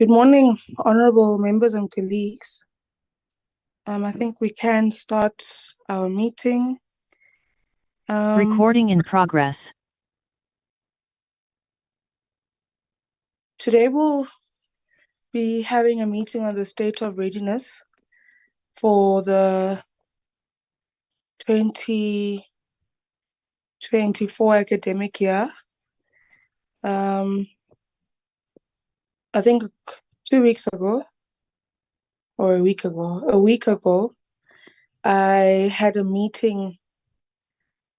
Good morning, honorable members and colleagues. I think we can start our meeting. Recording in progress. Today we'll be having a meeting on the state of readiness for the 2024 academic year. I think 2 weeks ago, or a week ago, I had a meeting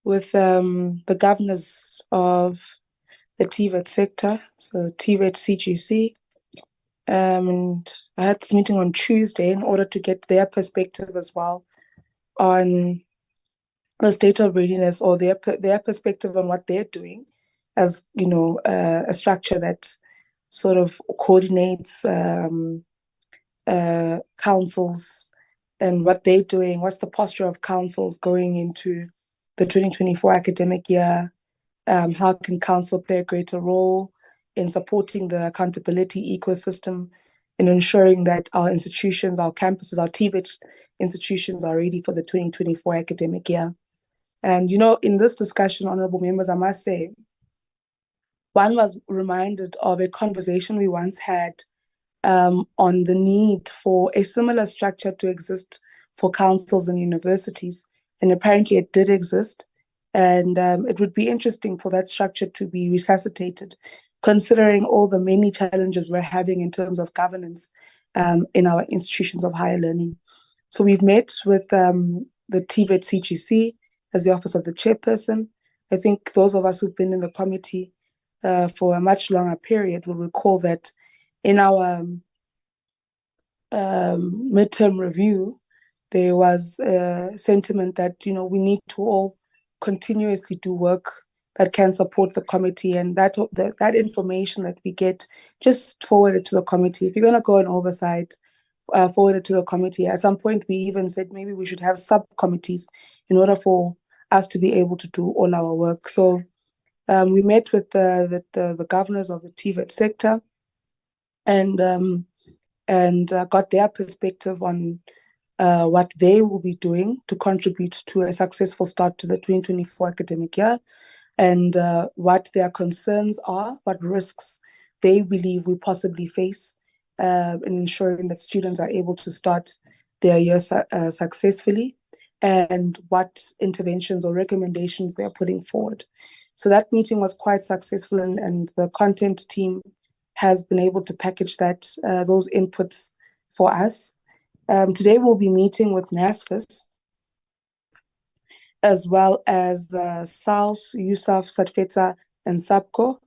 with the governors of the TVET sector, so TVET CGC. And I had this meeting on Tuesday in order to get their perspective as well on the state of readiness, or their perspective on what they're doing as, a structure that sort of coordinates councils and what they're doing, what's the posture of councils going into the 2024 academic year. How can council play a greater role in supporting the accountability ecosystem, in ensuring that our institutions, our campuses, our TVET institutions are ready for the 2024 academic year. And, in this discussion, honorable members, I must say, one was reminded of a conversation we once had on the need for a similar structure to exist for councils and universities. And apparently it did exist. And it would be interesting for that structure to be resuscitated, considering all the many challenges we're having in terms of governance in our institutions of higher learning. So we've met with the TVET CGC as the office of the chairperson. I think those of us who've been in the committee for a much longer period will recall that in our midterm review, there was a sentiment that, we need to all continuously do work that can support the committee, and that information that we get, just forward it to the committee. If you're going to go on oversight, forward it to the committee. At some point, we even said maybe we should have subcommittees in order for us to be able to do all our work. So we met with the governors of the TVET sector and got their perspective on what they will be doing to contribute to a successful start to the 2024 academic year, and what their concerns are, what risks they believe we possibly face in ensuring that students are able to start their year successfully, and what interventions or recommendations they are putting forward. So that meeting was quite successful, and the content team has been able to package those inputs for us. Today we'll be meeting with NSFAS, as well as SAUS, USAf, SATVETSA, and SAPCO.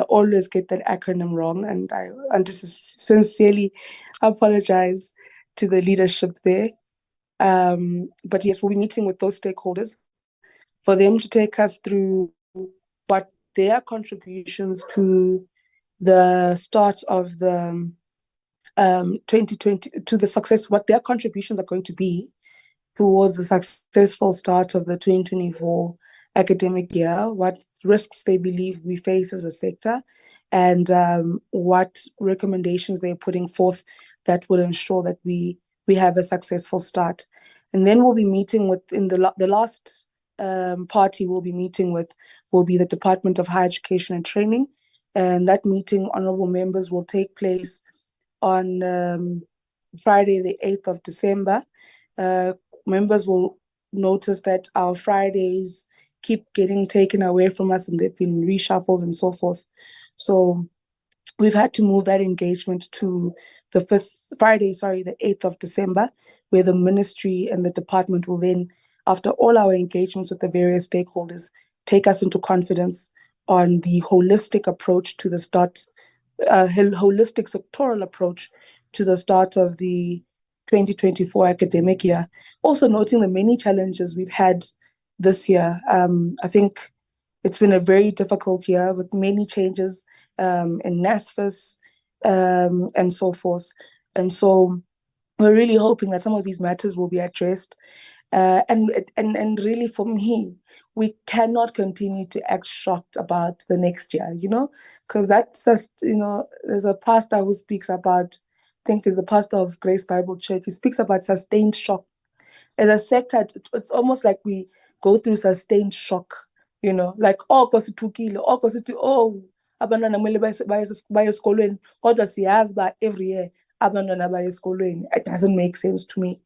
Always get that acronym wrong, and I just sincerely apologize to the leadership there. But yes, we'll be meeting with those stakeholders for them to take us through what their contributions to the start of the 2020, to the success, what their contributions are going to be towards the successful start of the 2024 academic year, what risks they believe we face as a sector, and what recommendations they're putting forth that will ensure that we have a successful start. And then we'll be meeting with, in the last party we'll be meeting with will be the Department of Higher Education and Training. And that meeting, honorable members, will take place on Friday, the 8th of December. Members will notice that our Fridays keep getting taken away from us, and they've been reshuffled and so forth. So we've had to move that engagement to the 8th of December, where the ministry and the department will then, after all our engagements with the various stakeholders, take us into confidence on the holistic approach to the start, holistic sectoral approach to the start of the 2024 academic year. Also noting the many challenges we've had this year. I think it's been a very difficult year with many changes in NSFAS and so forth. And so we're really hoping that some of these matters will be addressed And really, for me, we cannot continue to act shocked about the next year, because that's just, there's a pastor who speaks about, I think is the pastor of Grace Bible Church. He speaks about sustained shock. As a sector, it's almost like we go through sustained shock, like, oh, abantwana kumele baye esikolweni, kodwa siyazi uba every year abantwana baye esikolweni. It doesn't make sense to me.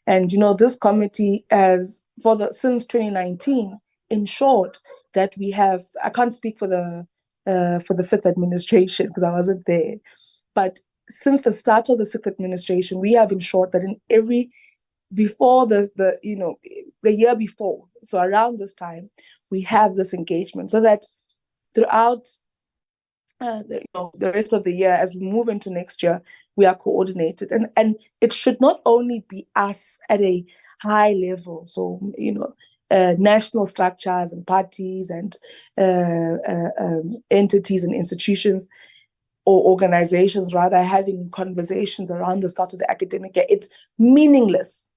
And this committee has, since 2019, ensured that we have. I can't speak for the fifth administration because I wasn't there, but since the start of the sixth administration, we have ensured that before the year before, so around this time, we have this engagement, so that throughout the rest of the year, as we move into next year, we are coordinated, and it should not only be us at a high level, so national structures and parties and entities and institutions or organizations rather having conversations around the start of the academic year. It's meaningless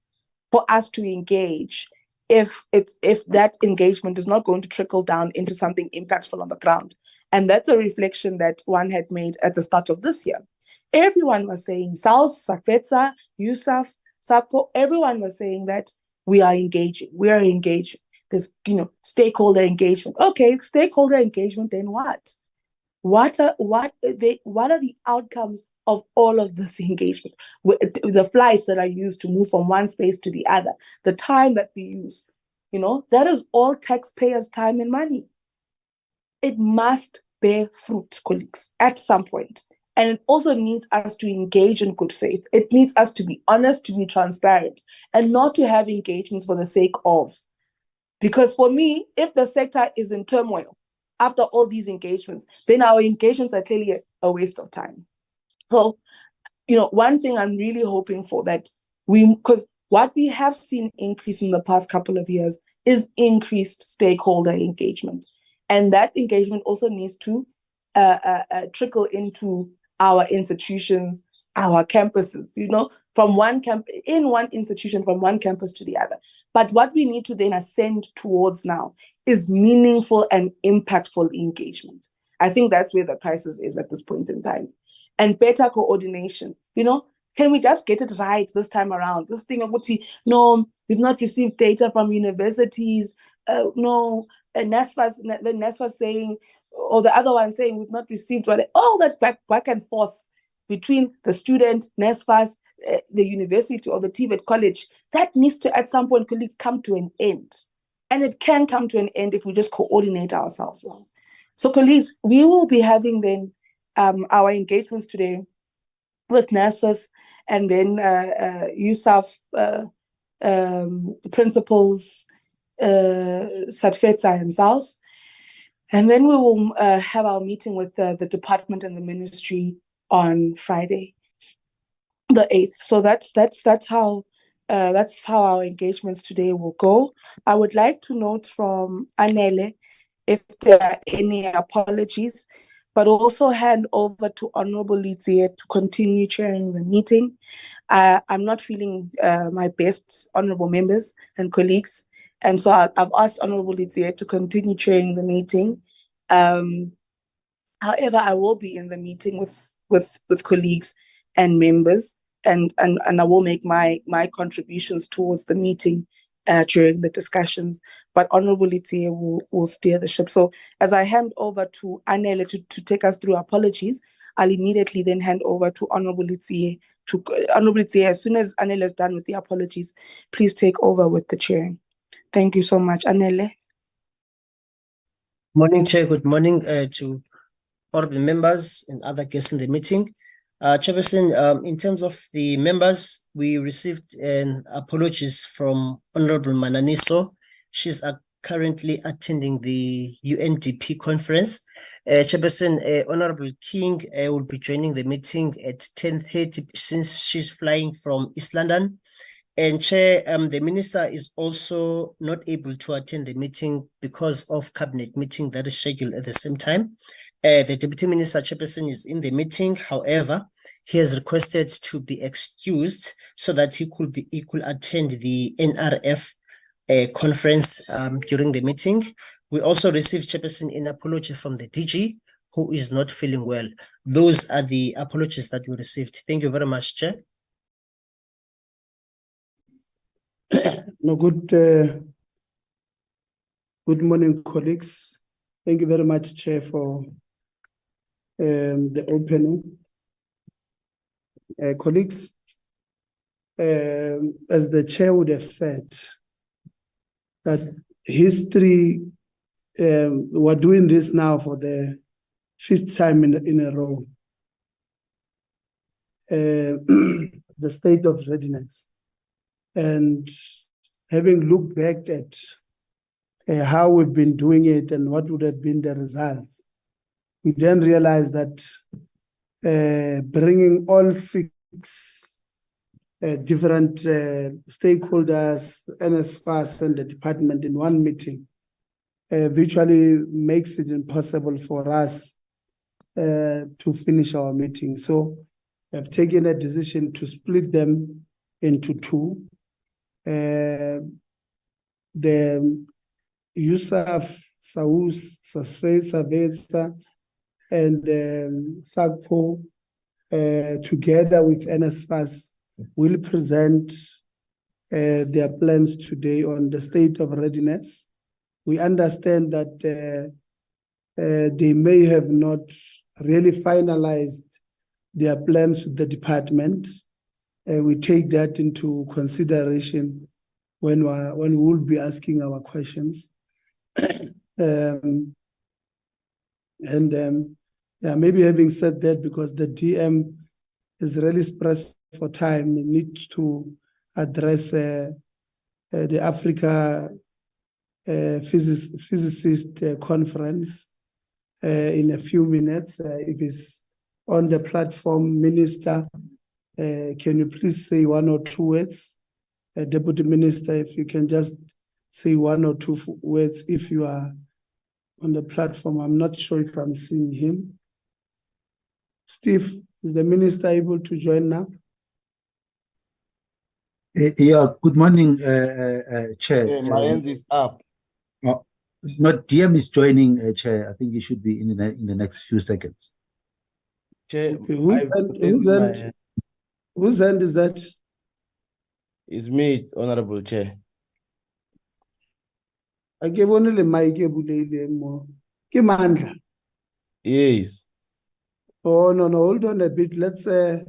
for us to engage if that engagement is not going to trickle down into something impactful on the ground. And that's a reflection that one had made at the start of this year. Everyone was saying, SAUS, SATVETSA, USAf, SAPCO, everyone was saying that we are engaging. There's, stakeholder engagement. Okay, stakeholder engagement, then what? What are the outcomes of all of this engagement? The flights that are used to move from one space to the other, the time that we use, that is all taxpayers' time and money. It must bear fruit, colleagues, at some point. And it also needs us to engage in good faith. It needs us to be honest, to be transparent, and not to have engagements for the sake of. Because for me, if the sector is in turmoil after all these engagements, then our engagements are clearly a waste of time. So, one thing I'm really hoping for because what we have seen increase in the past couple of years is increased stakeholder engagement. And that engagement also needs to trickle into our institutions, our campuses, from one institution, from one campus to the other. But what we need to then ascend towards now is meaningful and impactful engagement. I think that's where the crisis is at this point in time. And better coordination. Can we just get it right this time around? This thing of no, we've not received data from universities. No, and the NSFAS saying, or the other one saying we've not received all that back and forth between the student, NSFAS, the university, or the TVET college. That needs to, at some point, colleagues, come to an end. And it can come to an end if we just coordinate ourselves well. So, colleagues, we will be having then our engagements today with NSFAS and then USAf principals, SATVETSA and SAUS. And then we will have our meeting with the department and the ministry on Friday, the 8th. So that's how our engagements today will go. I would like to note from Anele if there are any apologies, but also hand over to Honorable Lidzie to continue chairing the meeting. I'm not feeling my best, honorable members and colleagues, and so I've asked Honorable Lidzie to continue chairing the meeting. However, I will be in the meeting with colleagues and members, and I will make my contributions towards the meeting during the discussions. But Honorable Lidzie will steer the ship. So as I hand over to Anele to take us through apologies, I'll immediately then hand over to Honorable Lidzie. Honorable Lidzie, as soon as Anele is done with the apologies, please take over with the chairing. Thank you so much, Anele. Morning, Chair. Good morning to all of the members and other guests in the meeting. Chairperson, in terms of the members, we received an apologies from Honorable Mananiso. She's currently attending the UNDP conference. Chairperson, Honorable King will be joining the meeting at 10:30 since she's flying from East London. And Chair, the Minister is also not able to attend the meeting because of cabinet meeting that is scheduled at the same time. The Deputy Minister, Chairperson, is in the meeting. However, he has requested to be excused so that he could attend the NRF a conference during the meeting. We also received, Chairperson, an apology from the DG, who is not feeling well. Those are the apologies that we received. Thank you very much, Chair. No, good morning, colleagues. Thank you very much, Chair, for the opening. Colleagues, as the Chair would have said, that history, we're doing this now for the 5th time in a row. The state of readiness. And having looked back at how we've been doing it and what would have been the results, we then realized that bringing all 6 different stakeholders, NSFAS and the department in one meeting virtually makes it impossible for us to finish our meeting. So I've taken a decision to split them into 2. The USAf, SAUS, SATVETSA, and SAPCO, together with NSFAS, will present their plans today on the state of readiness. We understand that they may have not really finalized their plans with the department. We take that into consideration when we will be asking our questions. Yeah, maybe having said that, because the DM is really pressed for time, we need to address the Africa physicist conference in a few minutes. If it's on the platform, Minister, can you please say 1 or 2 words? Deputy Minister, if you can just say 1 or 2 words if you are on the platform. I'm not sure if I'm seeing him. Steve, is the Minister able to join now? Yeah, good morning, Chair. My hand is up. Not DM is joining, Chair. I think he should be in the next few seconds. Chair, Okay, whose hand is that? It's me, Honorable Chair. I gave only the mic more. Mandla. Yes. Oh no, hold on a bit. Let's No,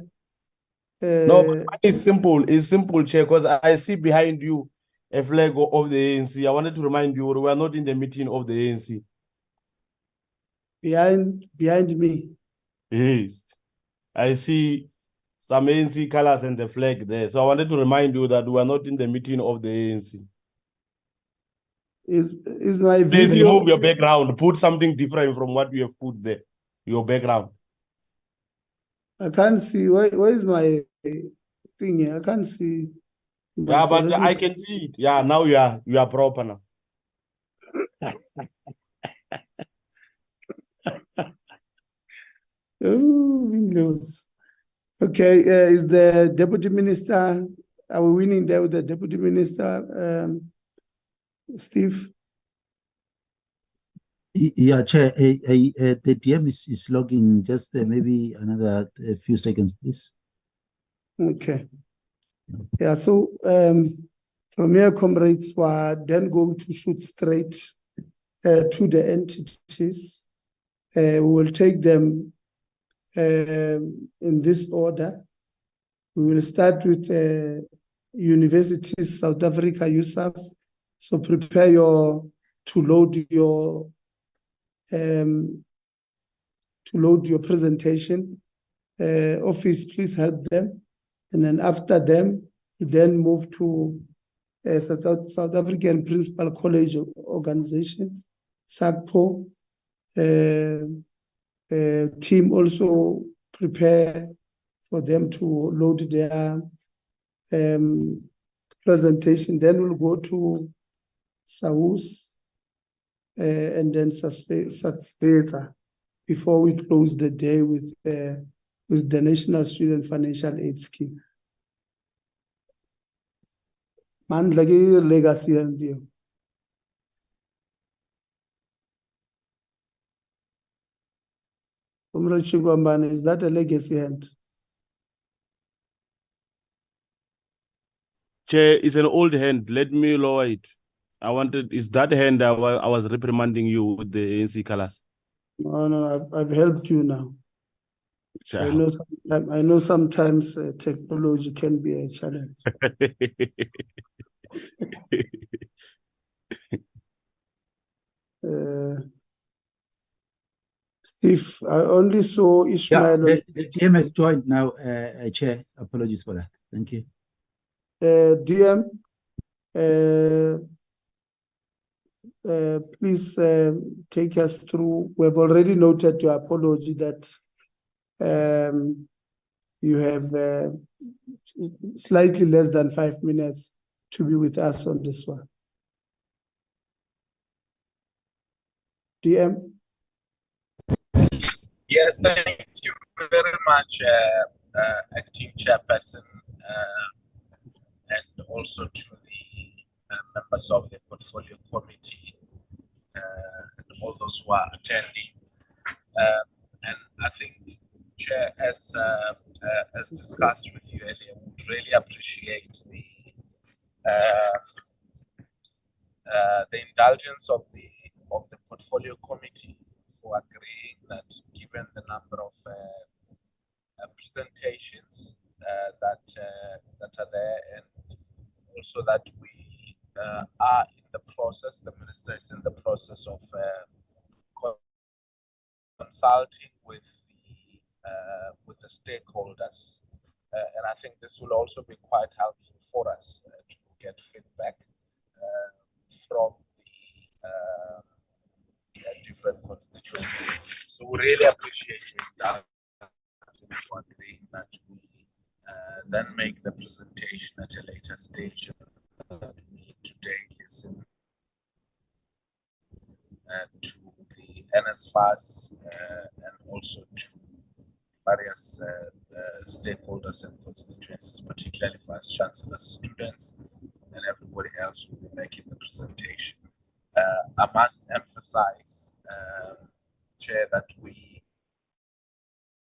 it's simple. It's simple, Chair, because I see behind you a flag of the ANC. I wanted to remind you we are not in the meeting of the ANC. behind me. Yes. I see some ANC colors and the flag there. So I wanted to remind you that we are not in the meeting of the ANC. Is my Please video? remove your background. Put something different from what you have put there. Your background. I can't see. Where is my thing here? I can't see. Yeah, but I can see it. Yeah, now you are proper now. Oh, Windows. Okay, is the Deputy Minister, are we winning there with the Deputy Minister, Steve? Yeah, Chair. The DM is logging. Just maybe another few seconds, please. Okay. Yeah, so from here, comrades, we're then going to shoot straight to the entities. We will take them in this order. We will start with Universities South Africa, USAf. So prepare to load your presentation. Office, please help them. And then after them, we then move to South African Principal College Organization, SAPCO. Team also prepare for them to load their presentation. Then we'll go to SAUS and then SATVETSA before we close the day with the National Student Financial Aid Scheme. Mandla ke legacy and deal. Is that a legacy hand? Chair, it's an old hand. Let me lower it. Is that hand I was reprimanding you with the ANC colors? No, I've helped you now. Chair. I know sometimes technology can be a challenge. Steve, I only saw Ishmael. Yeah, the DM has joined now, Chair. Apologies for that. Thank you. DM, please take us through. We've already noted your apology that you have slightly less than 5 minutes to be with us on this one. DM? Yes, thank you very much, Acting Chairperson, and also to the members of the Portfolio Committee and all those who are attending. And I think, Chair, as discussed with you earlier, we would really appreciate the indulgence of the Portfolio Committee for agreeing that, given the number of presentations that are there, and also that we are in the process, the Minister is in the process of consulting with the stakeholders, and I think this will also be quite helpful for us to get feedback from the different constituencies. So we really appreciate your for agreeing that we then make the presentation at a later stage. We today listen to the NSFAS and also to various stakeholders and constituencies, particularly vice chancellors, students, and everybody else who will be making the presentation. I must emphasize, Chair, that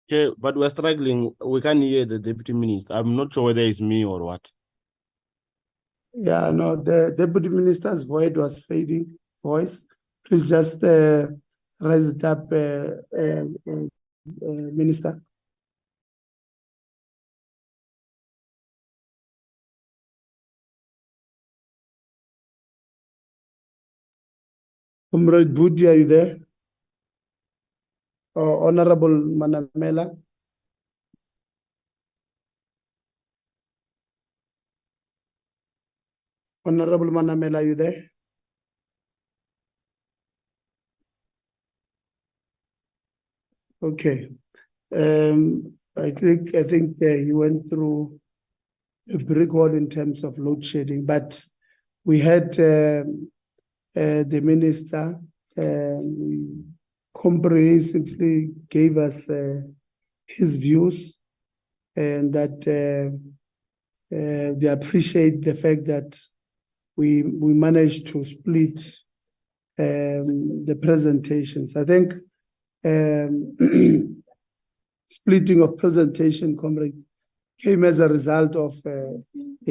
Chair, but we're struggling. We can't hear the Deputy Minister. I'm not sure whether it's me or what. Yeah, no, the Deputy Minister's voice was fading. Please just raise it up, Minister. Comrade Budi, are you there? Honorable Manamela? Honorable Manamela, are you there? Okay. I think you went through a brick wall in terms of load shedding, but we had the minister comprehensively gave us his views, and that they appreciate the fact that we managed to split the presentations. I think splitting of presentation, comrade, came as a result of a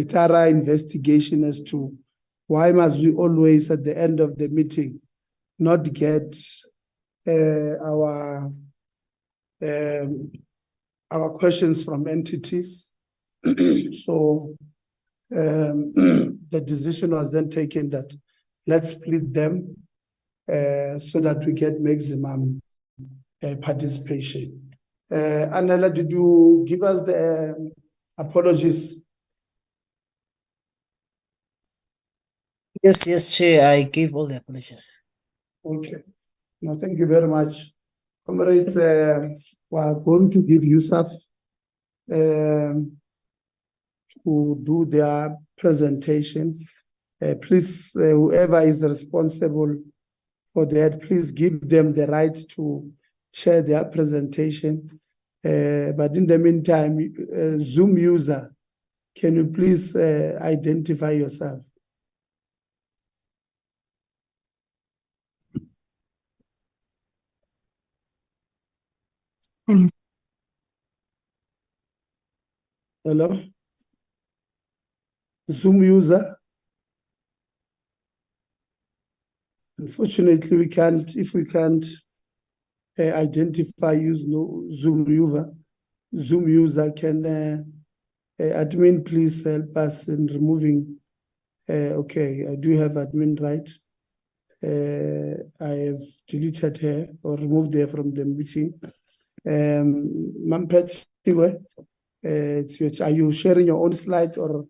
thorough investigation as to why must we always at the end of the meeting not get our questions from entities. So the decision was then taken that let's split them so that we get maximum participation. Anela, did you give us the apologies? Yes, Chair, I gave all the apologies. Okay. No, thank you very much. Comrades, we are going to give USAf to do their presentation. Please, whoever is responsible for that, please give them the right to share their presentation. But in the meantime, Zoom user, can you please identify yourself? Hello? Zoom user? Unfortunately, we can't, if we can't identify Zoom user, can admin please help us in removing? Okay, I do have admin right. I have deleted her or removed her from the meeting. Mampet, are you sharing your own slide or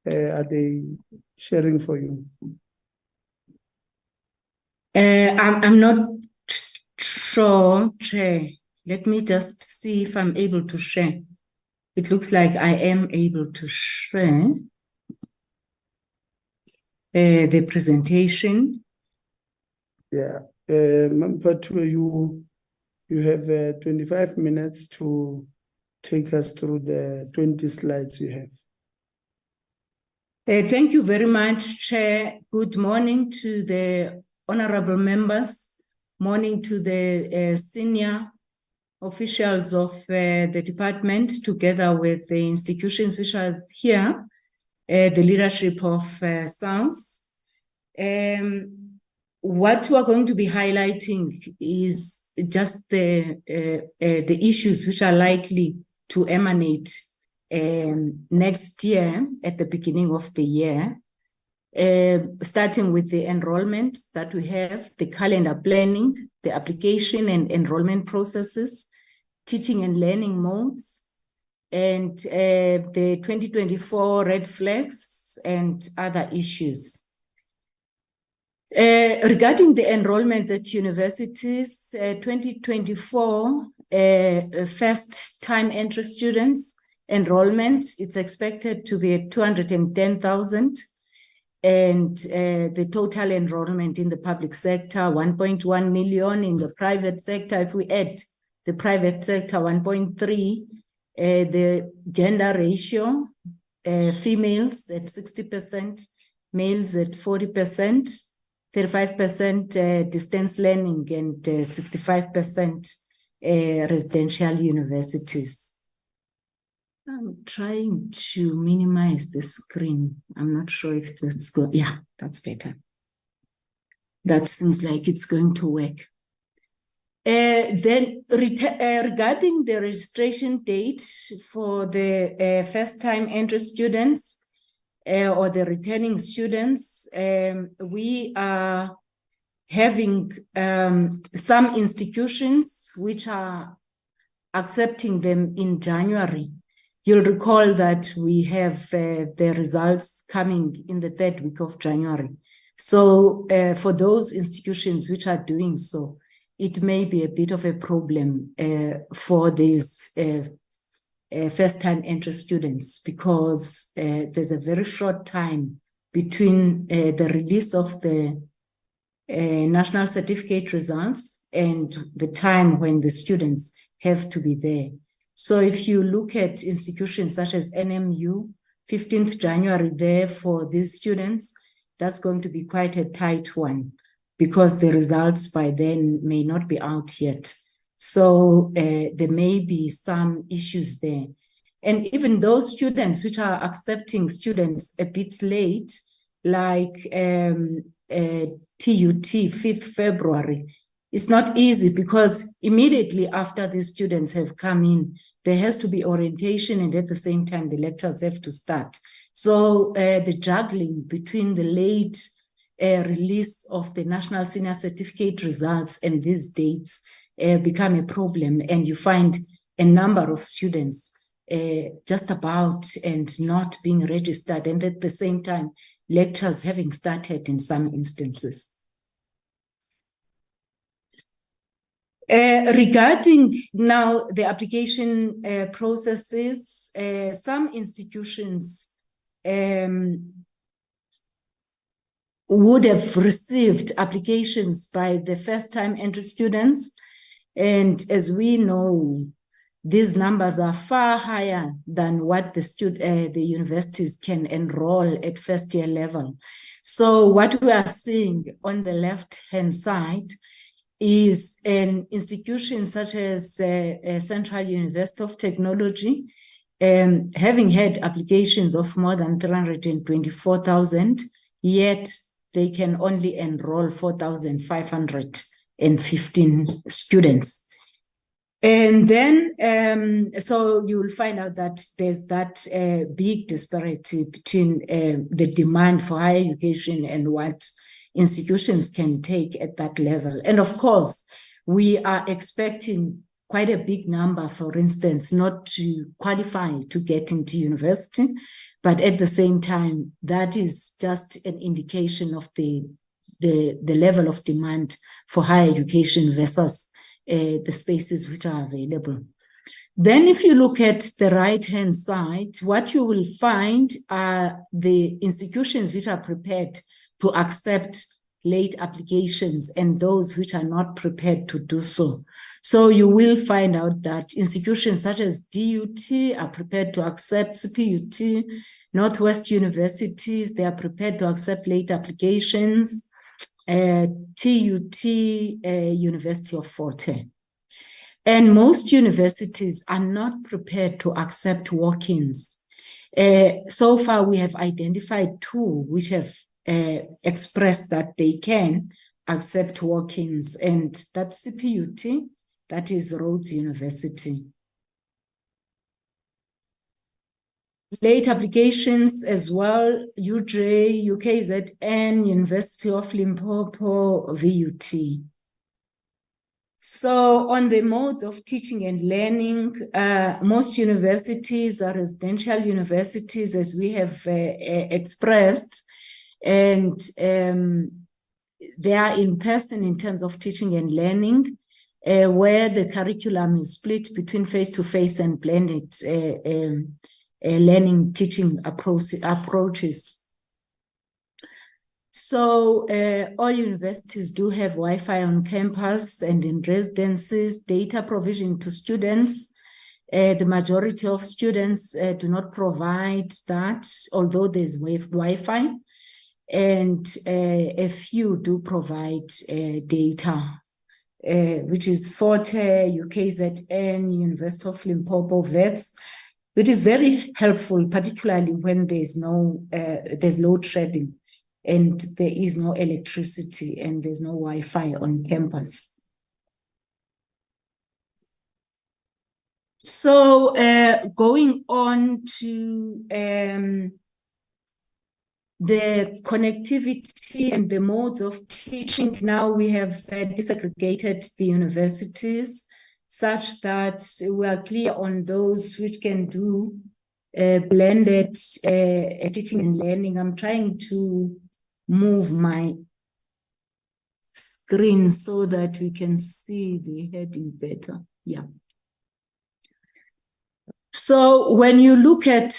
are they sharing for you? I'm not sure, Chair. Let me just see if I'm able to share. It looks like I am able to share the presentation. Yeah, Mampatu, you have 25 minutes to take us through the 20 slides you have. Thank you very much, Chair. Good morning to the honorable members. Morning to the senior officials of the department, together with the institutions which are here, the leadership of SAUS. What we're going to be highlighting is just the issues which are likely to emanate next year at the beginning of the year, starting with the enrollment that we have, the calendar planning, the application and enrollment processes, teaching and learning modes, and the 2024 red flags and other issues. Regarding the enrollments at universities, 2024 first-time entry students enrollment, it's expected to be at 210,000, and the total enrollment in the public sector, 1.1 million. In the private sector, if we add the private sector, 1.3, the gender ratio, females at 60%, males at 40%, 35% distance learning, and 65% residential universities. I'm trying to minimize the screen. I'm not sure if that's good. Yeah, that's better. That seems like it's going to work. Then regarding the registration date for the first-time entry students or the returning students, we are having some institutions which are accepting them in January. You'll recall that we have the results coming in the 3rd week of January. So for those institutions which are doing so, it may be a bit of a problem for these first-time entry students, because there's a very short time between the release of the national certificate results and the time when the students have to be there. So if you look at institutions such as NMU, 15th January there for these students, that's going to be quite a tight one, because the results by then may not be out yet. So there may be some issues there. And even those students which are accepting students a bit late, like TUT, 5th February, it's not easy, because immediately after the students have come in, there has to be orientation, and at the same time, the lectures have to start. So the juggling between the late release of the national senior certificate results and these dates become a problem, and you find a number of students just about and not being registered, and at the same time, lectures having started in some instances. Regarding now the application processes, some institutions would have received applications by the first-time entry students. And as we know, these numbers are far higher than what the universities can enroll at first year level. So what we are seeing on the left-hand side is an institution such as Central University of Technology, having had applications of more than 324,000, yet they can only enroll 4,515 students. And then, so you will find out that there's that big disparity between the demand for higher education and what institutions can take at that level. And of course, we are expecting quite a big number, for instance, not to qualify to get into university, but at the same time, that is just an indication of the level of demand for higher education versus the spaces which are available. Then if you look at the right-hand side, what you will find are the institutions which are prepared to accept late applications and those which are not prepared to do so. So you will find out that institutions such as DUT are prepared to accept CPUT, Northwest universities, they are prepared to accept late applications, TUT, University of Fort Hare. And most universities are not prepared to accept walk-ins. So far, we have identified two which have expressed that they can accept walk-ins, and that's CPUT, that is Rhodes University. Late applications as well, UJ, UKZN, University of Limpopo, VUT. So on the modes of teaching and learning, most universities are residential universities, as we have expressed, and they are in person in terms of teaching and learning, where the curriculum is split between face-to-face and blended learning teaching approaches. So all universities do have Wi-Fi on campus and in residences, data provision to students. The majority of students do not provide that, although there's Wi-Fi, and a few do provide data, which is Fort Hare, UKZN, University of Limpopo, VETS, which is very helpful, particularly when there's load shedding and there is no electricity and there's no Wi-Fi on campus. So going on to the connectivity and the modes of teaching, now we have disaggregated the universities such that we are clear on those which can do blended teaching and learning. I'm trying to move my screen so that we can see the heading better. Yeah. So when you look at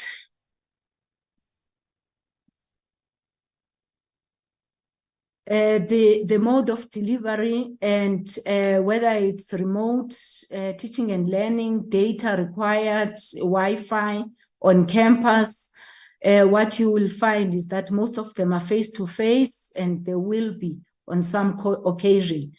the mode of delivery and whether it's remote teaching and learning, data required, Wi-Fi on campus, what you will find is that most of them are face-to-face, and there will be on some occasion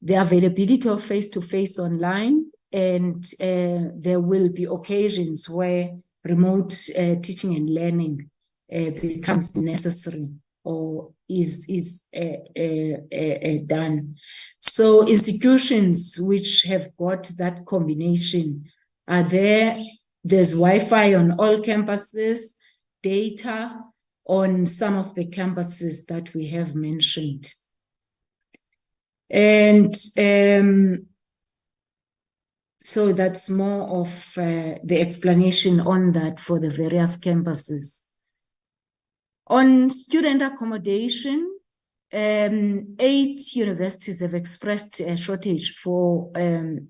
the availability of face-to-face online, and there will be occasions where remote teaching and learning becomes necessary or is done. So institutions which have got that combination are there. There's Wi-Fi on all campuses, data on some of the campuses that we have mentioned. And so that's more of the explanation on that for the various campuses. On student accommodation, 8 universities have expressed a shortage for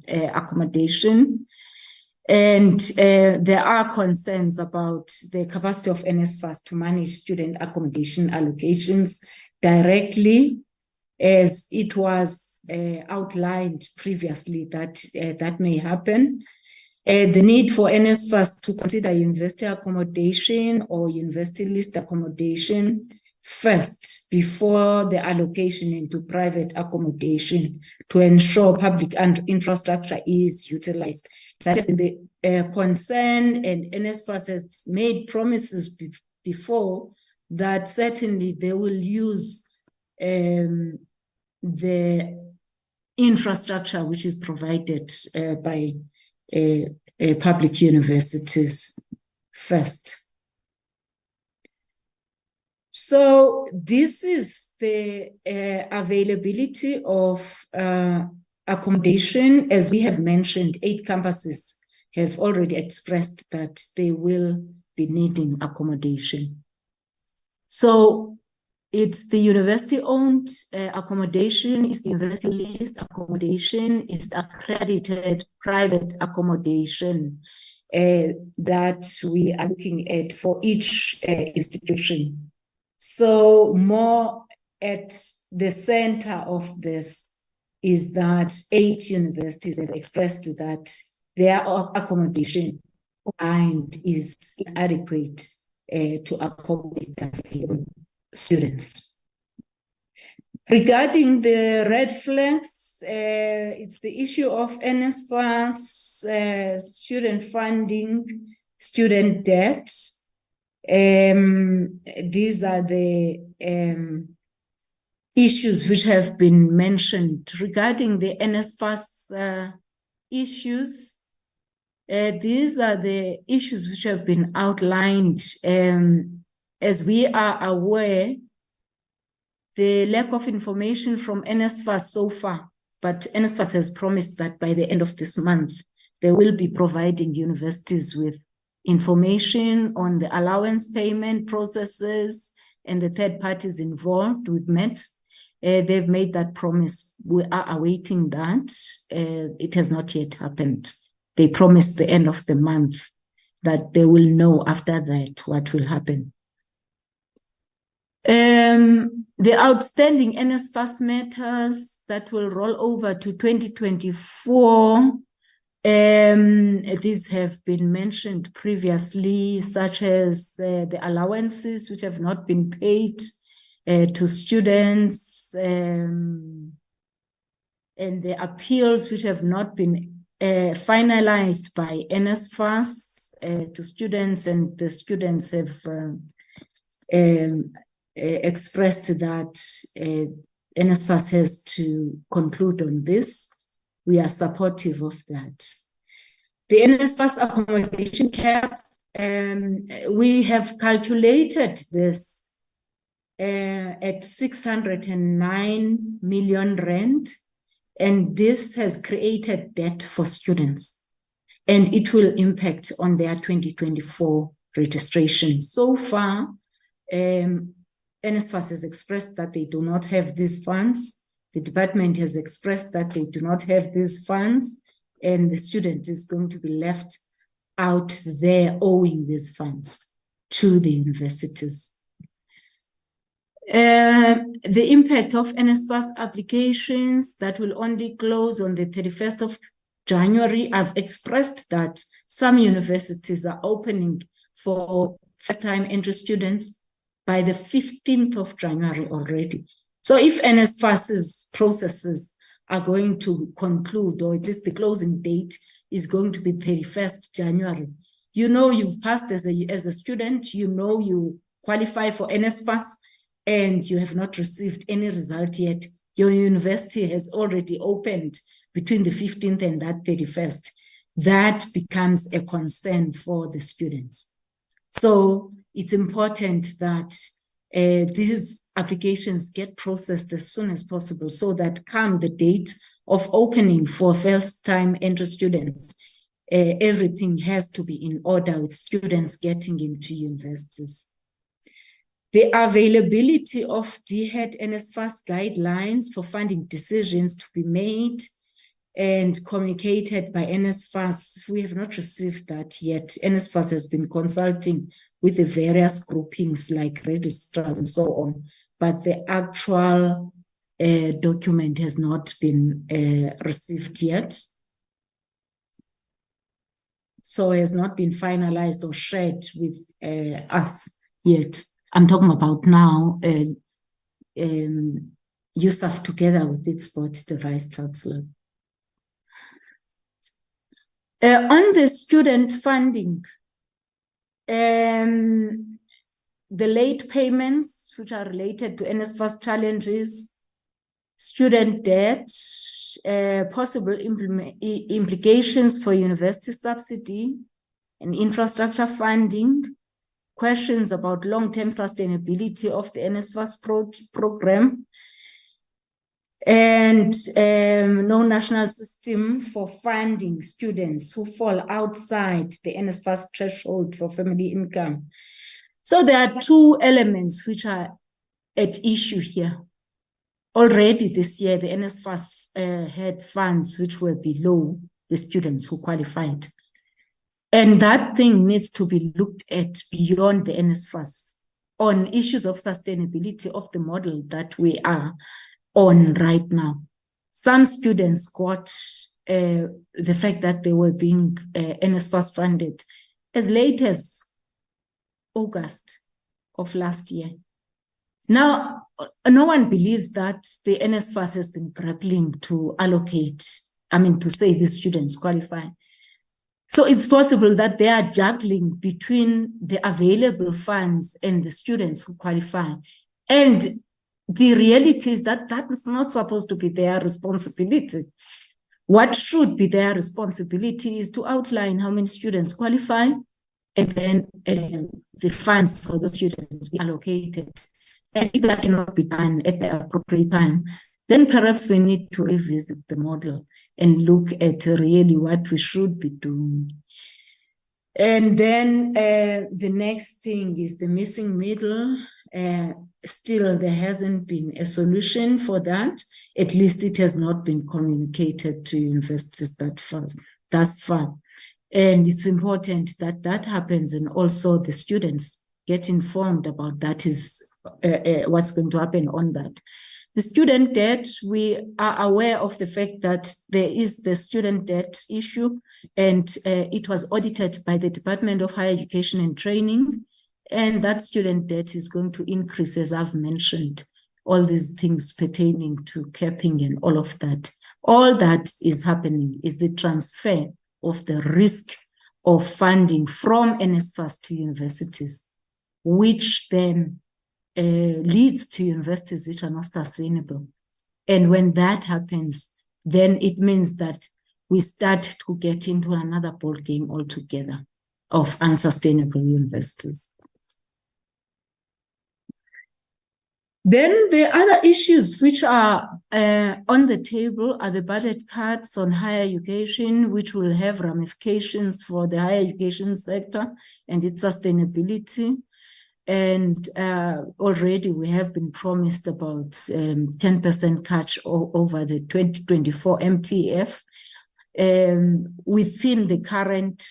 accommodation. And there are concerns about the capacity of NSFAS to manage student accommodation allocations directly, as it was outlined previously that that may happen. The need for NSFAS to consider university accommodation or university list accommodation first before the allocation into private accommodation to ensure public and infrastructure is utilized. That is the concern, and NSFAS has made promises before that certainly they will use the infrastructure which is provided by public universities first. So this is the availability of accommodation. As we have mentioned, 8 campuses have already expressed that they will be needing accommodation. So it's the university-owned accommodation, it's the university list accommodation, it's accredited private accommodation that we are looking at for each institution. So more at the center of this is that 8 universities have expressed that their accommodation and is inadequate to accommodate available students. Regarding the red flags, it's the issue of NSFAS, student funding, student debt. These are the issues which have been mentioned. Regarding the NSFAS issues, these are the issues which have been outlined. As we are aware, the lack of information from NSFAS so far, but NSFAS has promised that by the end of this month, they will be providing universities with information on the allowance payment processes and the third parties involved with MET. They've made that promise. We are awaiting that. It has not yet happened. They promised the end of the month that they will know after that what will happen. The outstanding NSFAS matters that will roll over to 2024, these have been mentioned previously, such as the allowances which have not been paid to students, and the appeals which have not been finalized by NSFAS to students, and the students have expressed that NSFAS has to conclude on this. We are supportive of that. The NSFAS accommodation cap, we have calculated this at 609 million rand, and this has created debt for students, and it will impact on their 2024 registration. So far, NSFAS has expressed that they do not have these funds. The department has expressed that they do not have these funds, and the student is going to be left out there owing these funds to the universities. The impact of NSFAS applications that will only close on the 31st of January. I've expressed that some universities are opening for first-time entry students by the 15th of January already. So if NSFAS's processes are going to conclude, or at least the closing date is going to be 31st January, you know you've passed as a student, you know you qualify for NSFAS, and you have not received any result yet. Your university has already opened between the 15th and that 31st. That becomes a concern for the students. So it's important that these applications get processed as soon as possible, so that come the date of opening for first-time entry students, everything has to be in order with students getting into universities. The availability of DHET NSFAS guidelines for funding decisions to be made and communicated by NSFAS, we have not received that yet. NSFAS has been consulting with the various groupings like registrars and so on, but the actual document has not been received yet. so has not been finalized or shared with us yet. I'm talking about now USAf together with its board, the Vice Chancellor. On the student funding, the late payments, which are related to NSFAS challenges, student debt, possible implications for university subsidy and infrastructure funding, questions about long-term sustainability of the NSFAS program, and no national system for funding students who fall outside the NSFAS threshold for family income. So there are two elements which are at issue here. Already this year, the NSFAS had funds which were below the students who qualified. And that thing needs to be looked at beyond the NSFAS on issues of sustainability of the model that we are on right now. Some students got the fact that they were being NSFAS funded as late as August of last year. Now, no one believes that the NSFAS has been grappling to allocate, to say these students qualify. So it's possible that they are juggling between the available funds and the students who qualify. And the reality is that that is not supposed to be their responsibility. What should be their responsibility is to outline how many students qualify, and then the funds for the students be allocated. And if that cannot be done at the appropriate time, then perhaps we need to revisit the model and look at really what we should be doing. And then the next thing is the missing middle. Still, there hasn't been a solution for that. At least it has not been communicated to universities thus far. And it's important that that happens, and also the students get informed about that is what's going to happen on that. The student debt, we are aware of the fact that there is the student debt issue, and it was audited by the Department of Higher Education and Training, and that student debt is going to increase, as I've mentioned, all these things pertaining to capping and all of that. All that is happening is the transfer of the risk of funding from NSFAS to universities, which then leads to universities which are not sustainable. And when that happens, then it means that we start to get into another ball game altogether of unsustainable universities. Then the other issues which are on the table are the budget cuts on higher education, which will have ramifications for the higher education sector and its sustainability. And already we have been promised about 10% cut over the 2024 MTF. Within the current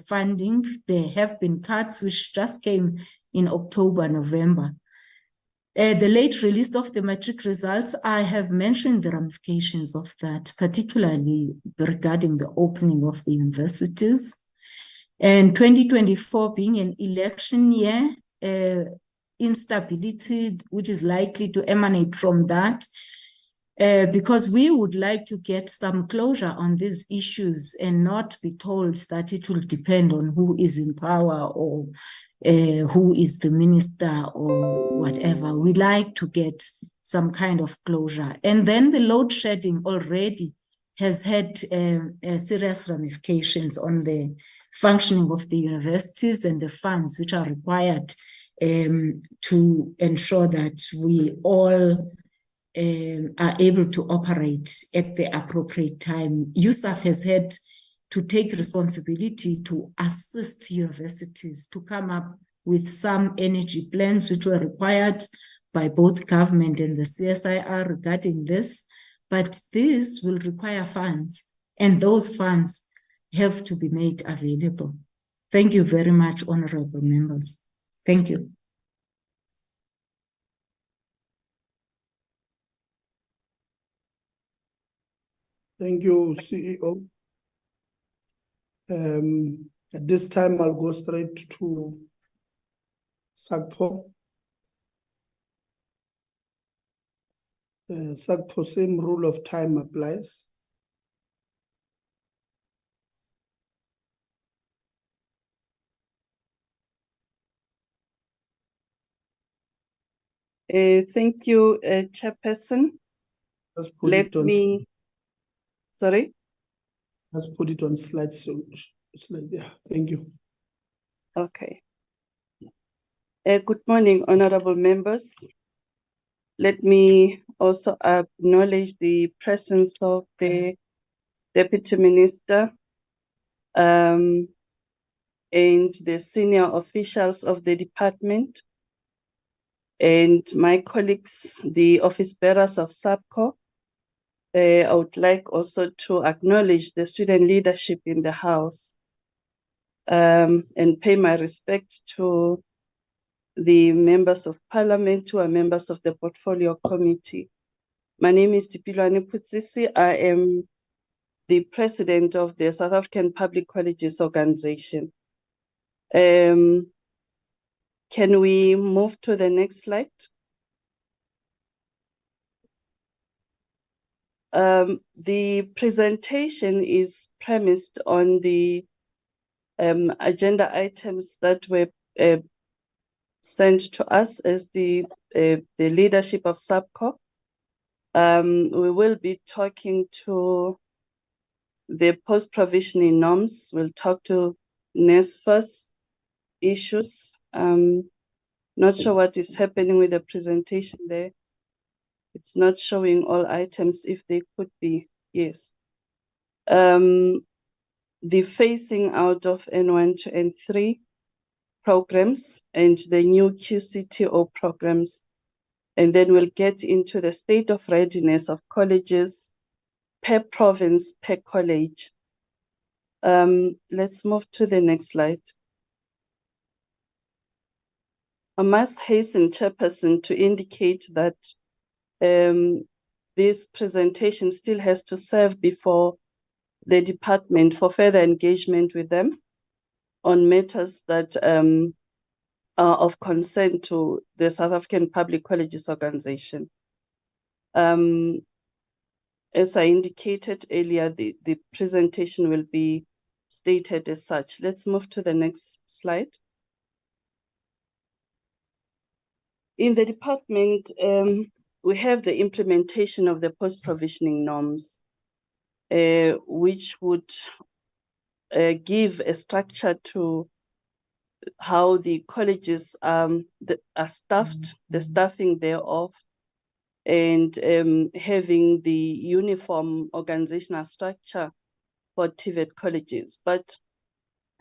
funding, there have been cuts which just came in October, November. The late release of the matric results, I have mentioned the ramifications of that, particularly regarding the opening of the universities. And 2024 being an election year, instability, which is likely to emanate from that, because we would like to get some closure on these issues and not be told that it will depend on who is in power or who is the minister or whatever. We like to get some kind of closure. And then the load shedding already has had serious ramifications on the functioning of the universities and the funds which are required to ensure that we all are able to operate at the appropriate time. USAf has had to take responsibility to assist universities to come up with some energy plans which were required by both government and the CSIR regarding this, but this will require funds, and those funds have to be made available. Thank you very much, honorable members. Thank you. Thank you, CEO. At this time, I'll go straight to SAPCO. SAPCO, same rule of time applies. Thank you, Chairperson. Let's put Let it on. me, sorry? Let's put it on slide. Yeah, thank you. Okay. Good morning, honorable members. Let me also acknowledge the presence of the Deputy Minister and the senior officials of the department and my colleagues, the office bearers of SAPCO. I would like also to acknowledge the student leadership in the House and pay my respect to the members of Parliament who are members of the Portfolio Committee. My name is Tipilwane Putsisi. I am the president of the South African Public Colleges Organization. Can we move to the next slide? The presentation is premised on the agenda items that were sent to us as the leadership of SAPCO. We will be talking to the post-provisioning norms. We'll talk to NSFAS issues. Not sure what is happening with the presentation there. It's not showing all items if they could be, yes. The phasing out of N1 to N3 programs and the new QCTO programs. And then we'll get into the state of readiness of colleges per province, per college. Let's move to the next slide. I must hasten, Chairperson, to indicate that this presentation still has to serve before the department for further engagement with them on matters that are of concern to the South African Public Colleges Organization. As I indicated earlier, the presentation will be stated as such. Let's move to the next slide. In the department, we have the implementation of the post-provisioning norms, which would give a structure to how the colleges are staffed, the staffing thereof, and having the uniform organizational structure for TVET colleges. But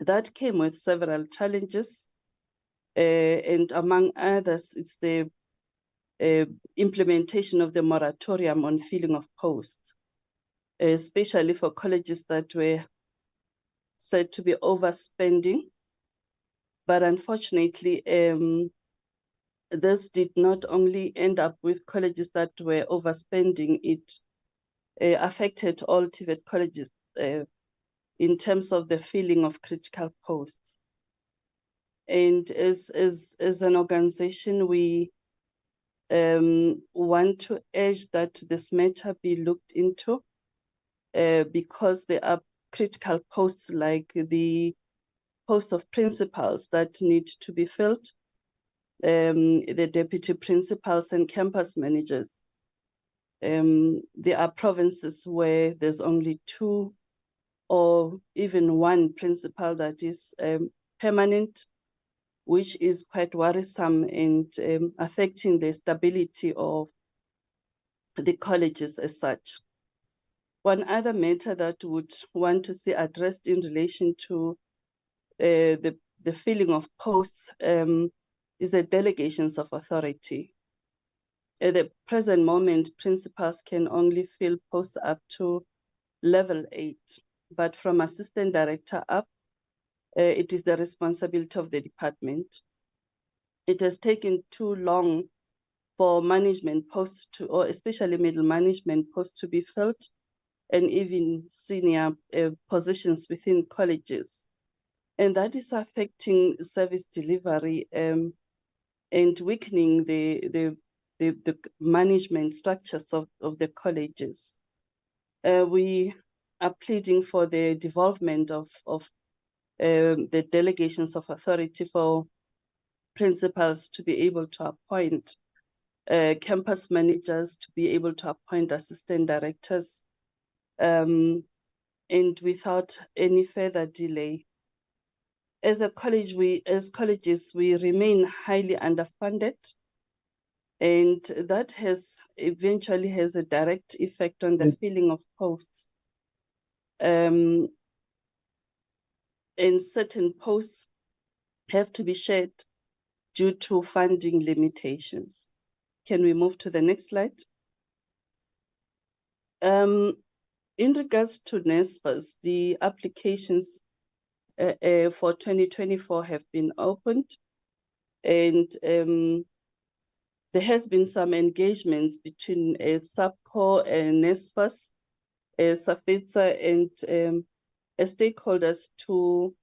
that came with several challenges, and among others, it's the implementation of the moratorium on filling of posts, especially for colleges that were said to be overspending. But unfortunately, this did not only end up with colleges that were overspending, it affected all TVET colleges in terms of the filling of critical posts. And as an organization, we want to urge that this matter be looked into because there are critical posts like the post of principals that need to be filled, the deputy principals and campus managers. There are provinces where there's only 2 or even 1 principal that is permanent, which is quite worrisome and affecting the stability of the colleges as such. One other matter that would want to see addressed in relation to the filling of posts is the delegations of authority. At the present moment, principals can only fill posts up to level 8, but from assistant director up, it is the responsibility of the department. It has taken too long for management posts to, or especially middle management posts to be filled, and even senior positions within colleges. And that is affecting service delivery and weakening the management structures of the colleges. We are pleading for the development of the delegations of authority for principals to be able to appoint campus managers, to be able to appoint assistant directors, and without any further delay. As colleges, we remain highly underfunded, and that eventually has a direct effect on the filling of posts. And certain posts have to be shared due to funding limitations. Can we move to the next slide? In regards to NSFAS, the applications for 2024 have been opened, and there has been some engagements between SAPCO and NSFAS, SATVETSA, and stakeholders to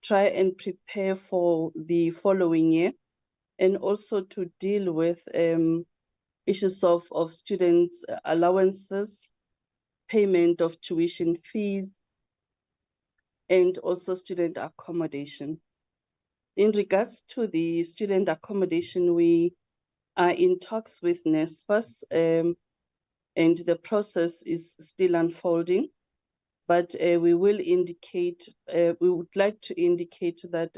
try and prepare for the following year, and also to deal with issues of students' allowances, payment of tuition fees, and also student accommodation. In regards to the student accommodation, we are in talks with NSFAS, and the process is still unfolding, but we would like to indicate that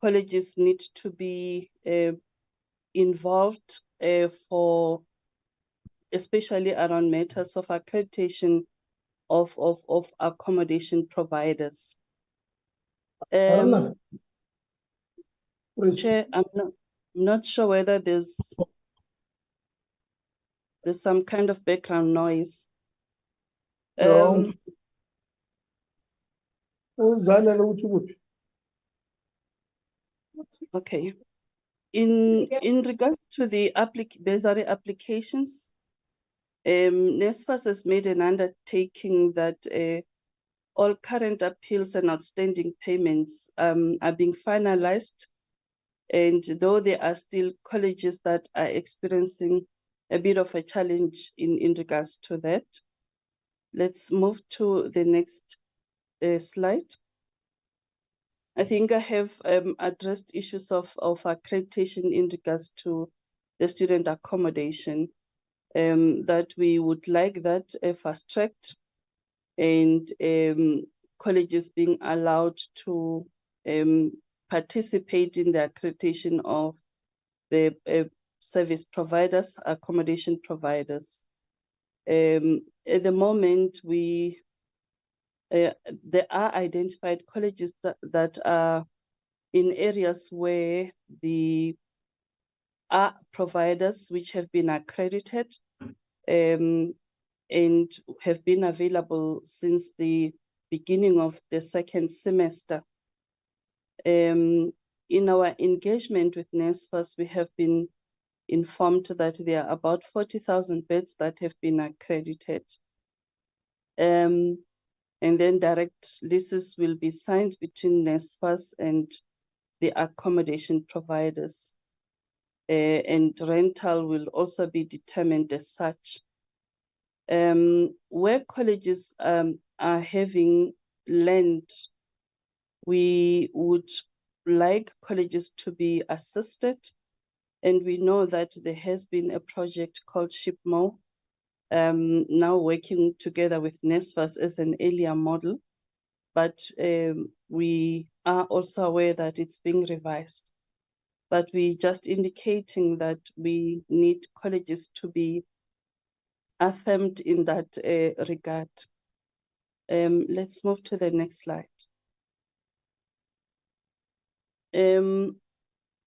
colleges need to be involved especially around matters of accreditation of accommodation providers. Chair, I'm not sure whether there's some kind of background noise. Okay. In regards to the bursary applications, NSFAS has made an undertaking that all current appeals and outstanding payments are being finalized, and though there are still colleges that are experiencing a bit of a challenge in regards to that. Let's move to the next slide. I think I have addressed issues of accreditation in regards to the student accommodation, that we would like that fast-tracked, and colleges being allowed to participate in the accreditation of the service providers, accommodation providers. At the moment, there are identified colleges that are in areas where the are providers which have been accredited and have been available since the beginning of the second semester. In our engagement with NSFAS, we have been informed that there are about 40,000 beds that have been accredited. And then direct leases will be signed between NSFAS and the accommodation providers. And rental will also be determined as such. Where colleges are having land, we would like colleges to be assisted. And we know that there has been a project called SHIPMO, now working together with NSFAS as an earlier model, but we are also aware that it's being revised. But we just indicating that we need colleges to be affirmed in that regard. Let's move to the next slide.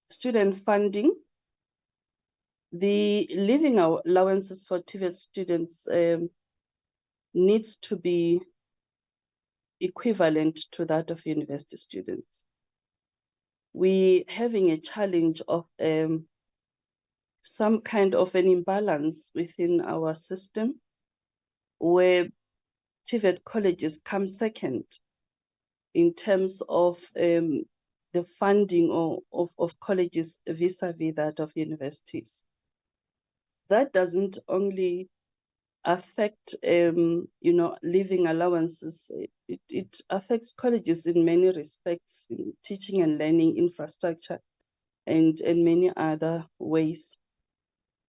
Student funding. The living allowances for TVET students needs to be equivalent to that of university students. We having a challenge of some kind of an imbalance within our system, where TVET colleges come second in terms of the funding of colleges vis-a-vis that of universities. That doesn't only affect living allowances, it affects colleges in many respects, in teaching and learning infrastructure and many other ways.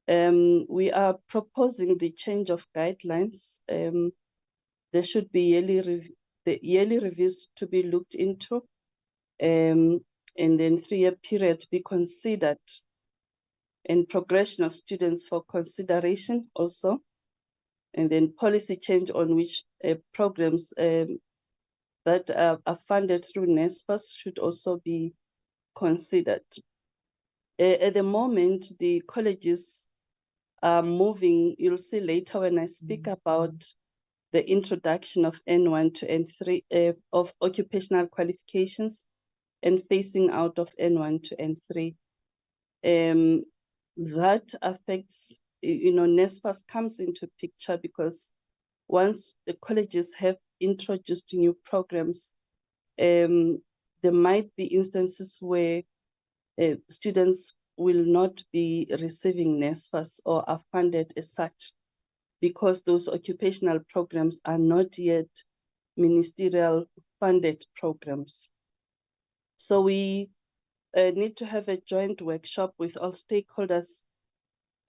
We are proposing the change of guidelines. There should be yearly reviews to be looked into, and then 3-year period be considered, and progression of students for consideration also, and then policy change on which programs that are funded through NSFAS should also be considered. At the moment, the colleges are moving, you'll see later when I speak about the introduction of N1 to N3 of occupational qualifications and phasing out of N1 to N3. That affects, NSFAS comes into picture because once the colleges have introduced new programs, there might be instances where students will not be receiving NSFAS or are funded as such, because those occupational programs are not yet ministerial funded programs. So we need to have a joint workshop with all stakeholders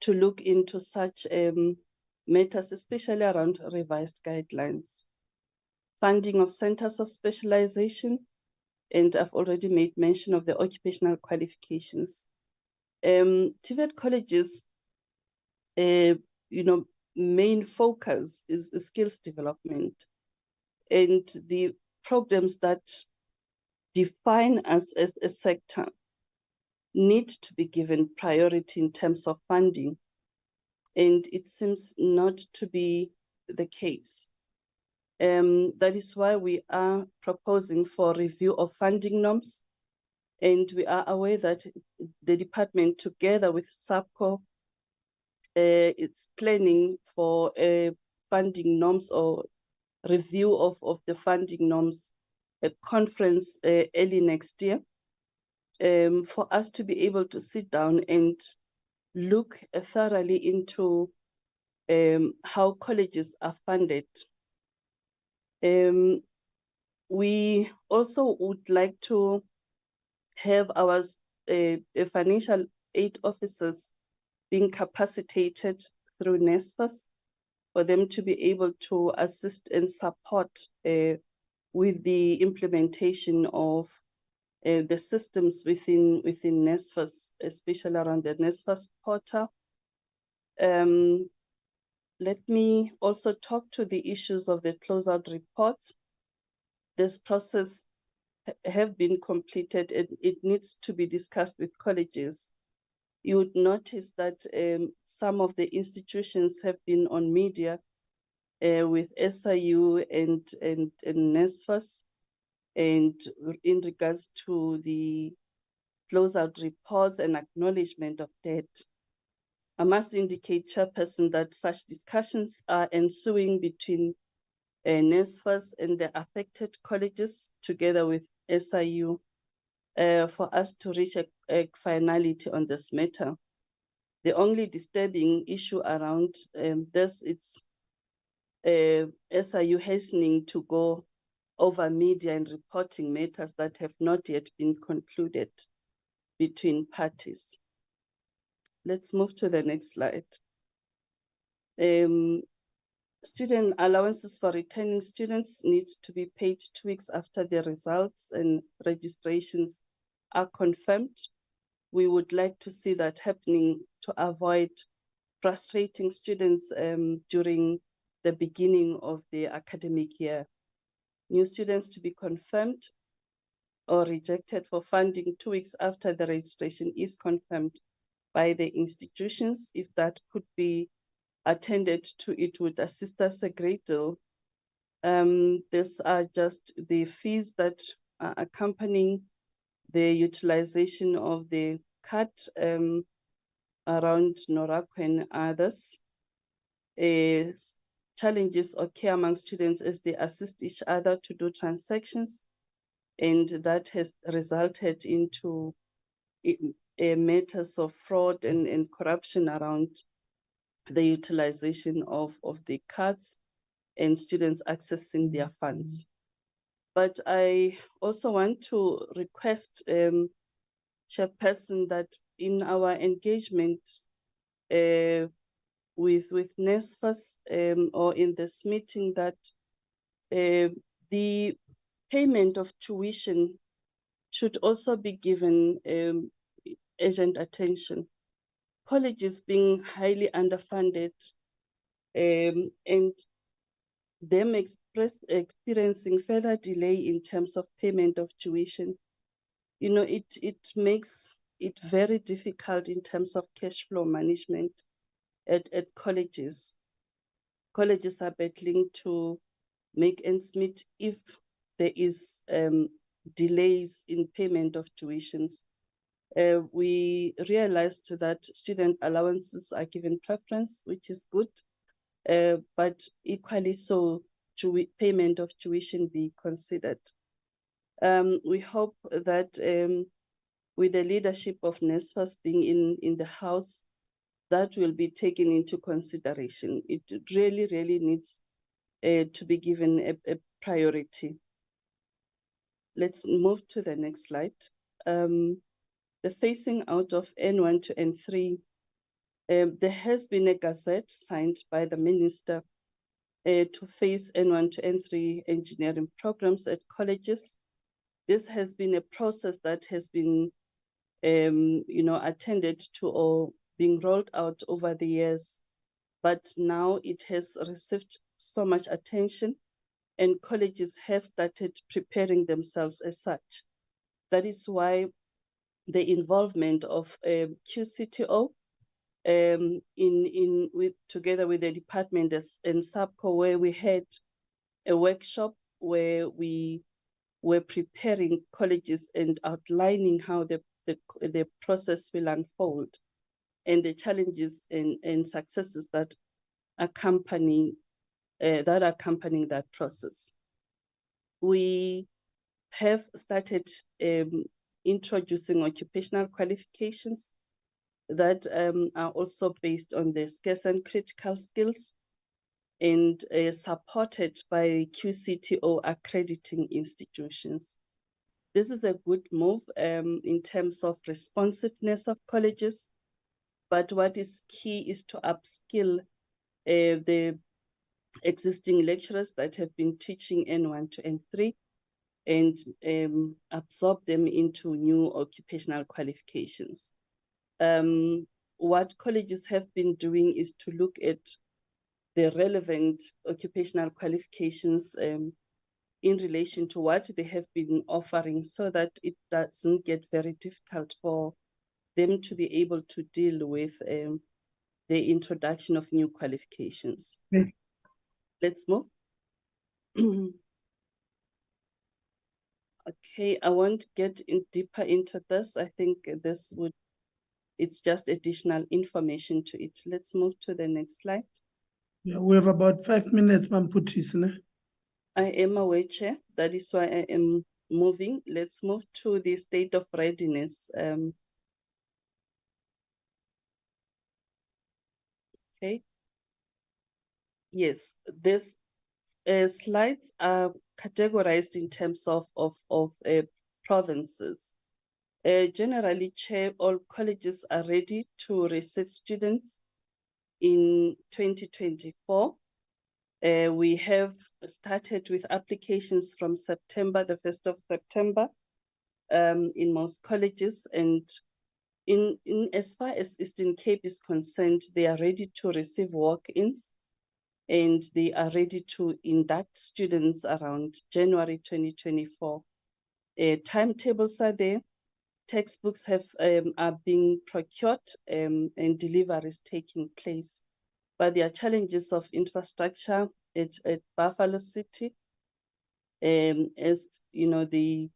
to look into such matters, especially around revised guidelines. Funding of centers of specialization, and I've already made mention of the occupational qualifications. TVET colleges, main focus is skills development, and the programs that define us as a sector need to be given priority in terms of funding, and it seems not to be the case. That is why we are proposing for review of funding norms, and we are aware that the department, together with SAPCO, it's planning for funding norms or review of the funding norms, a conference early next year, for us to be able to sit down and look thoroughly into how colleges are funded. We also would like to have our financial aid officers being capacitated through NSFAS for them to be able to assist and support with the implementation of the systems within NSFAS, especially around the NSFAS portal. Let me also talk to the issues of the closeout report. This process have been completed and it needs to be discussed with colleges. You would notice that some of the institutions have been on media with SIU and NSFAS, and in regards to the closeout reports and acknowledgement of debt. I must indicate, Chairperson, that such discussions are ensuing between NSFAS and the affected colleges together with SIU for us to reach a finality on this matter. The only disturbing issue around this, it's SIU hastening to go over media and reporting matters that have not yet been concluded between parties. Let's move to the next slide. Student allowances for returning students need to be paid 2 weeks after the results and registrations are confirmed. We would like to see that happening to avoid frustrating students during the beginning of the academic year. New students to be confirmed or rejected for funding 2 weeks after the registration is confirmed by the institutions. If that could be attended to, it would assist us a great deal. These are just the fees that are accompanying the utilization of the card around NORACO and others. challenges occur among students as they assist each other to do transactions, and that has resulted into matters of fraud and corruption around the utilization of the cards and students accessing their funds. But I also want to request, Chairperson, that in our engagement with NSFAS or in this meeting, that the payment of tuition should also be given urgent attention. Colleges being highly underfunded and them experiencing further delay in terms of payment of tuition, you know, it makes it very difficult in terms of cash flow management at colleges. Colleges are battling to make ends meet if there is delays in payment of tuitions. We realized that student allowances are given preference, which is good, but equally so, payment of tuition be considered. We hope that with the leadership of NSFAS being in the House, that will be taken into consideration. It really, really needs to be given a priority. Let's move to the next slide. The phasing out of N1 to N3, there has been a gazette signed by the Minister to phase N1 to N3 engineering programs at colleges. This has been a process that has been attended to or being rolled out over the years, but now it has received so much attention and colleges have started preparing themselves as such. That is why the involvement of QCTO together with the department and SAPCO, where we had a workshop where we were preparing colleges and outlining how the process will unfold and the challenges and successes that accompanying that process. We have started introducing occupational qualifications that are also based on the scarce and critical skills and supported by QCTO accrediting institutions. This is a good move in terms of responsiveness of colleges, but what is key is to upskill the existing lecturers that have been teaching N1 to N3 and absorb them into new occupational qualifications. What colleges have been doing is to look at the relevant occupational qualifications in relation to what they have been offering so that it doesn't get very difficult for them to be able to deal with the introduction of new qualifications. Okay. Let's move. Okay, I won't get deeper into this. I think it's just additional information to it. Let's move to the next slide. Yeah, we have about 5 minutes, Mamputis. I am aware, Chair. That is why I am moving. Let's move to the state of readiness. Okay. Yes, this slides are categorized in terms of provinces. Generally, Chair, all colleges are ready to receive students in 2024. We have started with applications from September, the 1st of September, in most colleges. And in as far as Eastern Cape is concerned, they are ready to receive walk-ins and they are ready to induct students around January 2024. Timetables are there. Textbooks are being procured and delivery is taking place. But there are challenges of infrastructure at Buffalo City, as you know, they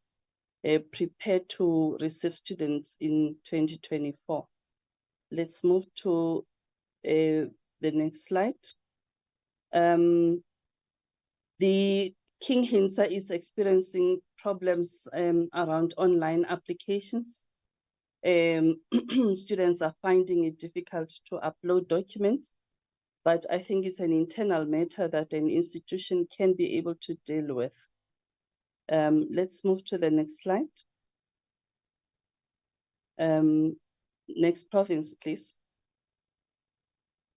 prepare to receive students in 2024. Let's move to the next slide. The King Hintsa is experiencing problems around online applications. Students are finding it difficult to upload documents, but I think it's an internal matter that an institution can be able to deal with. Let's move to the next slide. Next province, please.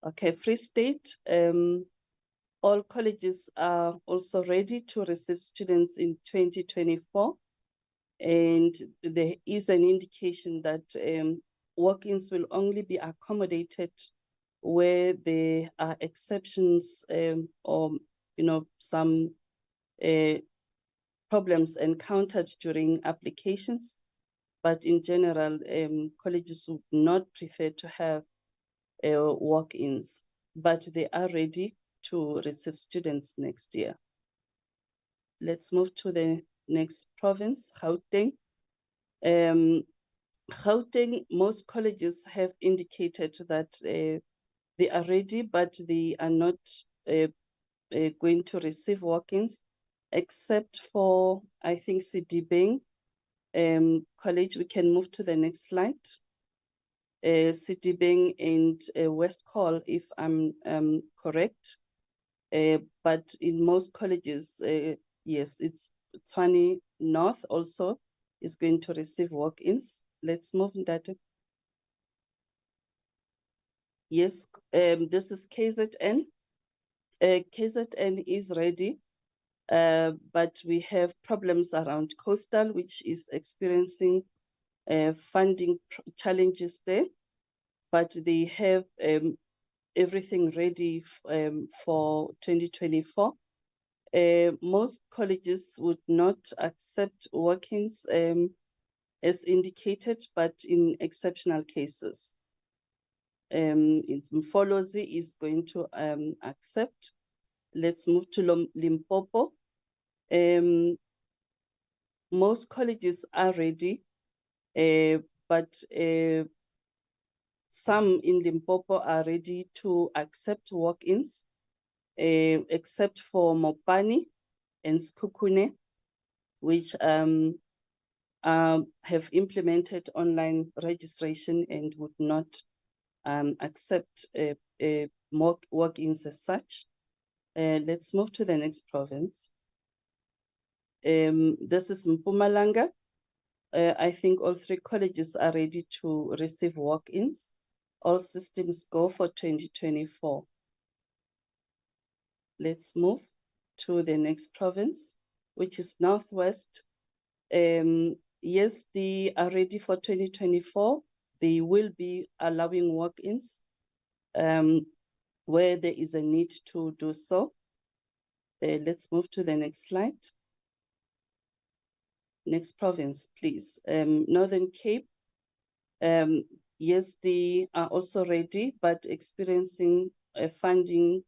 Okay, Free State. All colleges are also ready to receive students in 2024. And there is an indication that walk-ins will only be accommodated where there are exceptions or some problems encountered during applications. But in general, colleges would not prefer to have walk-ins, but they are ready to receive students next year. Let's move to the next province, Gauteng. Gauteng, most colleges have indicated that they are ready, but they are not going to receive walk-ins, except for, I think, Sidibeng College. We can move to the next slide. Sidibeng and West Call, if I'm correct. But in most colleges, yes, it's Tshwane North also is going to receive walk-ins. Let's move that. Yes, this is KZN. KZN is ready, but we have problems around Coastal, which is experiencing funding challenges there, but they have everything ready for 2024. Most colleges would not accept walk-ins as indicated, but in exceptional cases. Mfolozi is going to accept. Let's move to Limpopo. Most colleges are ready, but some in Limpopo are ready to accept walk-ins, except for Mopani and Skukune, which have implemented online registration and would not accept walk-ins as such. Let's move to the next province. This is Mpumalanga. I think all three colleges are ready to receive walk-ins. All systems go for 2024. Let's move to the next province, which is Northwest. Yes, they are ready for 2024. They will be allowing walk-ins where there is a need to do so. Let's move to the next slide. Next province, please. Northern Cape. Yes, they are also ready, but experiencing funding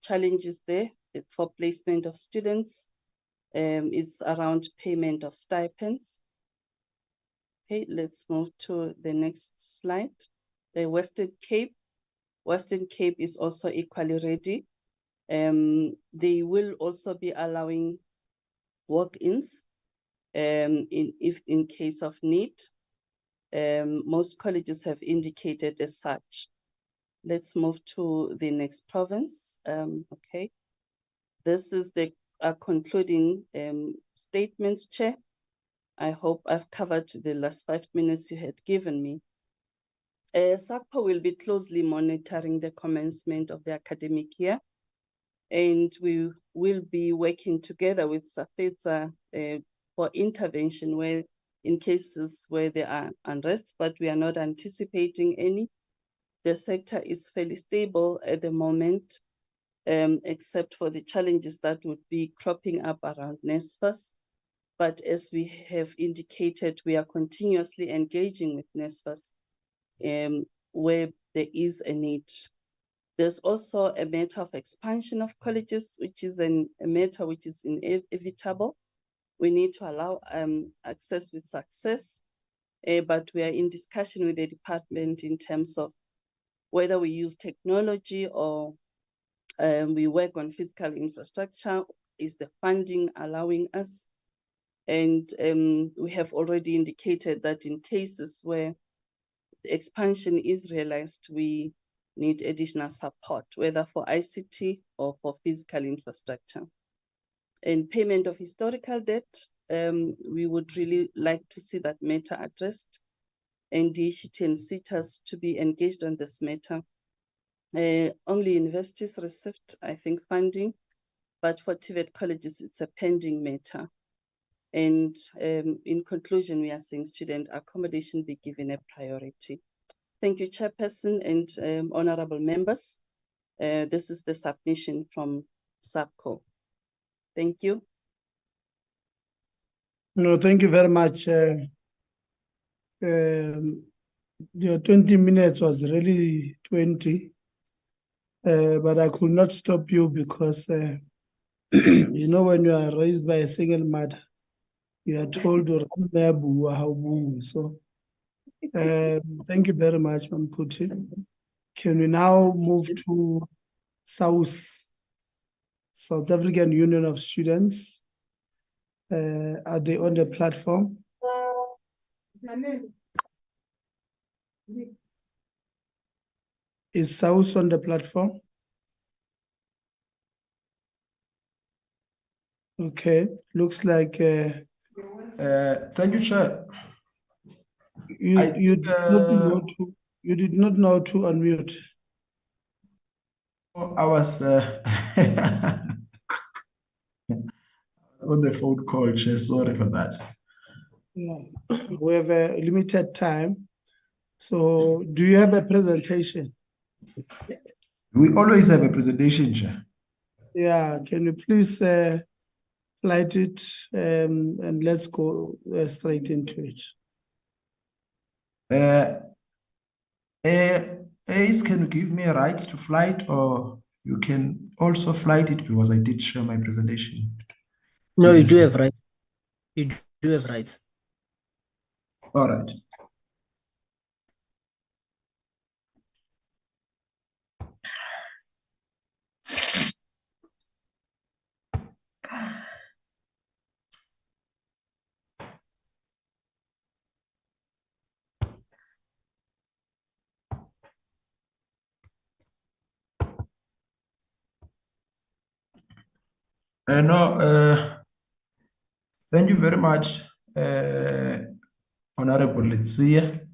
challenges there for placement of students. It's around payment of stipends. Okay, let's move to the next slide. The Western Cape. Western Cape is also equally ready. They will also be allowing walk-ins in case of need. Most colleges have indicated as such. Let's move to the next province. Okay, this is the concluding statements, Chair. I hope I've covered the last 5 minutes you had given me. SAPCO will be closely monitoring the commencement of the academic year, and we will be working together with SATVETSA for intervention where in cases where there are unrest, but we are not anticipating any. The sector is fairly stable at the moment, except for the challenges that would be cropping up around NSFAS. But as we have indicated, we are continuously engaging with NSFAS where there is a need. There's also a matter of expansion of colleges, which is a matter which is inevitable. We need to allow access with success, but we are in discussion with the department in terms of whether we use technology or We work on physical infrastructure. Is the funding allowing us? And we have already indicated that in cases where the expansion is realized, we need additional support, whether for ICT or for physical infrastructure. And payment of historical debt, we would really like to see that matter addressed, and DHET and SETAs to be engaged on this matter. Only universities received, I think, funding, but for TVET colleges, it's a pending matter. And in conclusion, we are saying student accommodation be given a priority. Thank you, Chairperson and honorable members. This is the submission from SAPCO. Thank you. No, thank you very much. Your 20 minutes was really 20, but I could not stop you because, you know, when you are raised by a single mother, you are told to run there, so thank you very much, Mamputi. Can we now move to SAUS, South African Union of Students? Are they on the platform? Is SAUS on the platform? Okay, looks like thank you, Chair. You did not know to unmute. I was on the phone call, Chair. Sorry for that. Yeah, we have a limited time. So, do you have a presentation? We always have a presentation, Chair. Yeah, can you please flight it and let's go straight into it. Ace, can you give me a right to flight, or you can also flight it because I did share my presentation? No, you do have right. You do have right. All right. Thank you very much, Honorable Letsia.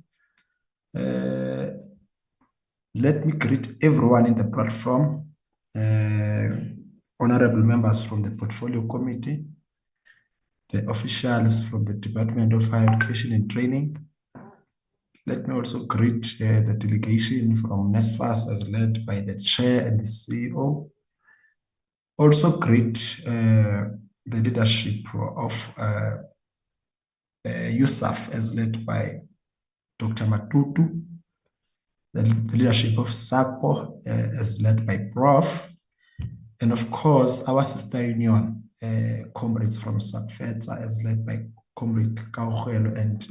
Let me greet everyone in the platform, honorable members from the Portfolio Committee, the officials from the Department of Higher Education and Training. Let me also greet the delegation from NSFAS as led by the Chair and the CEO. Also greet the leadership of USAf as led by Dr. Matutu, the leadership of SAPCO as led by Prof, and of course our sister union, comrades from SATVETSA as led by Comrade Kaugelo and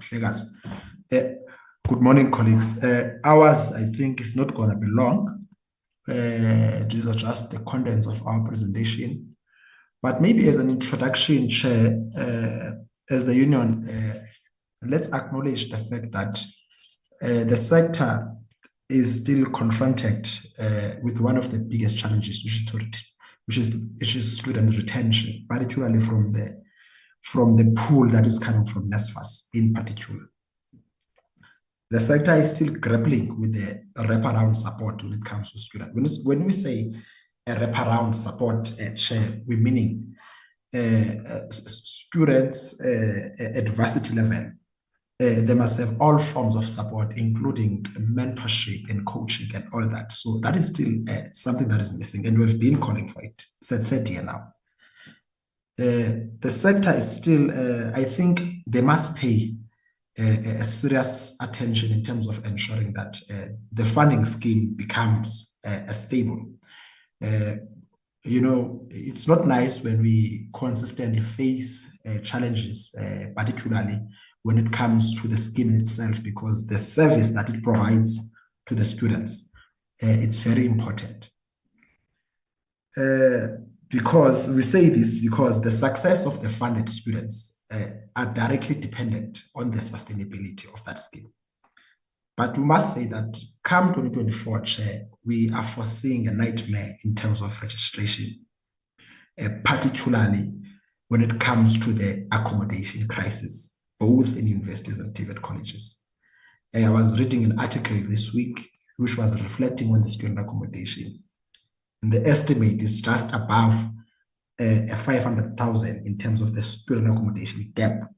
Shegas. Good morning, colleagues. Ours, I think, is not going to be long. These are just the contents of our presentation. But maybe as an introduction, Chair, as the union, let's acknowledge the fact that the sector is still confronted with one of the biggest challenges, which is student retention, particularly from the pool that is coming from NSFAS in particular. The sector is still grappling with the wraparound support when it comes to students. When we say a wraparound support, Chair, we're meaning students at varsity level. They must have all forms of support, including mentorship and coaching and all that. So that is still something that is missing, and we've been calling for it. It's a third year now. The sector is still, I think they must pay a serious attention in terms of ensuring that the funding scheme becomes stable. You know, it's not nice when we consistently face challenges, particularly when it comes to the scheme itself, because the service that it provides to the students, it's very important. because we say this because the success of the funded students are directly dependent on the sustainability of that scheme. But we must say that come 2024, Chair, we are foreseeing a nightmare in terms of registration, particularly when it comes to the accommodation crisis, both in universities and TVET colleges. I was reading an article this week which was reflecting on the student accommodation. And the estimate is just above 500,000 in terms of the student accommodation gap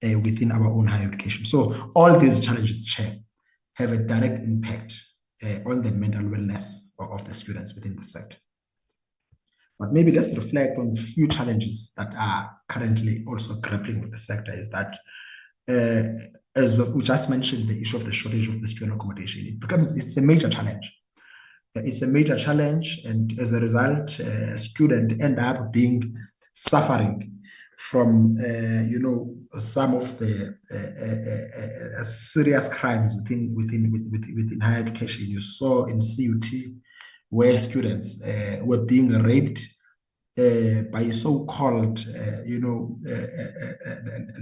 within our own higher education. So all these challenges, Chair, have a direct impact on the mental wellness of the students within the sector. But maybe let's reflect on a few challenges that are currently also grappling with the sector is that, as we just mentioned, the issue of the shortage of the student accommodation, it's a major challenge. It's a major challenge, and as a result, students end up suffering from, some of the serious crimes within higher education. You saw in CUT where students were being raped by so-called,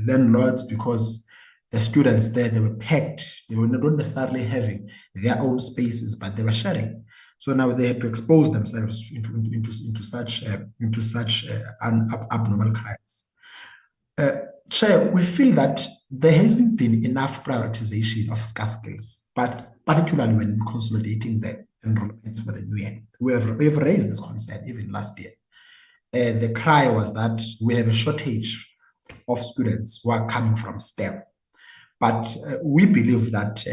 landlords because the students there, they were packed. They were not necessarily having their own spaces, but they were sharing. So now they had to expose themselves into such abnormal crimes. Chair, we feel that there hasn't been enough prioritization of scarce skills, but particularly when consolidating the enrollments for the new year. We have raised this concern even last year. The cry was that we have a shortage of students who are coming from STEM. But we believe that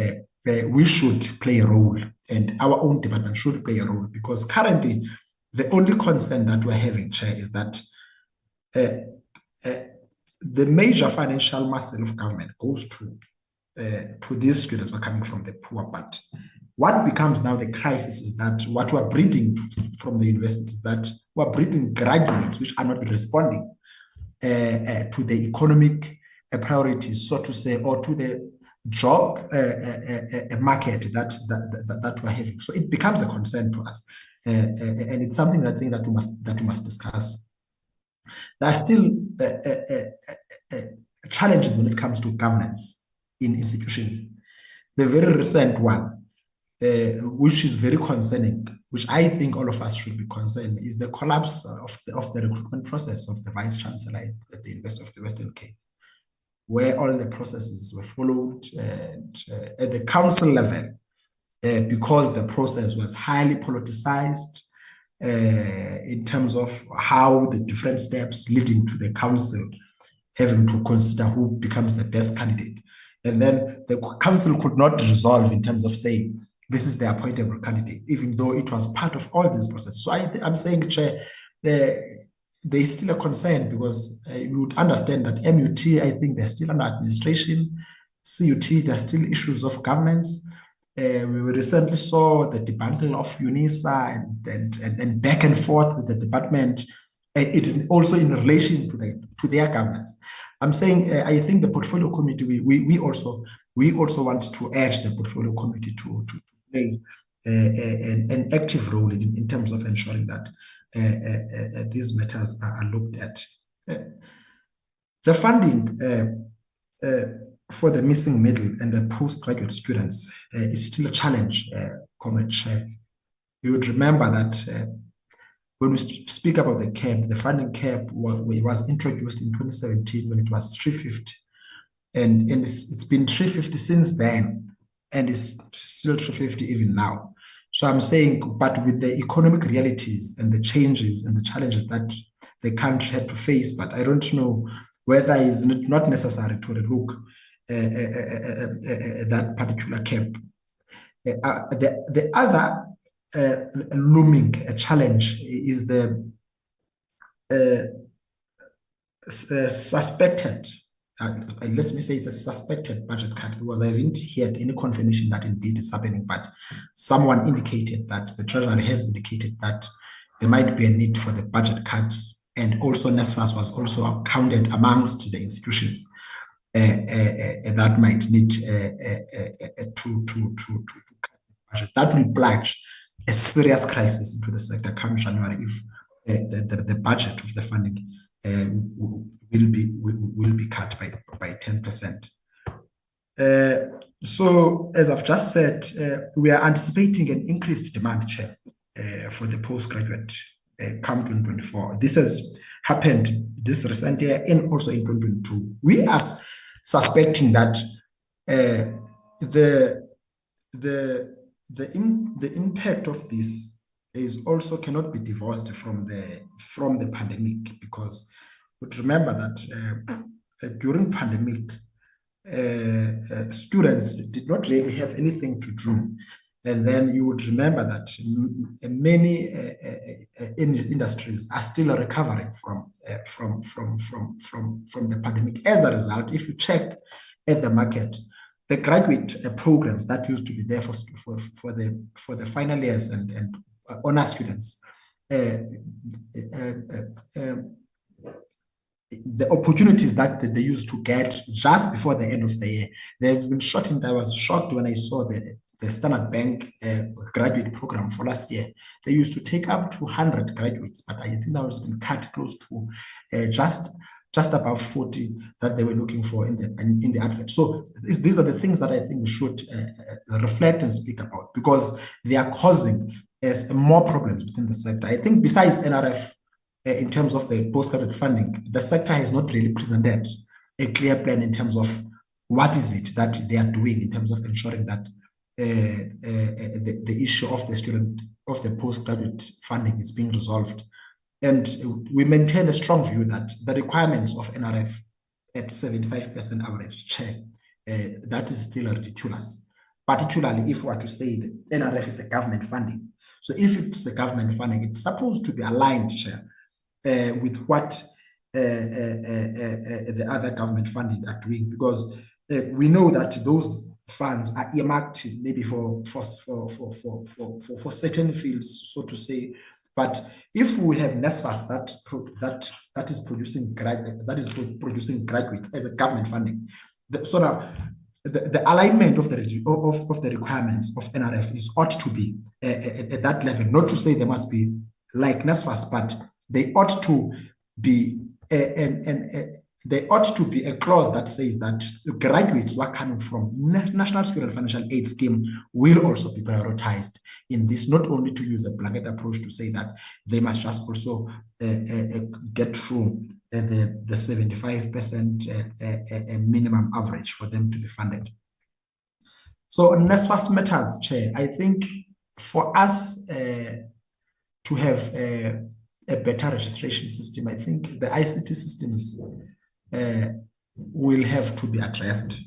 we should play a role, and our own department should play a role, because currently the only concern that we're having, Chair, is that the major financial muscle of government goes to these students who are coming from the poor. But what becomes now the crisis is that what we're breeding from the universities, that we're breeding graduates which are not responding to the economic priorities, so to say, or to the job market that we're having. So it becomes a concern to us, and it's something I think that we must discuss. There are still challenges when it comes to governance in institutions. The very recent one, which is very concerning, which I think all of us should be concerned, is the collapse of the recruitment process of the Vice Chancellor at the University of the Western Cape, where all the processes were followed at the council level, because the process was highly politicized in terms of how the different steps leading to the council having to consider who becomes the best candidate. And then the council could not resolve in terms of saying, this is the appointable candidate, even though it was part of all these processes. So I'm saying, Chair, there is still a concern, because you would understand that MUT, I think they're still under administration. CUT, there are still issues of governance. We recently saw the debacle of UNISA and back and forth with the department. It is also in relation to their governance. I'm saying, I think the portfolio committee, we also want to urge the portfolio committee to play an active role in terms of ensuring that these matters are looked at. The funding for the missing middle and the postgraduate students is still a challenge, Comrade Chair. You would remember that when we speak about the cap, the funding cap was introduced in 2017 when it was 350, and it's been 350 since then, and it's still 350 even now. So I'm saying, but with the economic realities and the changes and the challenges that the country had to face, but I don't know whether it's not necessary to relook that particular cap. The other looming challenge is the suspected, let me say it's a suspected budget cut, because I haven't heard any confirmation that indeed it's happening, but someone indicated that the Treasury has indicated that there might be a need for the budget cuts, and also NSFAS was also counted amongst the institutions that might need to cut the budget. That will plunge a serious crisis into the sector come January if the budget of the funding will be cut by 10%. So as I've just said, we are anticipating an increased demand, Chair, for the postgraduate come 2024. This has happened this recent year and also in 2022. We are suspecting that the impact of this is also cannot be divorced from the pandemic, because would remember that during pandemic students did not really have anything to do, and then you would remember that many industries are still recovering from the pandemic. As a result, if you check at the market, the graduate programs that used to be there for the final years and honor students, the opportunities that they used to get just before the end of the year, they've been shortened. I was shocked when I saw the Standard Bank graduate program for last year. They used to take up to 100 graduates, but I think that has been cut close to just above 40 that they were looking for in the advert. So these are the things that I think we should reflect and speak about, because they are causing more problems within the sector. I think besides NRF, in terms of the postgraduate funding, the sector has not really presented a clear plan in terms of what is it that they are doing in terms of ensuring that the issue of the postgraduate funding is being resolved. And we maintain a strong view that the requirements of NRF at 75% average share, that is still ridiculous, particularly if we are to say that NRF is a government funding. So if it's a government funding, it's supposed to be aligned, Chair, with what the other government funding are doing, because we know that those funds are earmarked maybe for certain fields, so to say. But if we have NSFAS that is producing graduates as a government funding, so now the alignment of the requirements of NRF ought to be at that level. Not to say they must be like NSFAS, but they ought to be there ought to be a clause that says that graduates who are coming from National Student Financial Aid Scheme will also be prioritized in this, not only to use a blanket approach to say that they must just also get through the 75% minimum average for them to be funded. So on NSFAS matters, Chair, I think for us to have a better registration system, I think the ICT systems will have to be addressed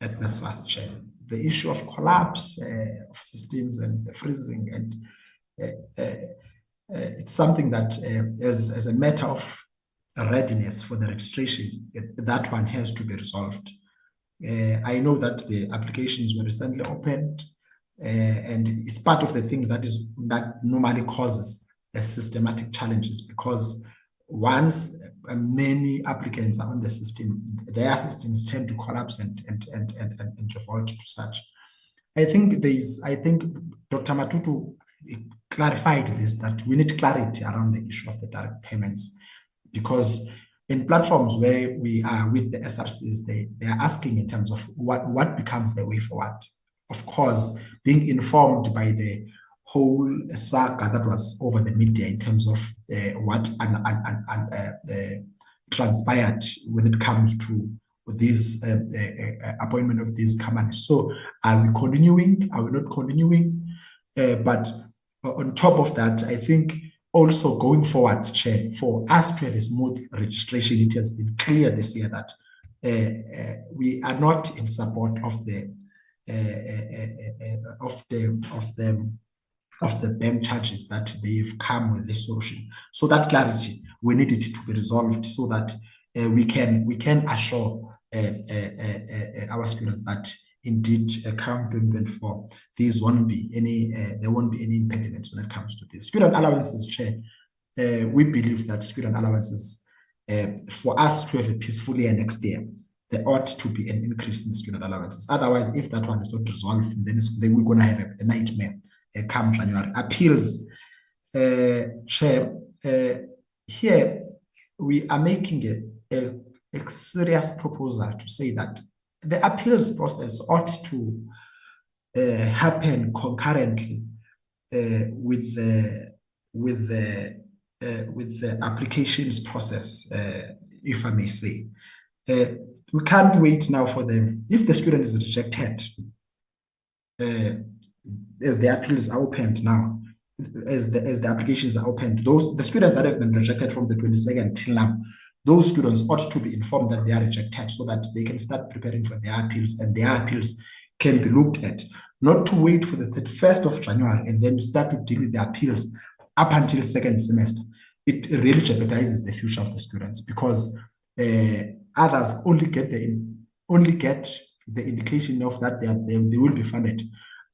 at NSFAS, Chair. The issue of collapse of systems and the freezing, and it's something that as a matter of readiness for the registration, that one has to be resolved. I know that the applications were recently opened, and it's part of the things that normally causes systematic challenges, because once many applicants are on the system, their systems tend to collapse and default to such. I think Dr. Matutu clarified this, that we need clarity around the issue of the direct payments, because in platforms where we are with the SRCs, they are asking in terms of what becomes the way forward. Of course, being informed by the whole saga that was over the media in terms of what transpired when it comes to this appointment of these companies. So are we continuing? Are we not continuing? But on top of that, I think also going forward, Chair, for us to have a smooth registration, it has been clear this year that we are not in support of the bank charges that they've come with this solution. So that clarity, we need it to be resolved so that we can assure our students that indeed come 2024, there won't be any impediments when it comes to this. Student allowances, Chair, we believe that student allowances, for us to have a peaceful year next year, there ought to be an increase in the student allowances. Otherwise, if that one is not resolved, then we're going to have a nightmare come January. Appeals, Chair, here we are making a serious proposal to say that the appeals process ought to happen concurrently with the applications process, if I may say. We can't wait now for them. If the student is rejected, as the appeals are opened now, as the applications are opened, the students that have been rejected from the 22nd till now, those students ought to be informed that they are rejected so that they can start preparing for their appeals, and their appeals can be looked at, not to wait for the 31st of January and then start to deal with the appeals up until second semester. It really jeopardizes the future of the students, because others only get the indication of that they will be funded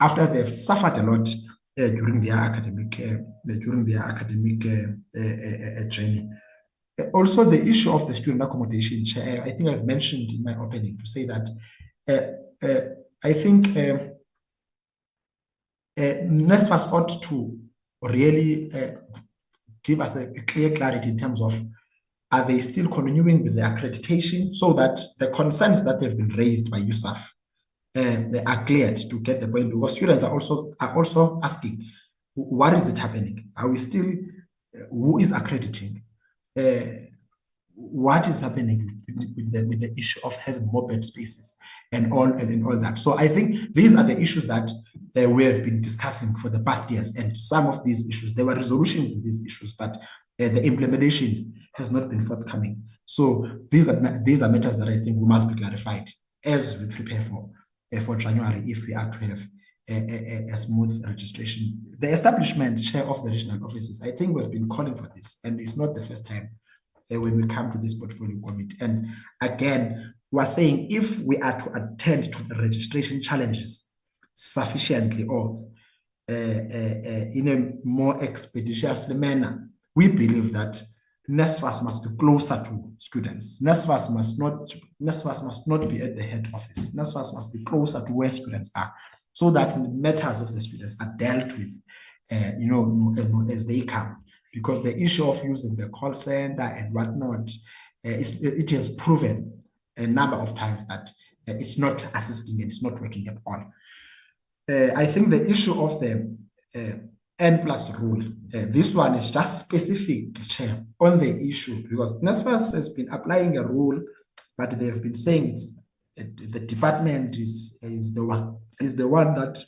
after they've suffered a lot during their academic journey. Also, the issue of the student accommodation, Chair, I think I've mentioned in my opening to say that I think NSFAS ought to really give us a clear clarity in terms of, are they still continuing with the accreditation, so that the concerns that have been raised by USAf they are cleared to get the point, because students are also asking, what is it happening? Are we still, who is accrediting? What is happening with the issue of having more bed spaces and all that? So I think these are the issues that we have been discussing for the past years, and some of these issues, there were resolutions in these issues, but the implementation has not been forthcoming. So these are matters that I think we must be clarified as we prepare for January, if we are to have a smooth registration. The establishment, Chair, of the regional offices, I think we've been calling for this, and it's not the first time when we come to this portfolio committee. And again, we are saying, if we are to attend to the registration challenges sufficiently, or in a more expeditious manner, we believe that NSFAS must be closer to students. NSFAS must not be at the head office. NSFAS must be closer to where students are, so that the matters of the students are dealt with, as they come. Because the issue of using the call center and whatnot, it has proven a number of times that it's not assisting and it's not working at all. I think the issue of the N+ rule, this one is just specific, Chair, on the issue, because NSFAS has been applying a rule, but they've been saying it's the department is the one that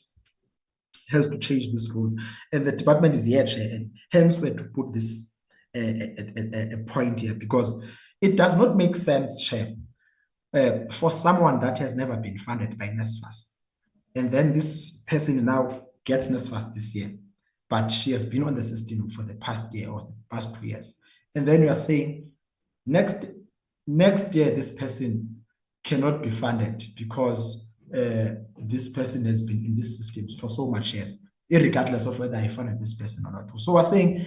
has to change this rule, and the department is here, Chair, and hence we're to put this a point here, because it does not make sense, Chair, for someone that has never been funded by NSFAS, and then this person now gets NSFAS this year, but she has been on the system for the past year or the past 2 years, and then you are saying next year this person cannot be funded because this person has been in this system for so much years, irregardless of whether I funded this person or not. So we're saying,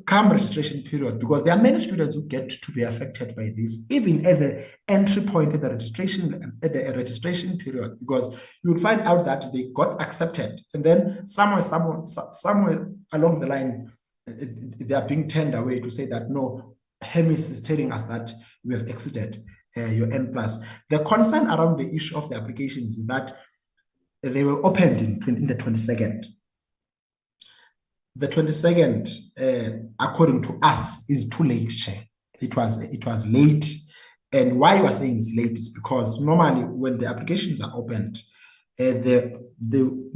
come registration period, because there are many students who get to be affected by this, even at the entry point at the registration period, because you would find out that they got accepted, and then somewhere along the line, they are being turned away to say that no, Hermes is telling us that we have exited your N+. The concern around the issue of the applications is that they were opened in the 22nd. The 22nd, according to us, is too late, Chair. It was late, and why we're saying it's late is because normally when the applications are opened, the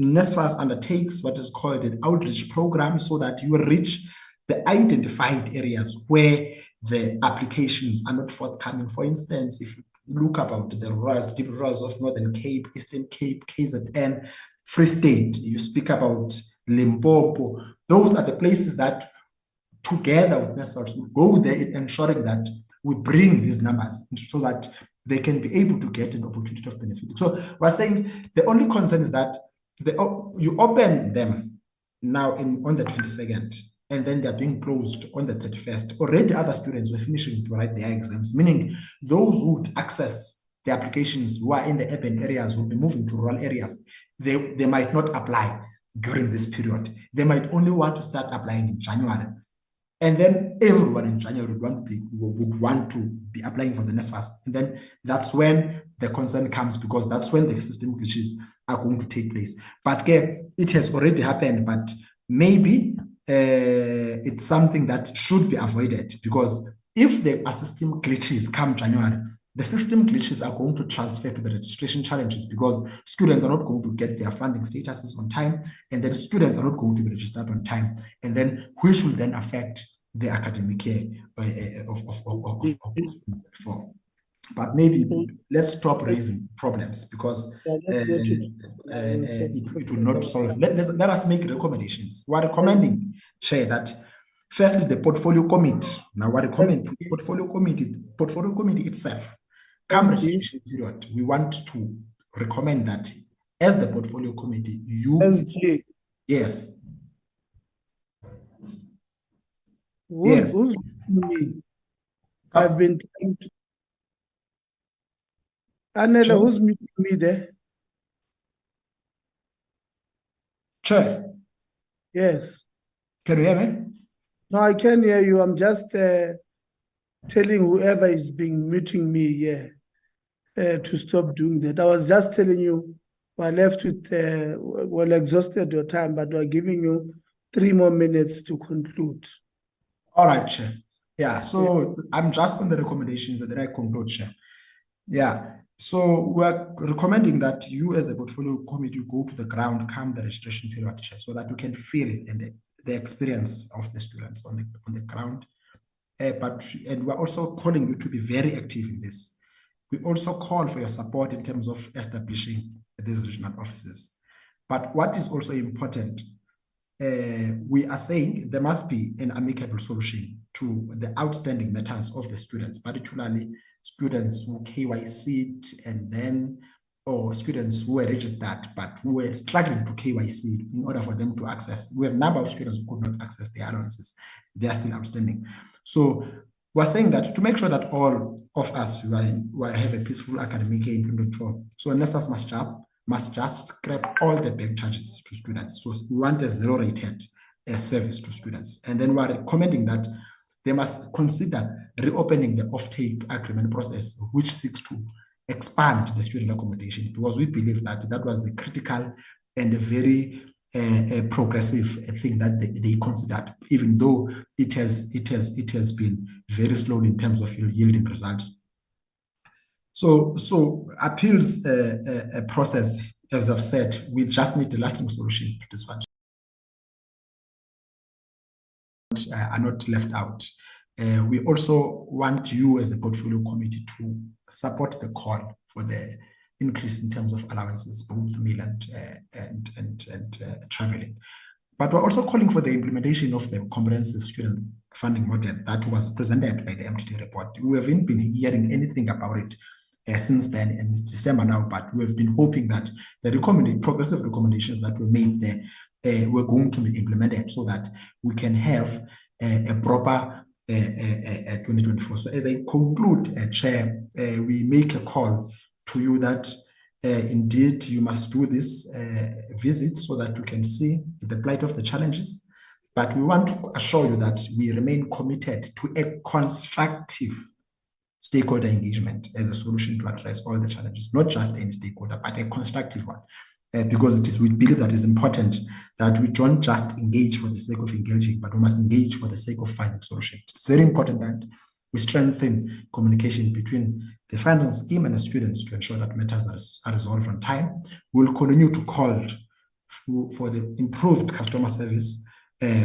NSFAS undertakes what is called an outreach program, so that you reach the identified areas where the applications are not forthcoming. For instance, if you look about the deep rurals of Northern Cape, Eastern Cape, KZN, Free State, you speak about Limpopo, those are the places that together with NSFAS will go there, ensuring that we bring these numbers so that they can be able to get an opportunity of benefiting. So we're saying the only concern is that you open them now on the 22nd, and then they're being closed on the 31st. Already other students were finishing to write their exams, meaning those who would access the applications who are in the urban areas will be moving to rural areas. They might not apply during this period. They might only want to start applying in January. And then everyone in January would want to be applying for the NSFAS. And then that's when the concern comes, because that's when the system glitches are going to take place. But it has already happened, but maybe it's something that should be avoided, because if the system glitches come January, the system glitches are going to transfer to the registration challenges, because students are not going to get their funding statuses on time, and then students are not going to be registered on time, and then which will then affect the academic year of But maybe let's stop raising problems, because it will not solve. Let us make recommendations. We're recommending, Chair, that firstly the portfolio committee. Now we're recommending to the portfolio committee itself. Come registration period, we want to recommend that as the portfolio committee, yes. Who's me? I've been trying to. Anela, who's meeting me there? Chair. Yes. Can you hear me? No, I can hear you. I'm just telling whoever is being muting me to stop doing that. I was just telling you we're left with, well, exhausted your time, but we're giving you 3 more minutes to conclude. All right, Chair. Yeah, so I'm just on the recommendations and then I conclude, Chair. Yeah, so we're recommending that you as a portfolio committee go to the ground, come the registration period, Chair, so that you can feel it and the experience of the students on the ground. And we're also calling you to be very active in this. We also call for your support in terms of establishing these regional offices. But what is also important, we are saying there must be an amicable solution to the outstanding matters of the students, particularly students who KYC'd and then, or students who were registered but who were struggling to KYC in order for them to access. We have a number of students who could not access their allowances. They are still outstanding. So we're saying that to make sure that all of us who have a peaceful academic year in 2024, so NSFAS must just scrap all the bank charges to students. So we want a zero-rated service to students. And then we're recommending that they must consider reopening the offtake agreement process, which seeks to expand the student accommodation, because we believe that that was a critical and a very progressive thing that they considered, even though it has been very slow in terms of yielding results. So appeals process, as I've said, we just need a lasting solution to this one. Are not left out. We also want you as a portfolio committee to support the call for the increase in terms of allowances, both meal and traveling. But we're also calling for the implementation of the comprehensive student funding model that was presented by the MTT report. We haven't been hearing anything about it since then, and it's December now, but we've been hoping that the progressive recommendations that were made there were going to be implemented so that we can have a proper 2024. So as I conclude, Chair, we make a call to you that indeed you must do this visit so that you can see the plight of the challenges. But we want to assure you that we remain committed to a constructive stakeholder engagement as a solution to address all the challenges, not just any stakeholder, but a constructive one. Because we believe that it's important that we don't just engage for the sake of engaging, but we must engage for the sake of finding solutions. It's very important that we strengthen communication between the funding scheme and the students to ensure that matters are resolved on time. We'll continue to call for the improved customer service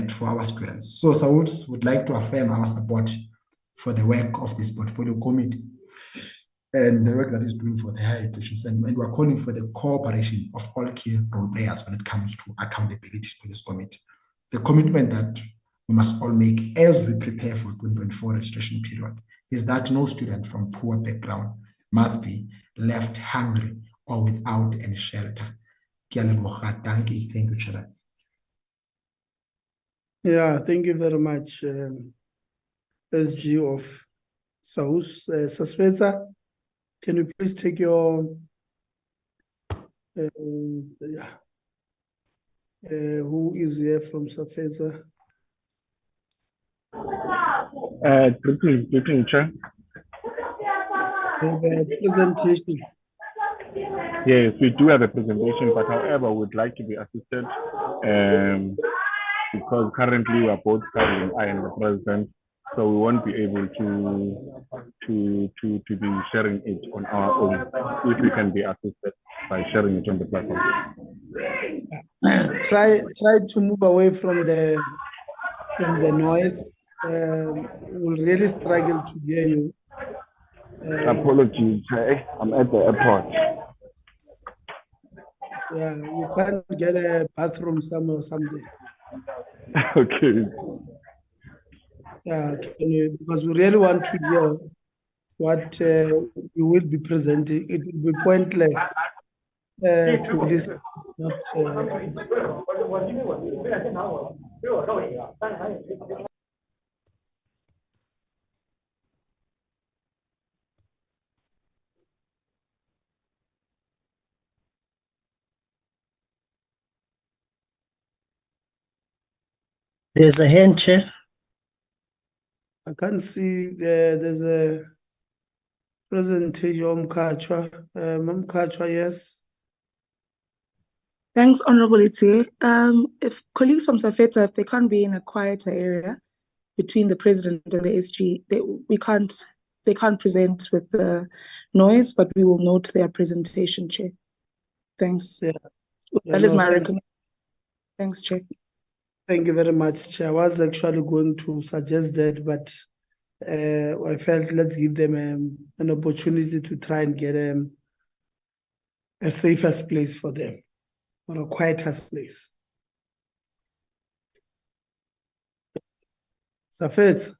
for our students. So SAUS would like to affirm our support for the work of this portfolio committee and the work that is doing for the higher education, and we're calling for the cooperation of all key role players when it comes to accountability to this committee. The commitment that we must all make as we prepare for 2024 registration period is that no student from poor background must be left hungry or without any shelter. Thank you, Chair. Yeah, thank you very much, SG of SAUS. SATVETSA, can you please take your who is here from SATVETSA? Greeting, Chair. The presentation. Yes, we do have a presentation, but however, we'd like to be assisted because currently we are both studying, I and the president, so we won't be able to be sharing it on our own. If we can be assisted by sharing it on the platform. Try to move away from the noise. We'll really struggle to hear you. Apologies, I'm at the airport. Yeah, you can't get a bathroom somewhere or something. Okay. Yeah, because we really want to hear what you will be presenting. It will be pointless to listen. Not. There's a hand, Chair. I can't see there's a presentation. Mkachwa, yes. Thanks, Honorable Ite. If colleagues from SATVETSA, if they can't be in a quieter area between the president and the SG, they can't present with the noise, but we will note their presentation, Chair. Thanks. Yeah. That is my recommendation. Thanks, Chair. Thank you very much, Chair. I was actually going to suggest that, but I felt let's give them an opportunity to try and get a safest place for them, or a quietest place. SATVETSA.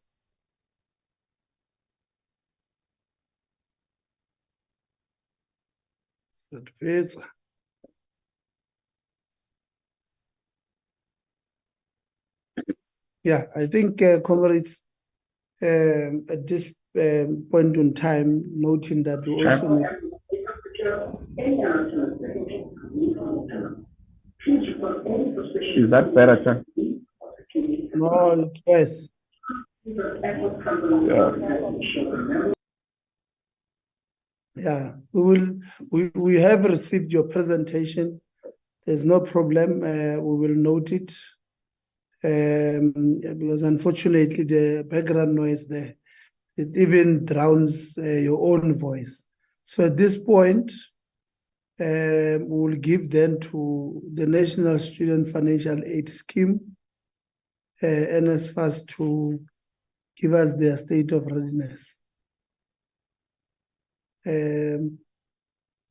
SATVETSA. Yeah, I think comrades, at this point in time, noting that we also need. Is that better, sir? No, it's worse. Yeah, we have received your presentation. There's no problem. We will note it. Because unfortunately the background noise there, it even drowns your own voice. So at this point, we will give then to the National Student Financial Aid Scheme, NSFAS, to give us their state of readiness.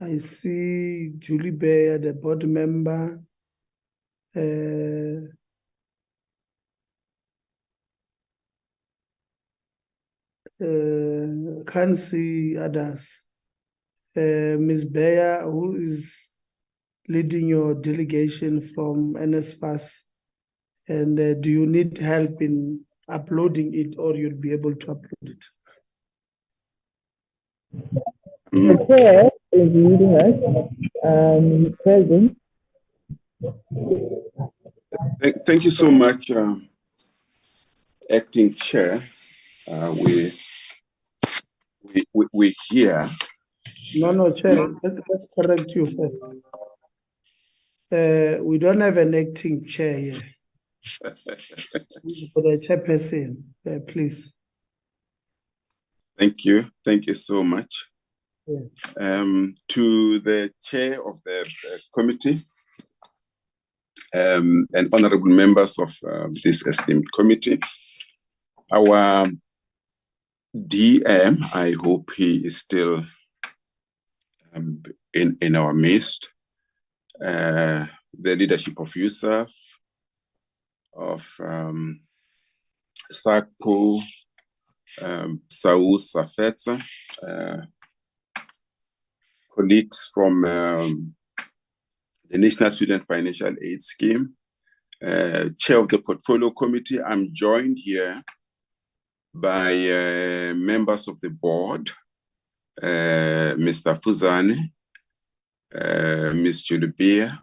I see Julie Bayer, the board member. Can't see others. Ms. Bayer, who is leading your delegation from NSFAS, and do you need help in uploading it, or you'll be able to upload it? The chair is leading us, present. Thank you so much, Acting Chair. We hear. No, Chair, let's correct you first. We don't have an acting chair here. For the chairperson, please. Thank you so much. Yes. To the chair of the committee and honorable members of this esteemed committee, our DM, I hope he is still in our midst, the leadership of USAf, of SAPCO, SAUS, SATVETSA, colleagues from the National Student Financial Aid Scheme, chair of the portfolio committee. I'm joined here by members of the board, Mr. Fuzane, Ms. Julie Bayer,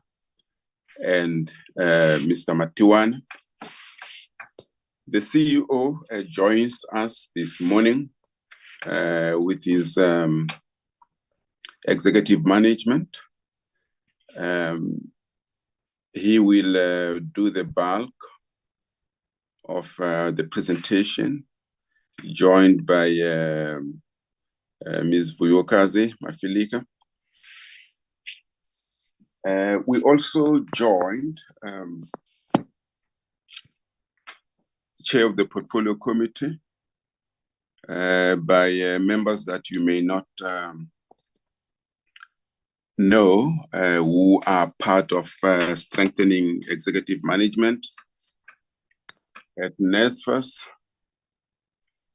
and Mr. Matiwan. The CEO joins us this morning with his executive management. He will do the bulk of the presentation, joined by Ms. Vuyokazi Mafilika. We also joined Chair of the Portfolio Committee by members that you may not know, who are part of strengthening executive management. At NSFAS,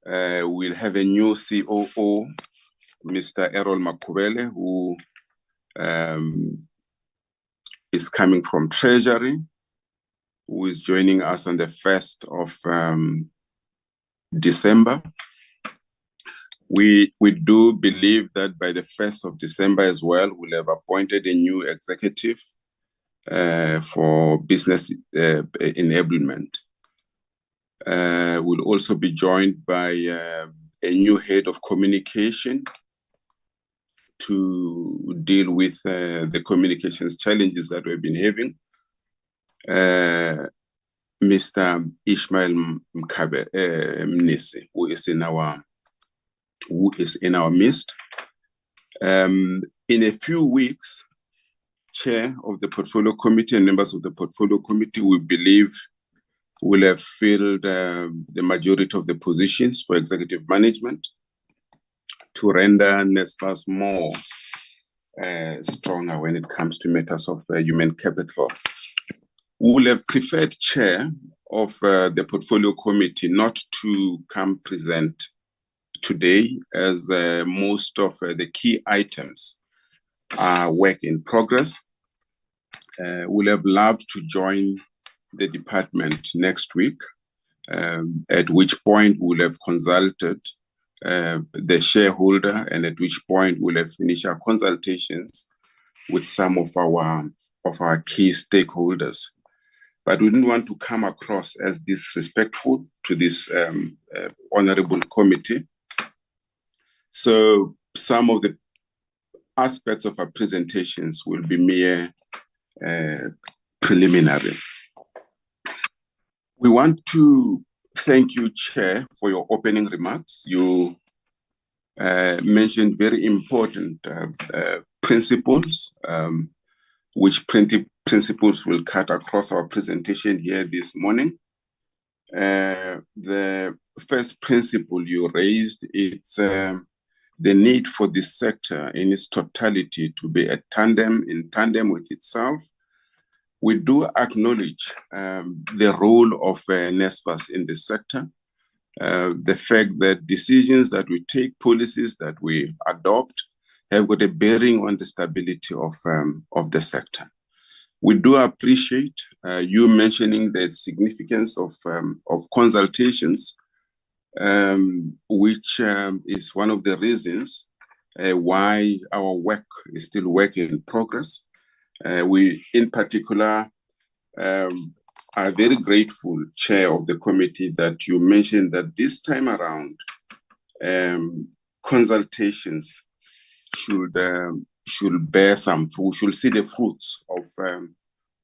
we'll have a new COO, Mr. Errol Makubele, who is coming from Treasury, who is joining us on the 1st of December. We do believe that by the 1st of December as well, we'll have appointed a new executive for business enablement. We'll also be joined by a new head of communication to deal with the communications challenges that we've been having. Mr. Ishmael Mkabe Mnisi, who is in our midst. In a few weeks, Chair of the Portfolio Committee and members of the Portfolio Committee, we believe, will have filled the majority of the positions for executive management to render NSFAS more stronger when it comes to matters of human capital. We will have preferred Chair of the Portfolio Committee not to come present today, as most of the key items are work in progress. We'll have loved to join the department next week, at which point we'll have consulted the shareholder, and at which point we'll have finished our consultations with some of our key stakeholders. But we didn't want to come across as disrespectful to this honorable committee. So some of the aspects of our presentations will be mere preliminary. We want to thank you, Chair, for your opening remarks. You mentioned very important principles, which principles will cut across our presentation here this morning. The first principle you raised, it's the need for this sector in its totality to be in tandem with itself. We do acknowledge the role of NSFAS in this sector, the fact that decisions that we take, policies that we adopt, have got a bearing on the stability of the sector. We do appreciate you mentioning the significance of consultations, which is one of the reasons why our work is still work in progress. We, in particular, are very grateful, Chair of the committee, that you mentioned that this time around, consultations should bear some fruit, should see the fruits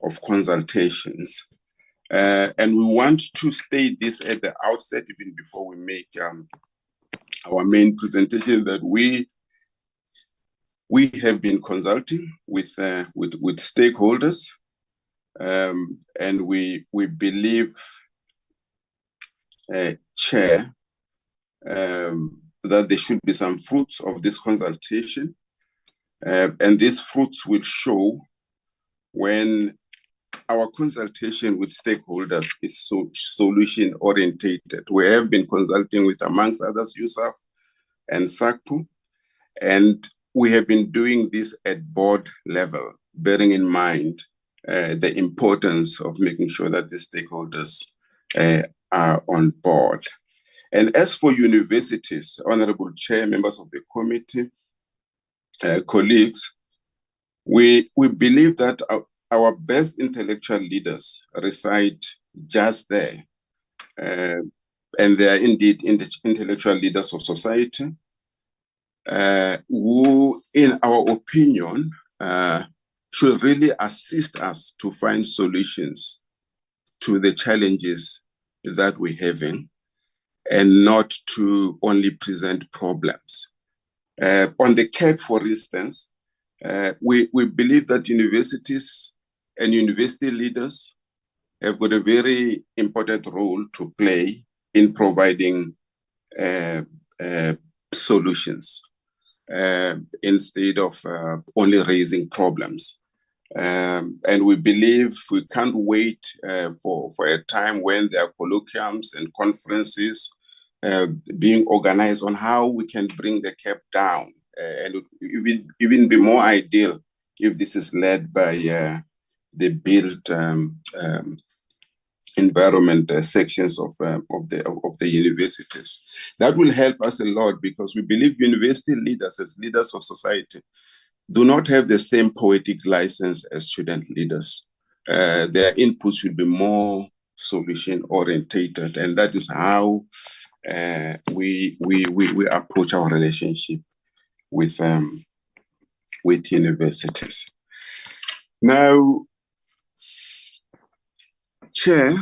of consultations. And we want to state this at the outset, even before we make our main presentation, that we have been consulting with stakeholders, and we believe, Chair, that there should be some fruits of this consultation, and these fruits will show when our consultation with stakeholders is solution orientated. We have been consulting with, amongst others, USAf and SAPCO, and we have been doing this at board level, bearing in mind the importance of making sure that the stakeholders are on board. And as for universities, Honorable Chair, members of the committee, colleagues, we believe that our best intellectual leaders reside just there. and they are indeed intellectual leaders of society, who, in our opinion, should really assist us to find solutions to the challenges that we're having, and not to only present problems. On the CAT, for instance, we believe that universities and university leaders have got a very important role to play in providing solutions instead of only raising problems. And we believe we can't wait for a time when there are colloquiums and conferences being organized on how we can bring the cap down. And it would even be more ideal if this is led by the built environment sections of the universities. That will help us a lot, because we believe university leaders, as leaders of society, do not have the same poetic license as student leaders. Their input should be more solution orientated, and that is how we approach our relationship with universities. Now, Chair,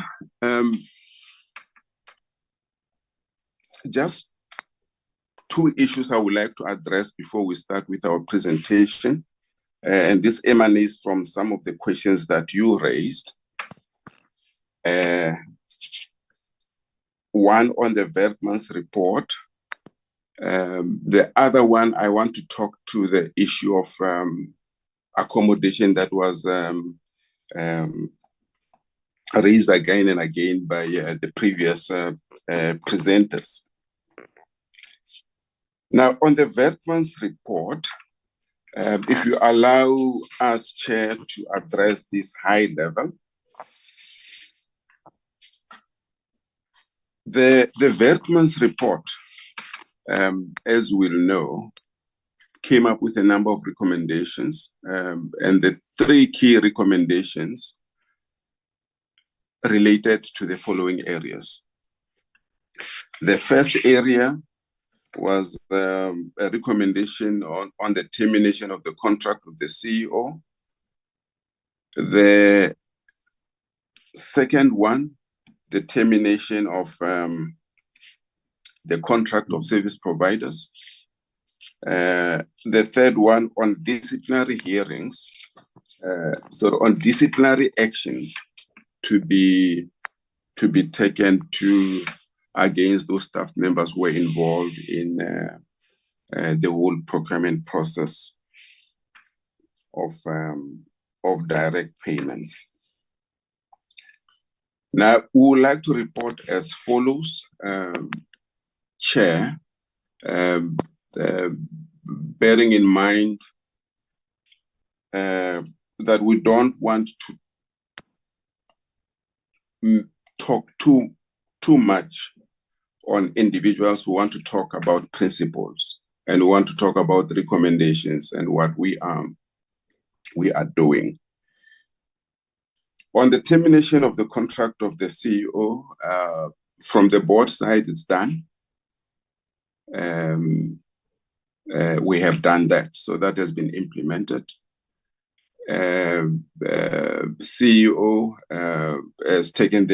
just two issues I would like to address before we start with our presentation. And this emanates from some of the questions that you raised. One on the Werkman's report. The other one, I want to talk to the issue of accommodation that was raised again and again by the previous presenters. Now, on the Werkman's report, if you allow us, Chair, to address this high level, the Werkman's report, as we'll know, came up with a number of recommendations, and the three key recommendations related to the following areas. The first area was a recommendation on the termination of the contract of the CEO. The second one, the termination of the contract of service providers. The third one on disciplinary hearings, so on disciplinary action to be taken against those staff members who were involved in the whole procurement process of direct payments. Now, we would like to report as follows, Chair, bearing in mind that we don't want to talk too much on individuals who want to talk about principles and who want to talk about recommendations and what we are doing. On the termination of the contract of the CEO, from the board side, it's done. We have done that, so that has been implemented. CEO has taken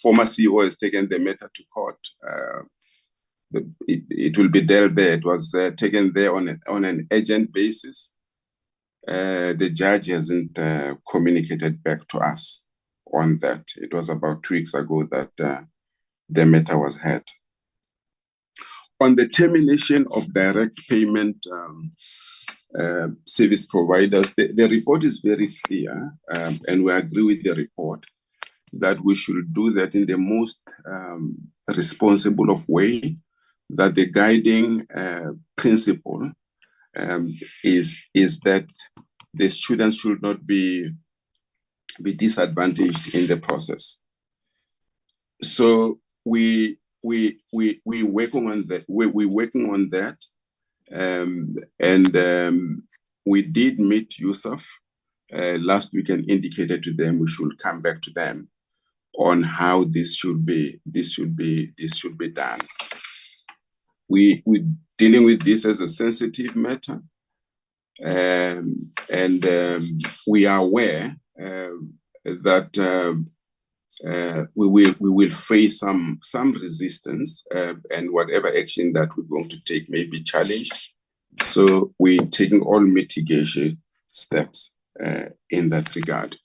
former CEO has taken the matter to court. It will be dealt there. It was taken there on an urgent basis. The judge hasn't communicated back to us on that. It was about 2 weeks ago that the matter was heard. On the termination of direct payment service providers, the report is very clear, and we agree with the report that we should do that in the most responsible of way, that the guiding principle is that the students should not be disadvantaged in the process. So we're working on that. We're working on that. We did meet USAf last week and indicated to them we should come back to them on how this should be done. We're dealing with this as a sensitive matter, and we are aware that we will face some resistance, and whatever action that we're going to take may be challenged. So we're taking all mitigation steps in that regard.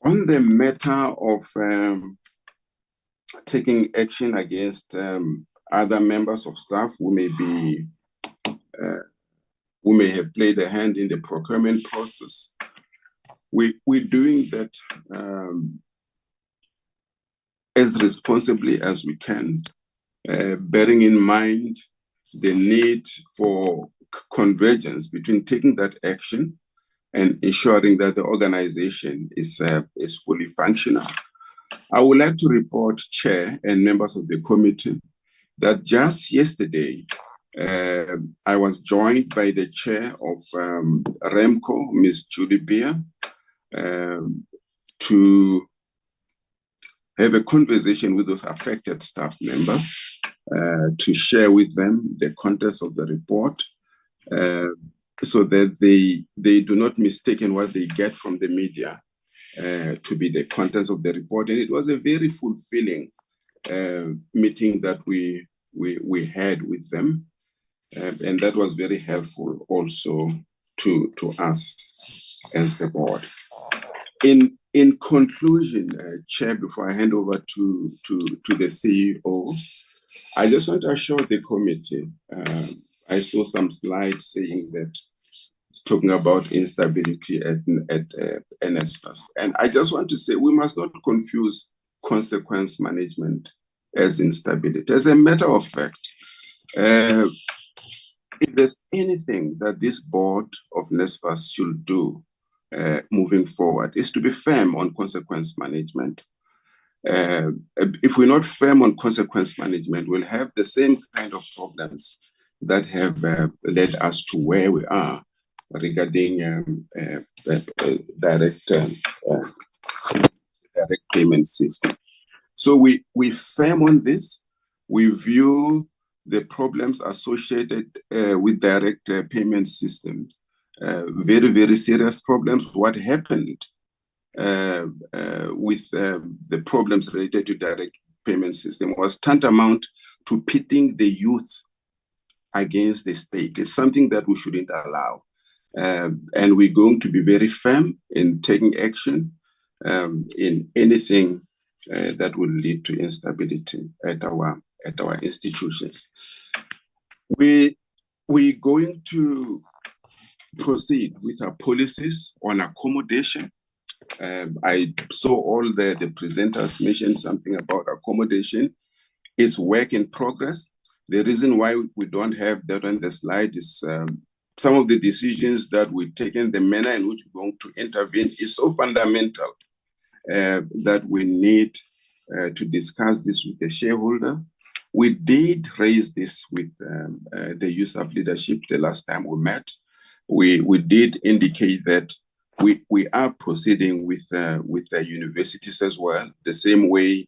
On the matter of taking action against other members of staff who may have played a hand in the procurement process, we're doing that as responsibly as we can, bearing in mind the need for convergence between taking that action and ensuring that the organization is fully functional. I would like to report, Chair and members of the committee, that just yesterday, I was joined by the Chair of REMCO, Ms. Julie Beer, to have a conversation with those affected staff members, to share with them the contents of the report, so that they do not mistake what they get from the media to be the contents of the report. And it was a very fulfilling meeting that we had with them, and that was very helpful also to us as the board. In conclusion, Chair, before I hand over to the CEO, I just want to assure the committee, I saw some slides saying that, talking about instability at NSFAS. And I just want to say, we must not confuse consequence management as instability. As a matter of fact, if there's anything that this board of NSFAS should do moving forward, is to be firm on consequence management. If we're not firm on consequence management, we'll have the same kind of problems that have led us to where we are regarding direct payment system. So we firm on this. We view the problems associated with direct payment systems, very, very serious problems. What happened with the problems related to direct payment system was tantamount to pitting the youth against the state. It's something that we shouldn't allow. And we're going to be very firm in taking action in anything that will lead to instability at our institutions. We're going to proceed with our policies on accommodation. I saw all the presenters mention something about accommodation. It's work in progress. The reason why we don't have that on the slide is some of the decisions that we've taken, the manner in which we're going to intervene is so fundamental that we need to discuss this with the shareholder. We did raise this with the USAf leadership the last time we met. We did indicate that we are proceeding with the universities as well, the same way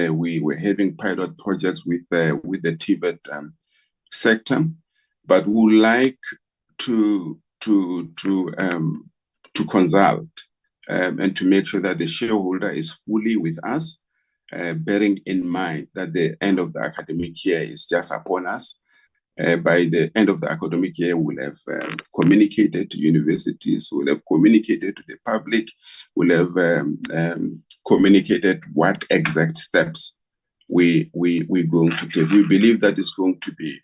we were having pilot projects with the TVET sector, but we would like to consult and to make sure that the shareholder is fully with us, bearing in mind that the end of the academic year is just upon us. By the end of the academic year, we'll have communicated to universities, we'll have communicated to the public, we'll have communicated what exact steps we're going to take. We believe that is going to be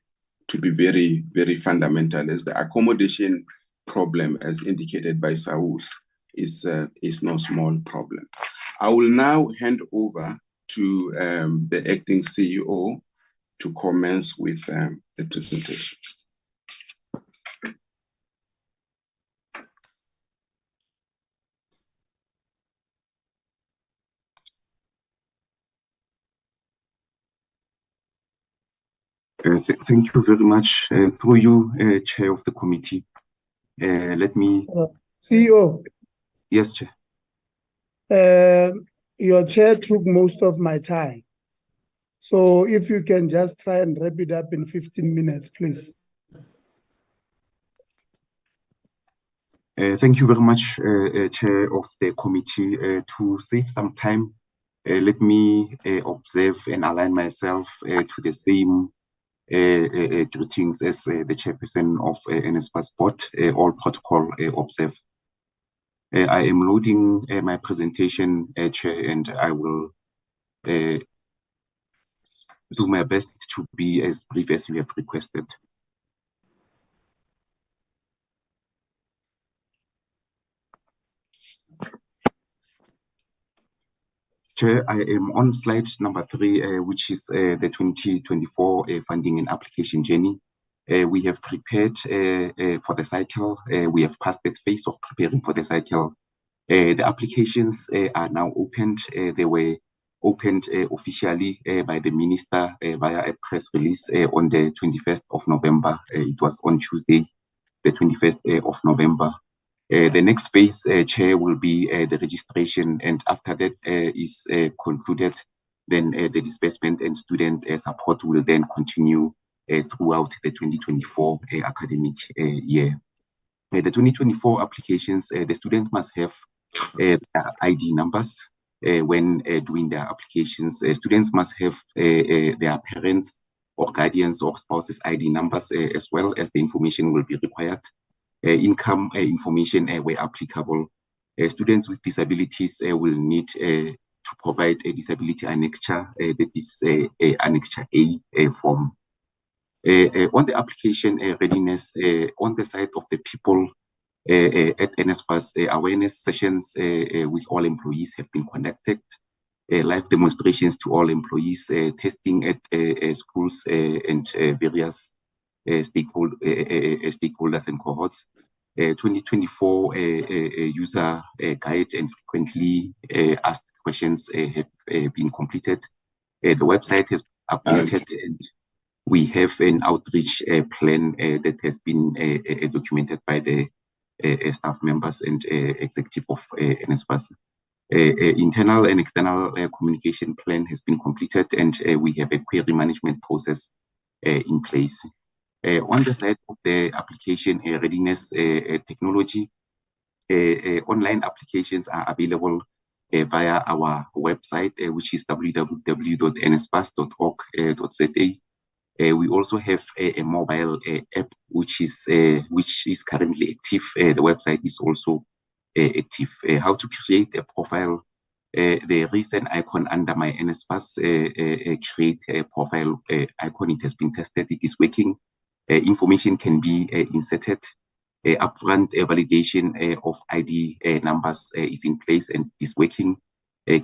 very, very fundamental, as the accommodation problem, as indicated by SAUS, is no small problem. I will now hand over to the acting CEO to commence with the presentation. Thank you very much. Through you, Chair of the committee. Let me... CEO. Yes, Chair. Your chair took most of my time. So if you can just try and wrap it up in 15 minutes, please. Thank you very much, Chair of the committee. To save some time, let me observe and align myself to the same greetings as the chairperson of NSFAS board, all protocol observe. I am loading my presentation, Chair, and I will do my best to be as brief as you have requested. Chair, I am on slide number 3, which is the 2024 funding and application journey. We have prepared for the cycle. We have passed that phase of preparing for the cycle. The applications are now opened. They were opened officially by the minister via a press release on the 21st of November. It was on Tuesday, the 21st of November. The next phase, Chair, will be the registration, and after that is concluded, then the disbursement and student support will then continue throughout the 2024 academic year. The 2024 applications, the student must have their ID numbers when doing their applications. Students must have their parents or guardians or spouses ID numbers as well, as the information will be required. Income information where applicable. Students with disabilities will need to provide a disability annexure, that is annexure A form. On the application readiness, on the side of the people at NSFAS, awareness sessions with all employees have been conducted. Live demonstrations to all employees, testing at schools and various stakeholders and cohorts. 2024 user guide and frequently asked questions have been completed. The website has been updated, and we have an outreach plan that has been documented by the staff members and executive of NSFAS. Internal and external communication plan has been completed, and we have a query management process in place. On the side of the application readiness technology, online applications are available via our website, which is www.nsfas.org.za. We also have a mobile app which is currently active. The website is also active. How to create a profile? The recent icon under my NSFAS create a profile icon. It has been tested. It is working. Information can be inserted. Upfront validation of ID numbers is in place and is working.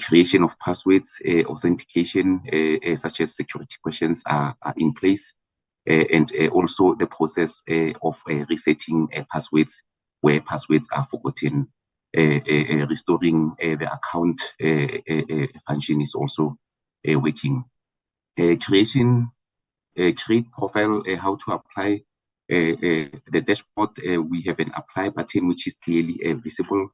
Creation of passwords, authentication, such as security questions are in place. And also the process of resetting passwords where passwords are forgotten. Restoring the account function is also working. Create profile, how to apply the dashboard. We have an apply button which is clearly visible.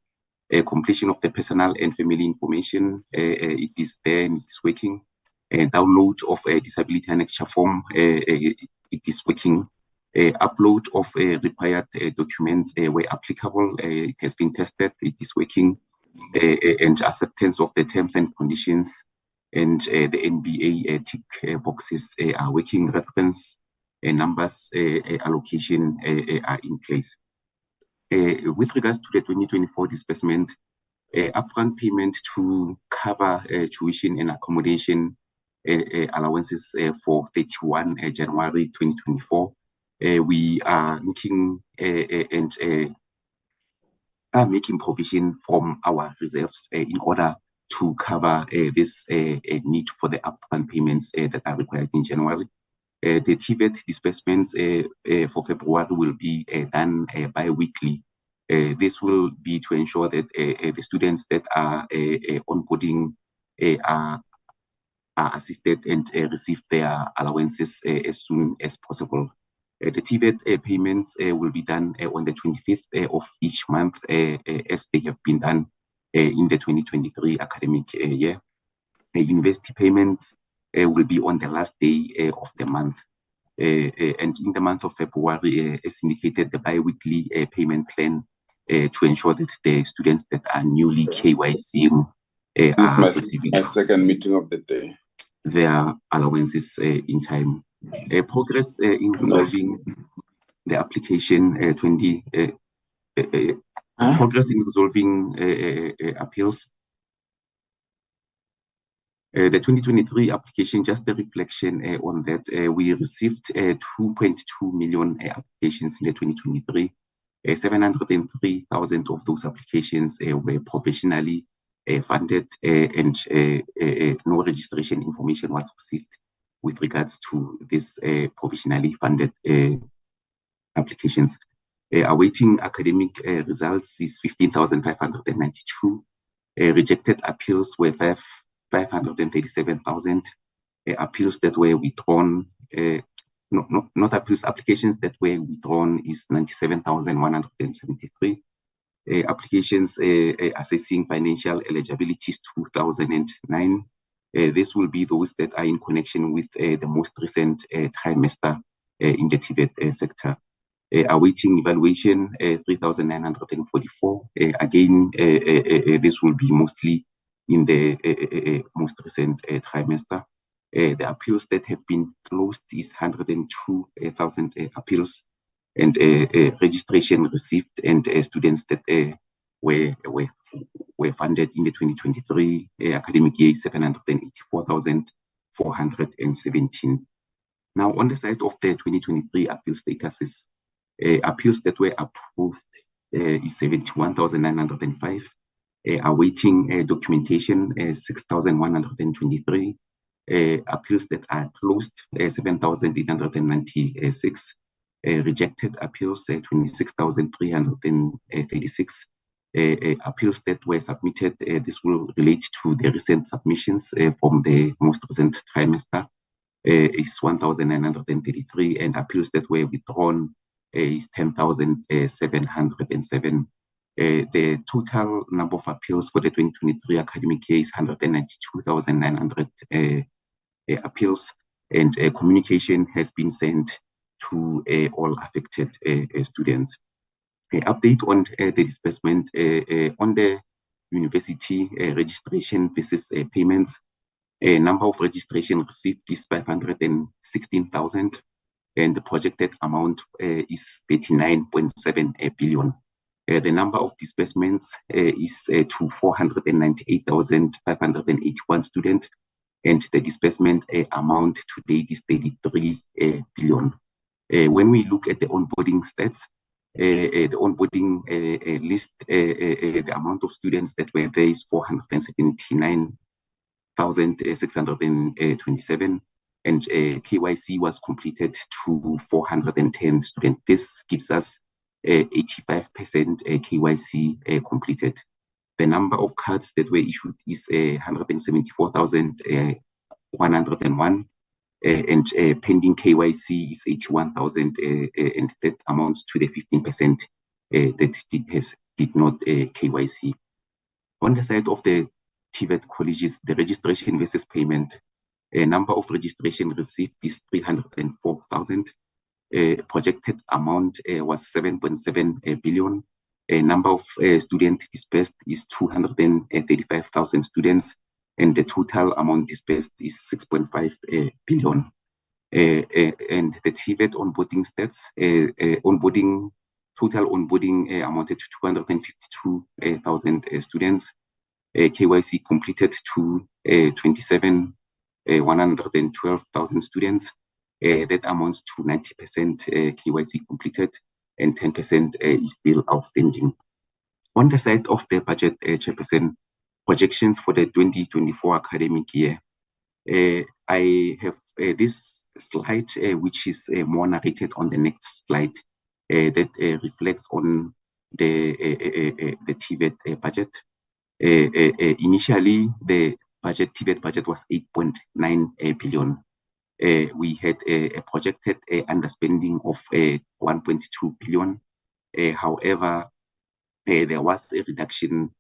Completion of the personal and family information, it is there and it's working. Download of a disability annexure form, it is working. Upload of required documents where applicable, it has been tested, it is working. And acceptance of the terms and conditions and the NBA tick boxes are working. Reference numbers allocation are in place. With regards to the 2024 disbursement, upfront payment to cover tuition and accommodation allowances for 31 January 2024. We are looking and are making provision from our reserves in order to cover this need for the upfront payments that are required in January. The TVET disbursements for February will be done bi-weekly. This will be to ensure that the students that are onboarding are assisted and receive their allowances as soon as possible. The TVET payments will be done on the 25th of each month as they have been done in the 2023 academic year. University payments will be on the last day of the month. And in the month of February, as indicated, the bi-weekly payment plan to ensure that the students that are newly KYCing this are is my second meeting of the day. Their allowances in time. Progress in resolving the application progress in resolving appeals. The 2023 application, just a reflection on that, we received 2.2 million applications in the 2023. 703,000 of those applications were professionally funded, and no registration information was received with regards to this provisionally funded applications. Awaiting academic results is 15,592. Rejected appeals were 537,000. Appeals that were withdrawn, not appeals, applications that were withdrawn is 97,173. Applications assessing financial eligibility is 2,009. This will be those that are in connection with the most recent trimester in the TVET sector. Awaiting evaluation, 3,944. Again, this will be mostly in the most recent trimester. The appeals that have been closed is 102,000 appeals, and registration received and students that were funded in the 2023 academic year is 784,417. Now, on the side of the 2023 appeal statuses, appeals that were approved is 71,905. Awaiting documentation, 6,123. Appeals that are closed, 7,896. Rejected appeals, 26,336. Appeals that were submitted, this will relate to the recent submissions from the most recent trimester, is 1,933, and appeals that were withdrawn is 10,707. The total number of appeals for the 2023 academic year is 192,900 appeals, and communication has been sent to all affected students. Update on the disbursement on the university registration versus payments. Number of registration received is 516,000, and the projected amount is 39.7 billion. The number of disbursements is to 498,581 students, and the disbursement amount to date is 33 billion. When we look at the onboarding stats, the onboarding list, the amount of students that were there is 479,627, and KYC was completed to 410 students. This gives us 85% KYC completed. The number of cards that were issued is 174,101, and pending KYC is 81,000, and that amounts to the 15% that did not KYC. On the side of the TVET colleges, the registration versus payment, number of registration received is 304,000. Projected amount was 7.7 billion. Number of students disbursed is 235,000 students, and the total amount disbursed is 6.5 billion. And the TVET onboarding stats, total onboarding amounted to 252,000 students. KYC completed to 112,000 students. That amounts to 90% KYC completed, and 10% is still outstanding. On the side of the budget, Chairperson, projections for the 2024 academic year, I have this slide, which is more narrated on the next slide, that reflects on the TVET budget. Initially, the TVET budget was 8.9 billion. We had a projected underspending of 1.2 billion. However, there was a reduction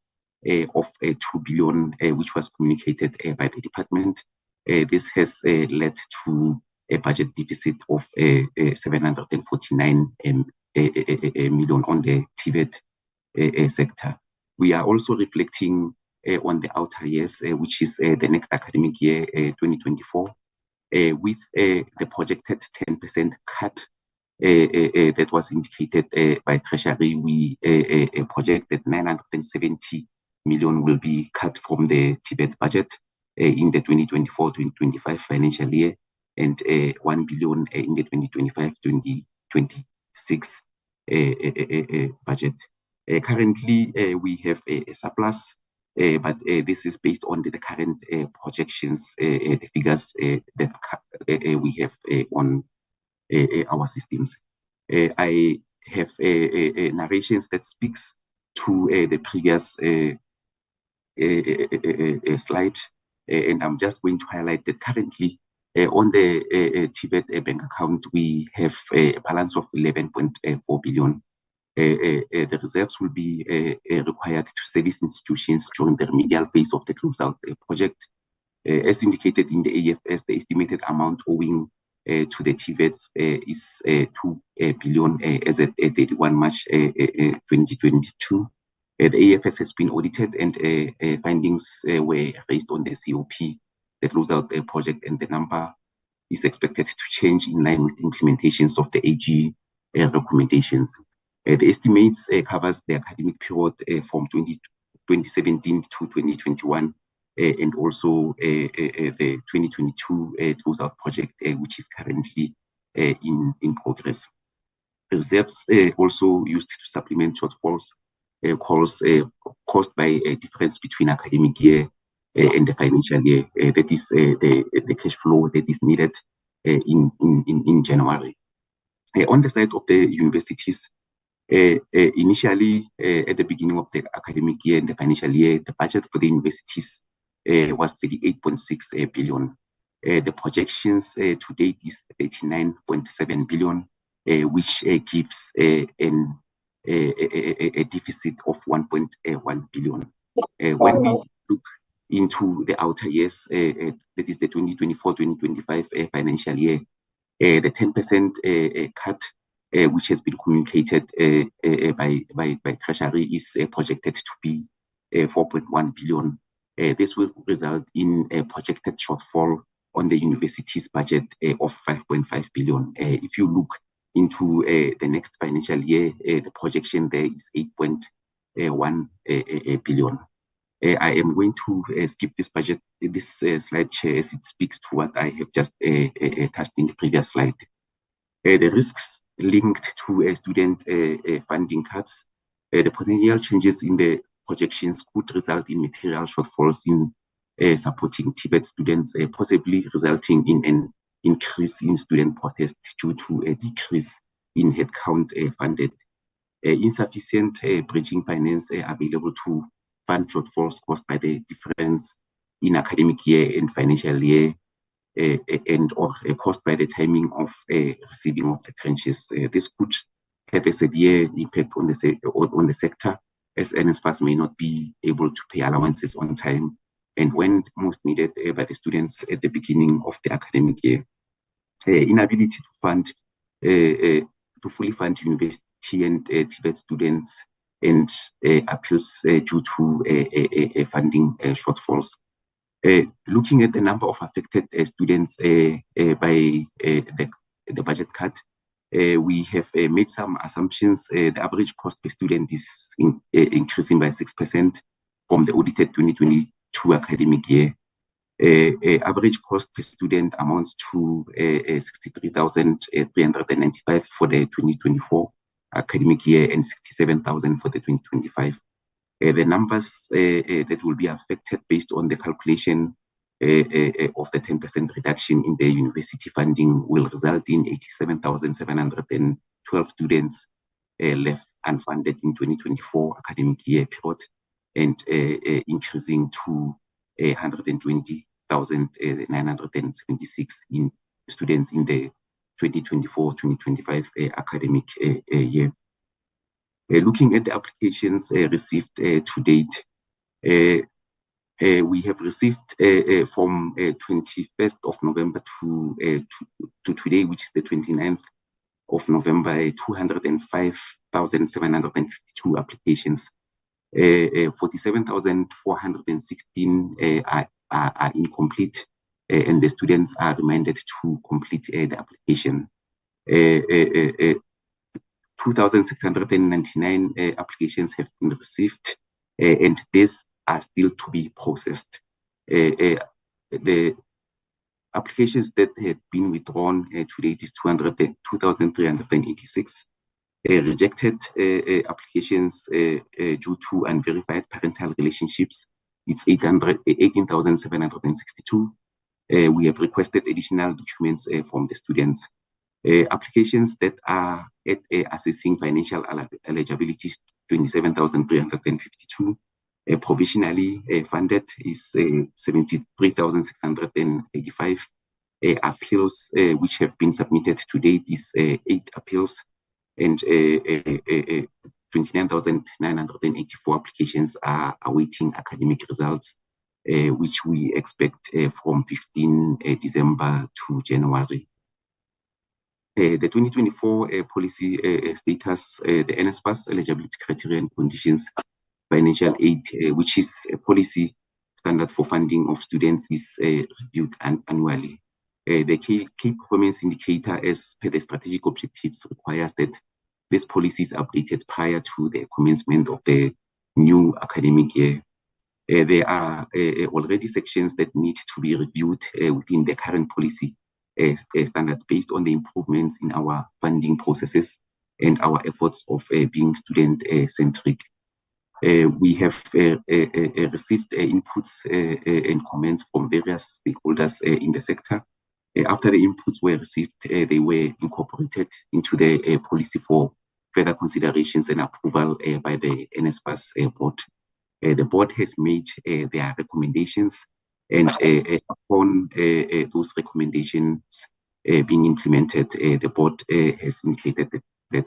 of 2 billion, which was communicated by the department. This has led to a budget deficit of 749 million on the TVET sector. We are also reflecting on the outer years, which is the next academic year, 2024, with the projected 10% cut that was indicated by Treasury. We project that 970 million will be cut from the TVET budget in the 2024-2025 financial year, and 1 billion in the 2025-2026 budget. Currently, we have a surplus, but this is based on the current projections, the figures that we have on our systems. I have narrations that speaks to the previous slide, and I'm just going to highlight that currently on the TVET bank account, we have a balance of 11.4 billion. The reserves will be required to service institutions during the remedial phase of the closeout project. As indicated in the AFS, the estimated amount owing to the TVETs is 2 billion as at 31 March 2022. The AFS has been audited, and findings were raised on the COP, the closeout project, and the number is expected to change in line with implementations of the AG recommendations. The estimates covers the academic period from 2017 to 2021, and also the 2022 closeout project, which is currently in progress. Reserves also used to supplement shortfalls caused by a difference between academic year and the financial year. That is the cash flow that is needed in January. On the side of the universities, initially at the beginning of the academic year and the financial year, the budget for the universities was 38.6 billion. The projections to date is 89.7 billion, which gives a deficit of 1.1 billion. When we look into the outer years, that is the 2024-2025 financial year, the 10% cut, which has been communicated by Treasury, is projected to be 4.1 billion. This will result in a projected shortfall on the university's budget of 5.5 billion. If you look into the next financial year, the projection there is 8.1 billion. I am going to skip this budget, this slide, Chair, as it speaks to what I have just touched in the previous slide. The risks linked to student funding cuts, the potential changes in the projections could result in material shortfalls in supporting TVET students, possibly resulting in an increase in student protest due to a decrease in headcount funded. Insufficient bridging finance available to fund shortfalls caused by the difference in academic year and financial year, and or caused by the timing of receiving of the tranches. This could have a severe impact on the sector, as NSFAS may not be able to pay allowances on time and when most needed by the students at the beginning of the academic year. Inability to fund, to fully fund university and TVET students, and appeals due to funding shortfalls. Looking at the number of affected students by the budget cut, we have made some assumptions. The average cost per student is increasing by 6% from the audited 2022 academic year. Average cost per student amounts to 63,395 for the 2024 academic year and 67,000 for the 2025. The numbers that will be affected based on the calculation of the 10% reduction in the university funding will result in 87,712 students left unfunded in 2024 academic year period, and increasing to 120,976 in students in the 2024-2025 academic year. Looking at the applications received to date, We have received from 21st of November to today, which is the 29th of November, 205,752 applications. 47,416 are incomplete, and the students are reminded to complete the application. 2,699 applications have been received, and these are still to be processed. The applications that have been withdrawn to date is 2,386. Rejected applications due to unverified parental relationships, it's 18,762. We have requested additional documents from the students. Applications that are at assessing financial eligibility, 27,352. Provisionally funded is 73,685. Appeals which have been submitted to date is 8 appeals, and 29,984 applications are awaiting academic results, which we expect from 15 December to January. The 2024 policy status, the NSFAS eligibility criteria and conditions, financial aid, which is a policy standard for funding of students, is reviewed annually. The key performance indicator as per the strategic objectives requires that this policy is updated prior to the commencement of the new academic year. There are already sections that need to be reviewed within the current policy standard based on the improvements in our funding processes and our efforts of being student-centric. We have received inputs and comments from various stakeholders in the sector. After the inputs were received, they were incorporated into the policy for further considerations and approval by the NSFAS board. The board has made their recommendations, and upon those recommendations being implemented, the board has indicated that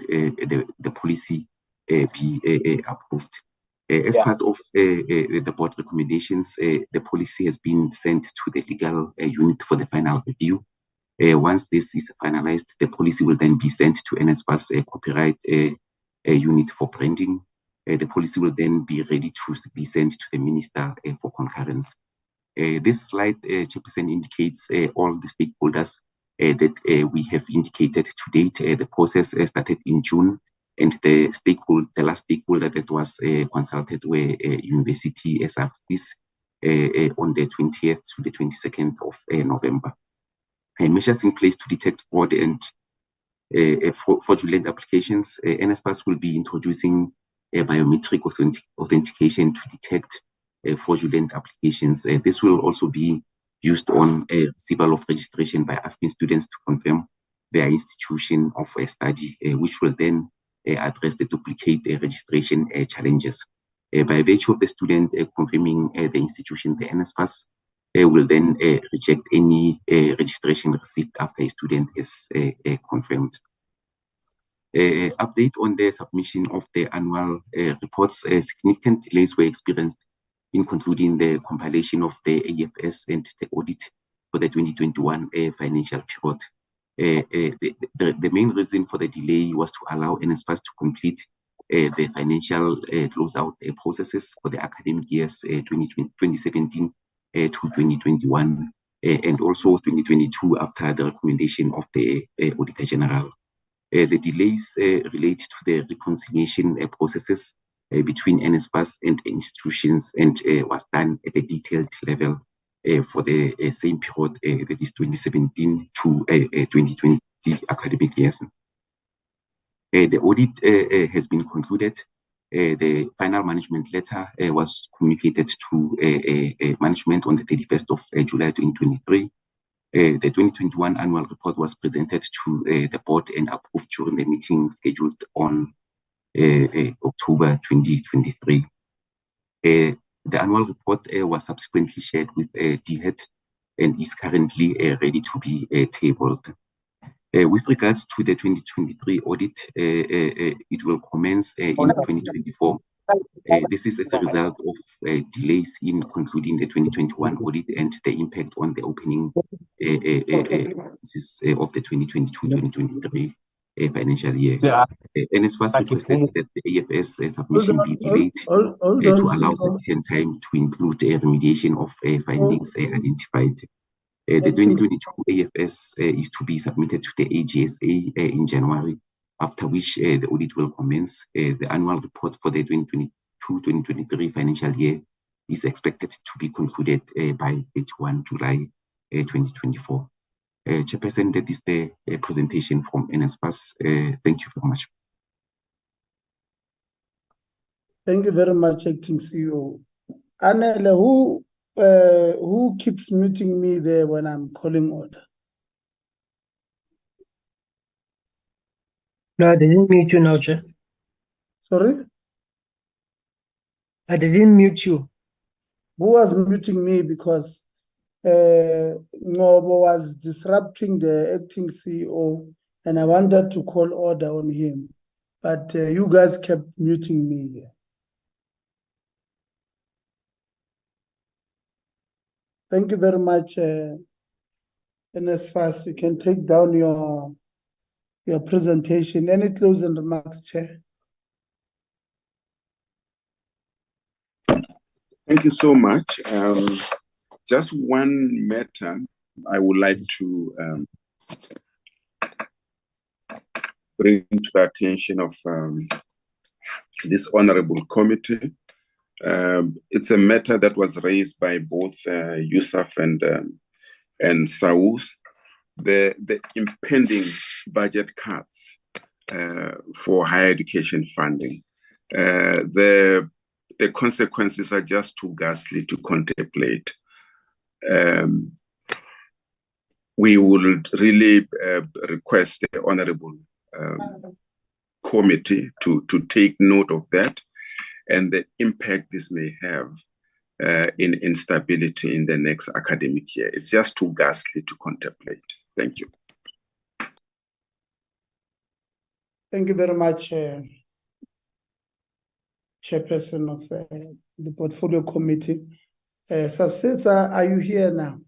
the policy be approved. As part of the board recommendations, the policy has been sent to the legal unit for the final review. Once this is finalized, the policy will then be sent to NSFAS copyright unit for branding. The policy will then be ready to be sent to the minister for concurrence. This slide, Chairperson, indicates all the stakeholders that we have indicated to date. The process started in June, and the last stakeholder that was consulted were university SAPCO on the 20th to the 22nd of November. Measures in place to detect fraud and fraudulent applications. NSFAS will be introducing biometric authentication to detect fraudulent applications. This will also be used on receival of registration by asking students to confirm their institution of a study, which will then address the duplicate registration challenges. By virtue of the student confirming the institution, the NSFAS will then reject any registration received after a student is confirmed. Update on the submission of the annual reports. Significant delays were experienced in concluding the compilation of the AFS and the audit for the 2021 financial period. The main reason for the delay was to allow NSFAS to complete the financial closeout processes for the academic years 2017 to 2021, and also 2022 after the recommendation of the Auditor General. The delays relate to the reconciliation processes between NSFAS and institutions, and was done at a detailed level for the same period, that is 2017 to 2020 academic years. The audit has been concluded. The final management letter was communicated to management on the 31st of July 2023. The 2021 annual report was presented to the board and approved during the meeting scheduled on October 2023. The annual report was subsequently shared with DHET and is currently ready to be tabled. With regards to the 2023 audit, it will commence in 2024 This is as a result of delays in concluding the 2021 audit and the impact on the opening of the 2022-2023 financial year. NSFAS requested that the AFS submission be delayed to allow sufficient time to include remediation of findings identified. The 2022 AFS is to be submitted to the AGSA in January, after which the audit will commence. The annual report for the 2022-2023 financial year is expected to be concluded by 31 July 2024. Chairperson, that is the presentation from NSFAS. Thank you very much. Thank you very much, Acting CEO. Anele, who keeps muting me there when I'm calling order? No, I didn't mute you now, Chair. Sorry? I didn't mute you. Who was muting me? Because Ngobo was disrupting the acting CEO and I wanted to call order on him. But you guys kept muting me here. Thank you very much, NSFAS. You can take down your presentation. Any closing remarks, Chair? Thank you so much. Just one matter I would like to bring to the attention of this honorable committee. It's a matter that was raised by both USAf and SAUS, the impending budget cuts for higher education funding. The consequences are just too ghastly to contemplate. We would really request the honorable committee to take note of that and the impact this may have in instability in the next academic year. It's just too ghastly to contemplate. Thank you. Thank you very much, Chairperson of the Portfolio Committee. SATVETSA, are you here now?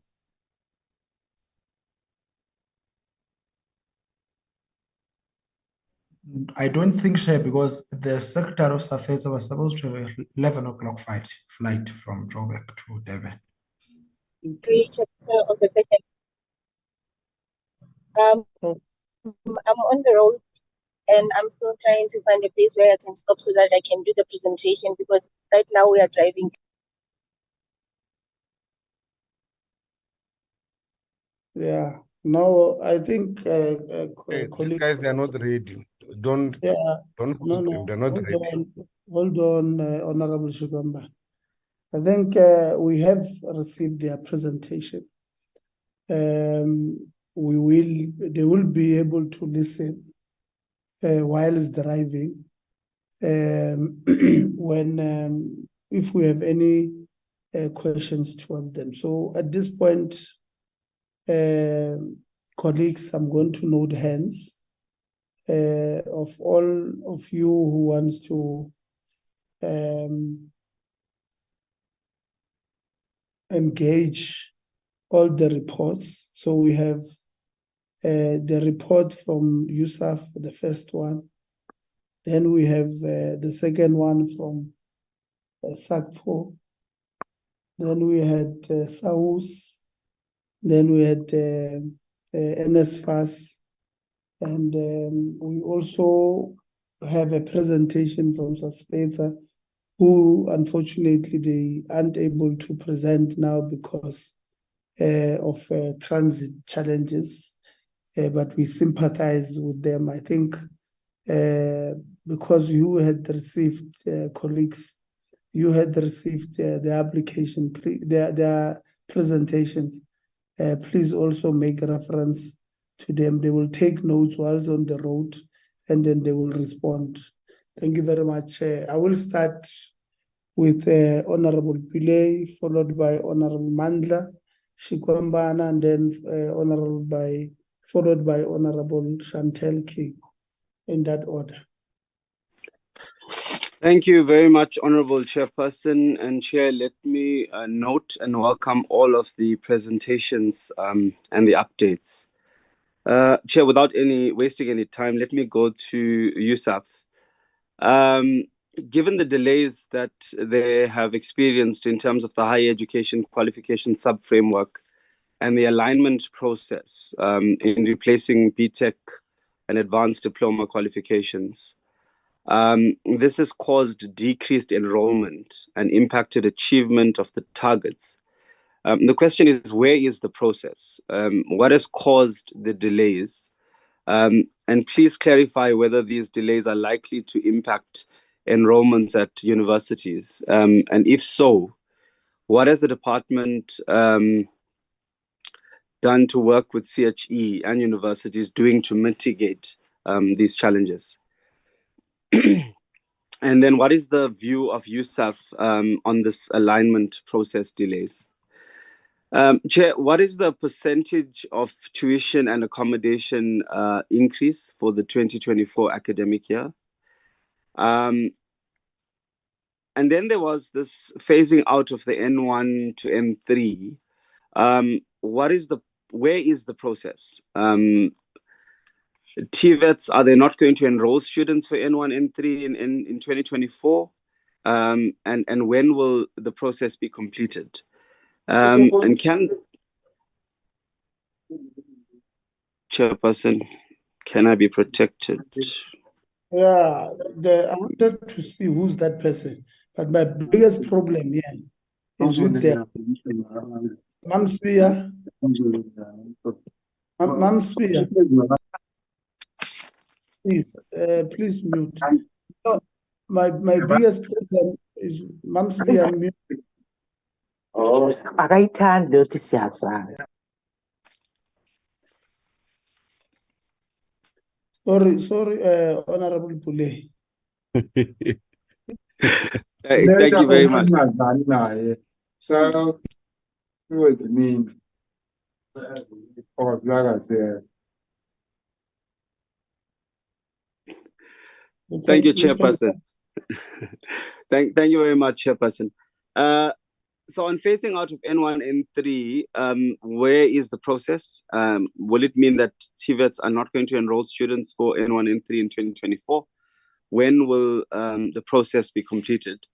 I don't think so, because the Secretary of SAPCO was supposed to have an 11 o'clock flight from Joburg to Durban. Of the session. I'm on the road and I'm still trying to find a place where I can stop so that I can do the presentation, because right now we are driving. Yeah, no, I think these guys, they are not ready. Don't no, they're not ready. Hold on, Honorable Shugamba. I think we have received their presentation. They will be able to listen while it's driving. If we have any questions towards them. So at this point, colleagues, I'm going to note hands of all of you who wants to engage all the reports. So we have the report from USAf, the first one. Then we have the second one from SAPCO. Then we had SAUS. Then we had NSFAS. And we also have a presentation from SATVETSA, who unfortunately they aren't able to present now because of transit challenges. But we sympathize with them. I think because you had received, colleagues, you had received the application, their presentations. Please also make reference to them. They will take notes whilst on the road, and then they will respond. Thank you very much. I will start with Honorable Pillay, followed by Honorable Mandla, Shikwambana, and then followed by Honorable Chantel King, in that order. Thank you very much, Honorable Chairperson and Chair. Let me note and welcome all of the presentations and the updates. Chair, without wasting any time, let me go to USAf. Given the delays that they have experienced in terms of the higher education qualification sub-framework and the alignment process in replacing BTech and advanced diploma qualifications, this has caused decreased enrollment and impacted achievement of the targets. The question is, where is the process? What has caused the delays? And please clarify whether these delays are likely to impact enrollments at universities. And if so, what has the department done to work with CHE and universities doing to mitigate these challenges? And then what is the view of USAf on this alignment process delays? Chair, what is the percentage of tuition and accommodation increase for the 2024 academic year? And then there was this phasing out of the N1 to N3. Where is the process? TVETs, are they not going to enroll students for N1, N3 in 2024? And when will the process be completed? And Chairperson, can I be protected? Yeah, I wanted to see who's that person, but my biggest problem here is with the Mamspia. Mamspia. Please mute. No, my biggest problem is Mamspia mute. Oh, akayithandi leyo siyazana. Sorry, Honorable Pule. Thank you very much. So, what it means? Thank you, Chairperson. Thank you very much, Chairperson. So on phasing out of N1, N3, where is the process? Will it mean that TVETs are not going to enroll students for N1, N3 in 2024? When will the process be completed?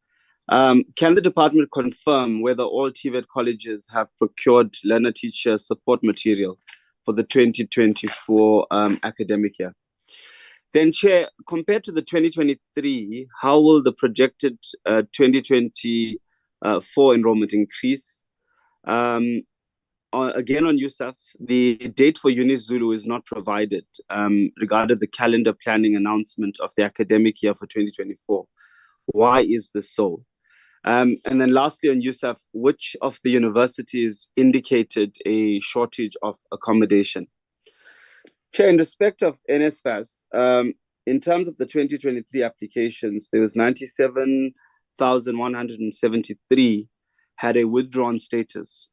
Can the department confirm whether all TVET colleges have procured learner-teacher support material for the 2024 academic year? Then, Chair, compared to the 2023, how will the projected 2024 enrollment increase? Again, on USAf, the date for UniZulu is not provided regarding the calendar planning announcement of the academic year for 2024. Why is this so? And then lastly, on USAf, which of the universities indicated a shortage of accommodation? Chair, in respect of NSFAS, in terms of the 2023 applications, there was 97,173 had a withdrawn status.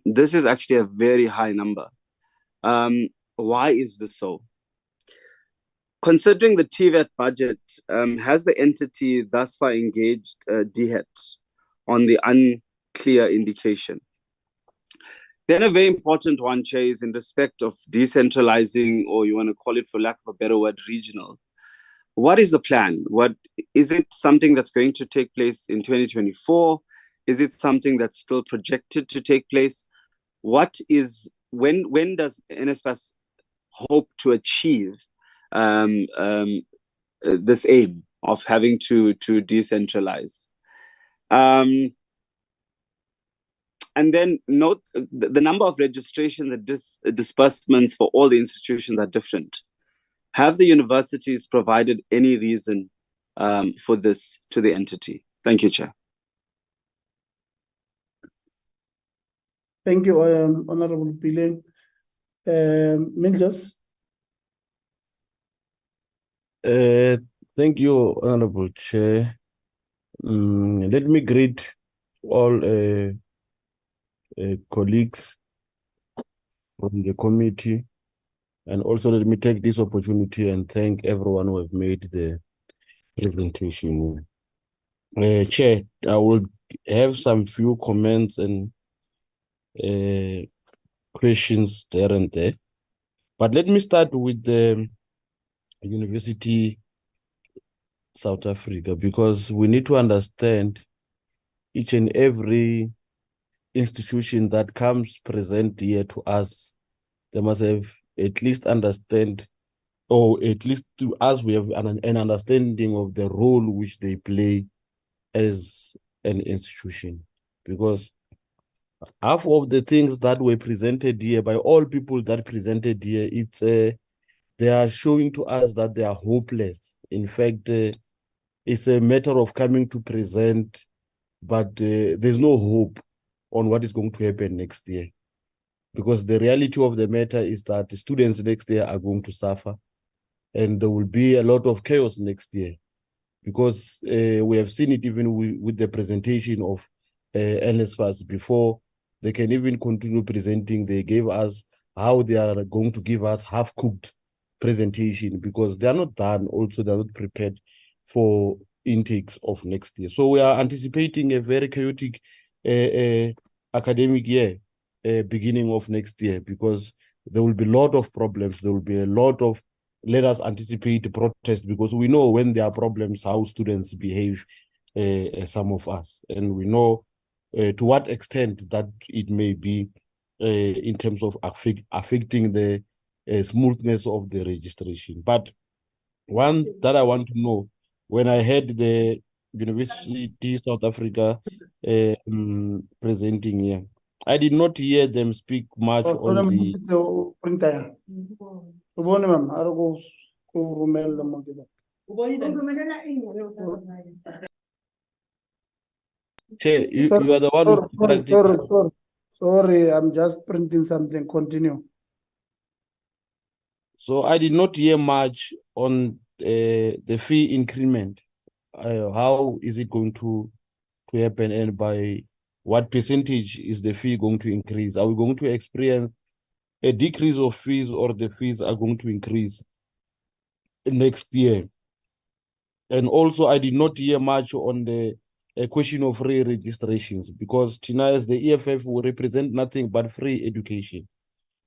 This is actually a very high number. Why is this so? Considering the TVET budget, has the entity thus far engaged DHET on the unclear indication? Then a very important one, Chair, is in respect of decentralizing, or you want to call it, for lack of a better word, regional. What is the plan? Is it something that's going to take place in 2024? Is it something that's still projected to take place? When does NSFAS hope to achieve this aim of having to decentralize? And then note the number of registrations and disbursements for all the institutions are different. Have the universities provided any reason for this to the entity? Thank you, Chair. Thank you, Honorable Piling. Mindlos. Thank you, Honorable Chair. Let me greet all colleagues from the committee, and also let me take this opportunity and thank everyone who have made the presentation. Chair, I will have some few comments and questions there and there. But let me start with the University South Africa, because we need to understand each and every institution that comes present here to us. They must have at least understand, or at least to us, we have an understanding of the role which they play as an institution. Because half of the things that were presented here by all people that presented here, it's they are showing to us that they are hopeless. In fact, it's a matter of coming to present, but there's no hope on what is going to happen next year. Because the reality of the matter is that the students next year are going to suffer, and there will be a lot of chaos next year. Because we have seen it even with the presentation of NSFAS before. They can even continue presenting. They gave us how they are going to give us half-cooked presentation, because they are not done. Also, they're not prepared for intakes of next year. So we are anticipating a very chaotic academic year, beginning of next year, because there will be a lot of problems. There will be a lot of, let us anticipate the protest, because we know when there are problems, how students behave, some of us. And we know to what extent that it may be in terms of affecting the smoothness of the registration. But one that I want to know, when I heard the University South Africa presenting here, I did not hear them speak much on the... Chair, you are the one Sorry, I'm just printing something. Continue. So I did not hear much on the fee increment. How is it going to happen, and by what percentage is the fee going to increase? Are we going to experience a decrease of fees, or the fees are going to increase next year? And also, I did not hear much on the question of free registrations, because Tina, as the EFF, will represent nothing but free education.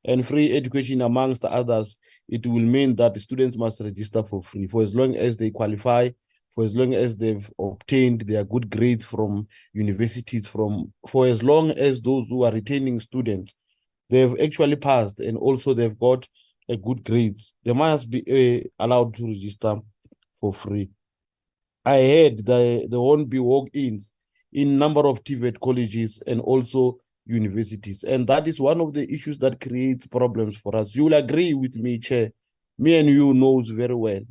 And free education, amongst others, it will mean that the students must register for free for as long as they qualify, for as long as they've obtained their good grades from universities, for as long as those who are retaining students, they've actually passed and also they've got a good grades, they must be allowed to register for free. I heard there won't be walk-ins in number of TVET colleges and also universities. And that is one of the issues that creates problems for us. You will agree with me, Chair. Me and you knows very well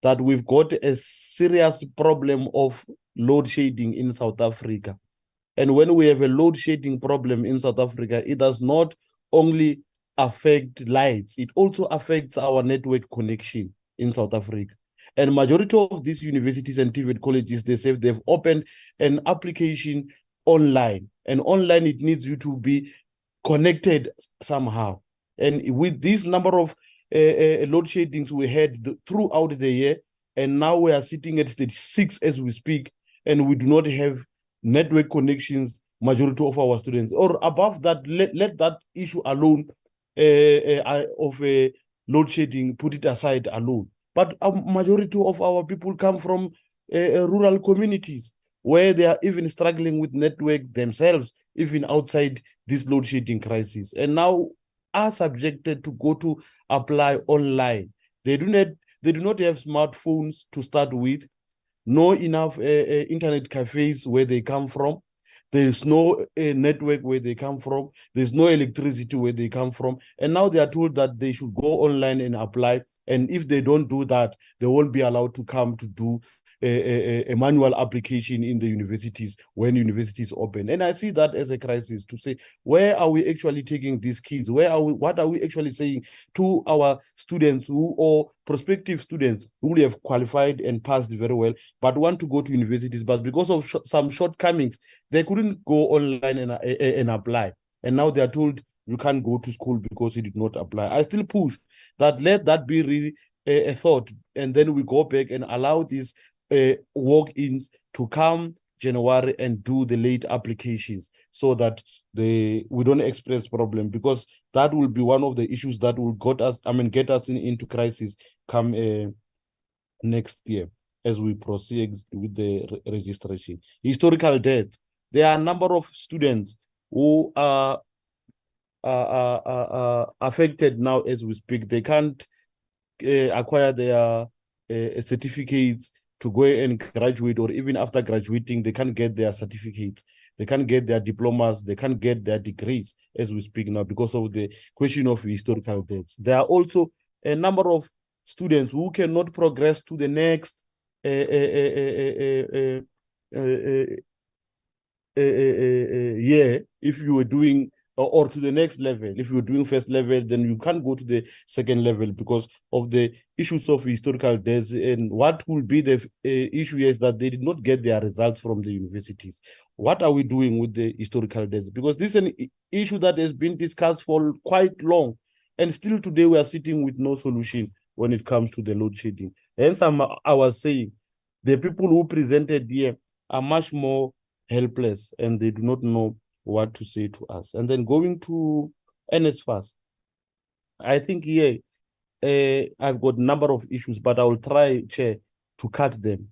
that we've got a serious problem of load shedding in South Africa. And when we have a load shedding problem in South Africa, it does not only affect lights, it also affects our network connection in South Africa. And majority of these universities and TVET colleges, they say they've opened an application online. And online, it needs you to be connected somehow. And with this number of load sheddings we had throughout the year, and now we are sitting at stage 6 as we speak, and we do not have network connections, majority of our students. Or above that, let that issue alone of load shedding, put it aside alone. But a majority of our people come from rural communities where they are even struggling with network themselves, even outside this load shedding crisis, and now are subjected to go to apply online. They do not have smartphones to start with, no enough internet cafes where they come from. There's no network where they come from. There's no electricity where they come from. And now they are told that they should go online and apply. And if they don't do that, they won't be allowed to come to do a manual application in the universities when universities open. And I see that as a crisis, to say, where are we actually taking these kids? What are we actually saying to our students or prospective students who have qualified and passed very well, but want to go to universities, but because of some shortcomings, they couldn't go online and apply. And now they are told you can't go to school because you did not apply. I still push that let that be really a thought, and then we go back and allow these walk-ins to come January and do the late applications so that we don't experience problem, because that will be one of the issues that will get us into crisis come next year as we proceed with the registration. Historical debt. There are a number of students who are affected now as we speak. They can't acquire their certificates to go and graduate, or even after graduating, they can't get their certificates, they can't get their diplomas, they can't get their degrees as we speak now because of the question of historical debts. There are also a number of students who cannot progress to the next year if you were doing, or to the next level. If you're doing first level, then you can't go to the second level because of the issues of historical debts. And what will be the issue is that they did not get their results from the universities. What are we doing with the historical debts? Because this is an issue that has been discussed for quite long, and still today we are sitting with no solution when it comes to the load shedding. Hence, I was saying the people who presented here are much more helpless, and they do not know what to say to us. And then going to NSFAS, I think here I've got a number of issues, but I will try, Chair, to cut them.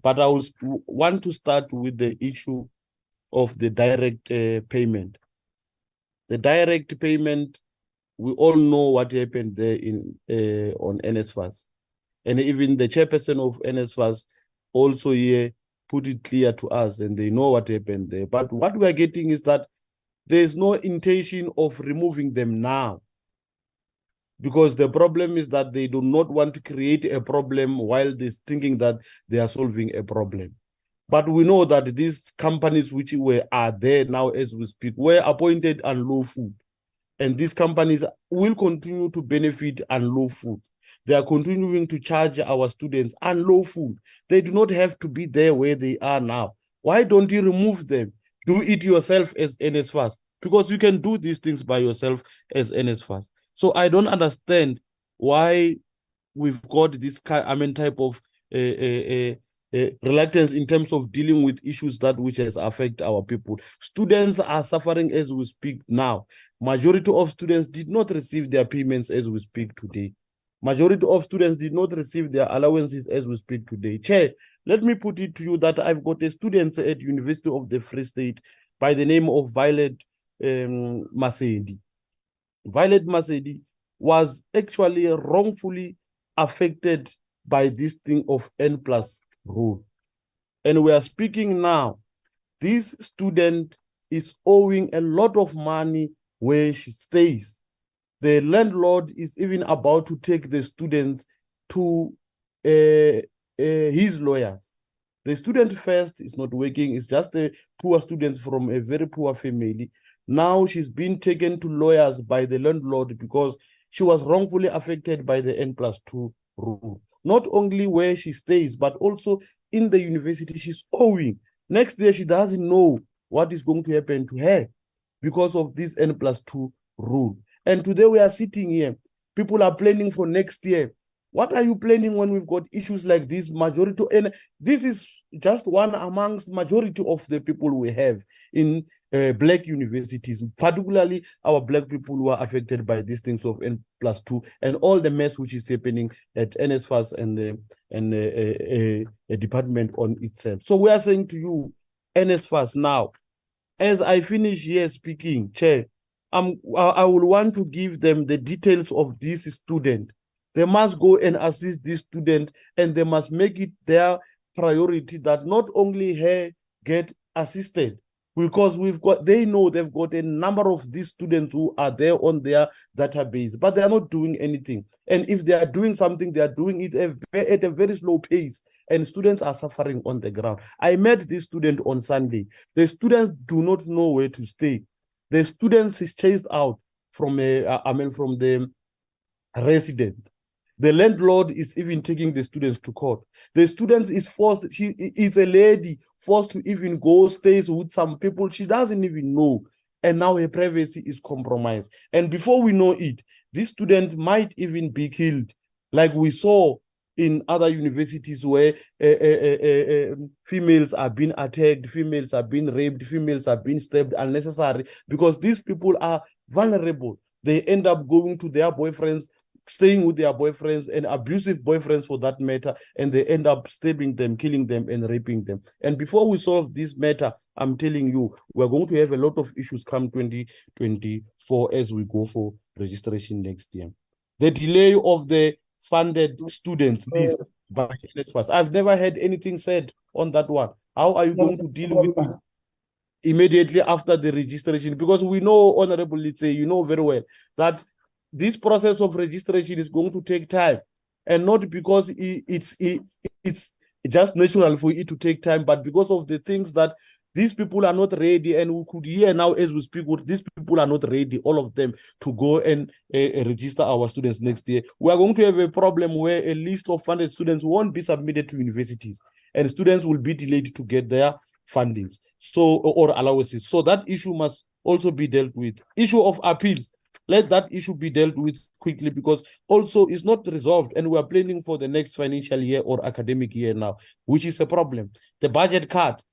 But I will want to start with the issue of the direct payment. The direct payment, we all know what happened there on NSFAS. And even the chairperson of NSFAS also here put it clear to us, and they know what happened there. But what we are getting is that there's no intention of removing them now, because the problem is that they do not want to create a problem while they're thinking that they are solving a problem. But we know that these companies which are there now as we speak were appointed unlawful, and these companies will continue to benefit unlawful. They are continuing to charge our students unlawful. They do not have to be there where they are now. Why don't you remove them? Do it yourself as NSFAS, because you can do these things by yourself as NSFAS. So I don't understand why we've got this type of reluctance in terms of dealing with issues which has affect our people. Students are suffering as we speak now. Majority of students did not receive their payments as we speak today. Majority of students did not receive their allowances as we speak today. Chair, let me put it to you that I've got a student at University of the Free State by the name of Violet Masedi. Violet Masedi was actually wrongfully affected by this thing of N+ rule. And we are speaking now. This student is owing a lot of money where she stays. The landlord is even about to take the students to his lawyers. The student first is not working. It's just a poor student from a very poor family. Now she's been taken to lawyers by the landlord because she was wrongfully affected by the N+2 rule. Not only where she stays, but also in the university she's owing. Next year, she doesn't know what is going to happen to her because of this N+2 rule. And today we are sitting here. People are planning for next year. What are you planning when we've got issues like this? Majority, and this is just one amongst majority of the people we have in Black universities, particularly our Black people who are affected by these things of N+2 and all the mess which is happening at NSFAS and a department on itself. So we are saying to you, NSFAS now, as I finish here speaking, Chair, I will want to give them the details of this student. They must go and assist this student, and they must make it their priority that not only her get assisted, because they know they've got a number of these students who are there on their database, but they are not doing anything. And if they are doing something, they are doing it at a very slow pace, and students are suffering on the ground. I met this student on Sunday. The students do not know where to stay. The students is chased out from the resident. The landlord is even taking the students to court. The student is forced, she is a lady, forced to even go stays with some people she doesn't even know. And now her privacy is compromised. And before we know it, this student might even be killed. Like we saw in other universities where females are being attacked, females are being raped, females are being stabbed unnecessarily, because these people are vulnerable. They end up going to their boyfriends, staying with their boyfriends, and abusive boyfriends for that matter, and they end up stabbing them, killing them, and raping them. And before we solve this matter, I'm telling you, we're going to have a lot of issues come 2024 as we go for registration next year. The delay of the funded students list by NSFAS. I've never heard anything said on that one. How are you going to deal with it immediately after the registration? Because we know, Honorable Litse, you know very well that this process of registration is going to take time, and not because it's just natural for it to take time, but because of the things that these people are not ready, and we could hear now as we speak, these people are not ready, all of them, to go and register our students next year. We are going to have a problem where a list of funded students won't be submitted to universities, and students will be delayed to get their fundings, or allowances. So that issue must also be dealt with. Issue of appeals, let that issue be dealt with quickly, because also it's not resolved, and we are planning for the next financial year or academic year now, which is a problem. The budget cut,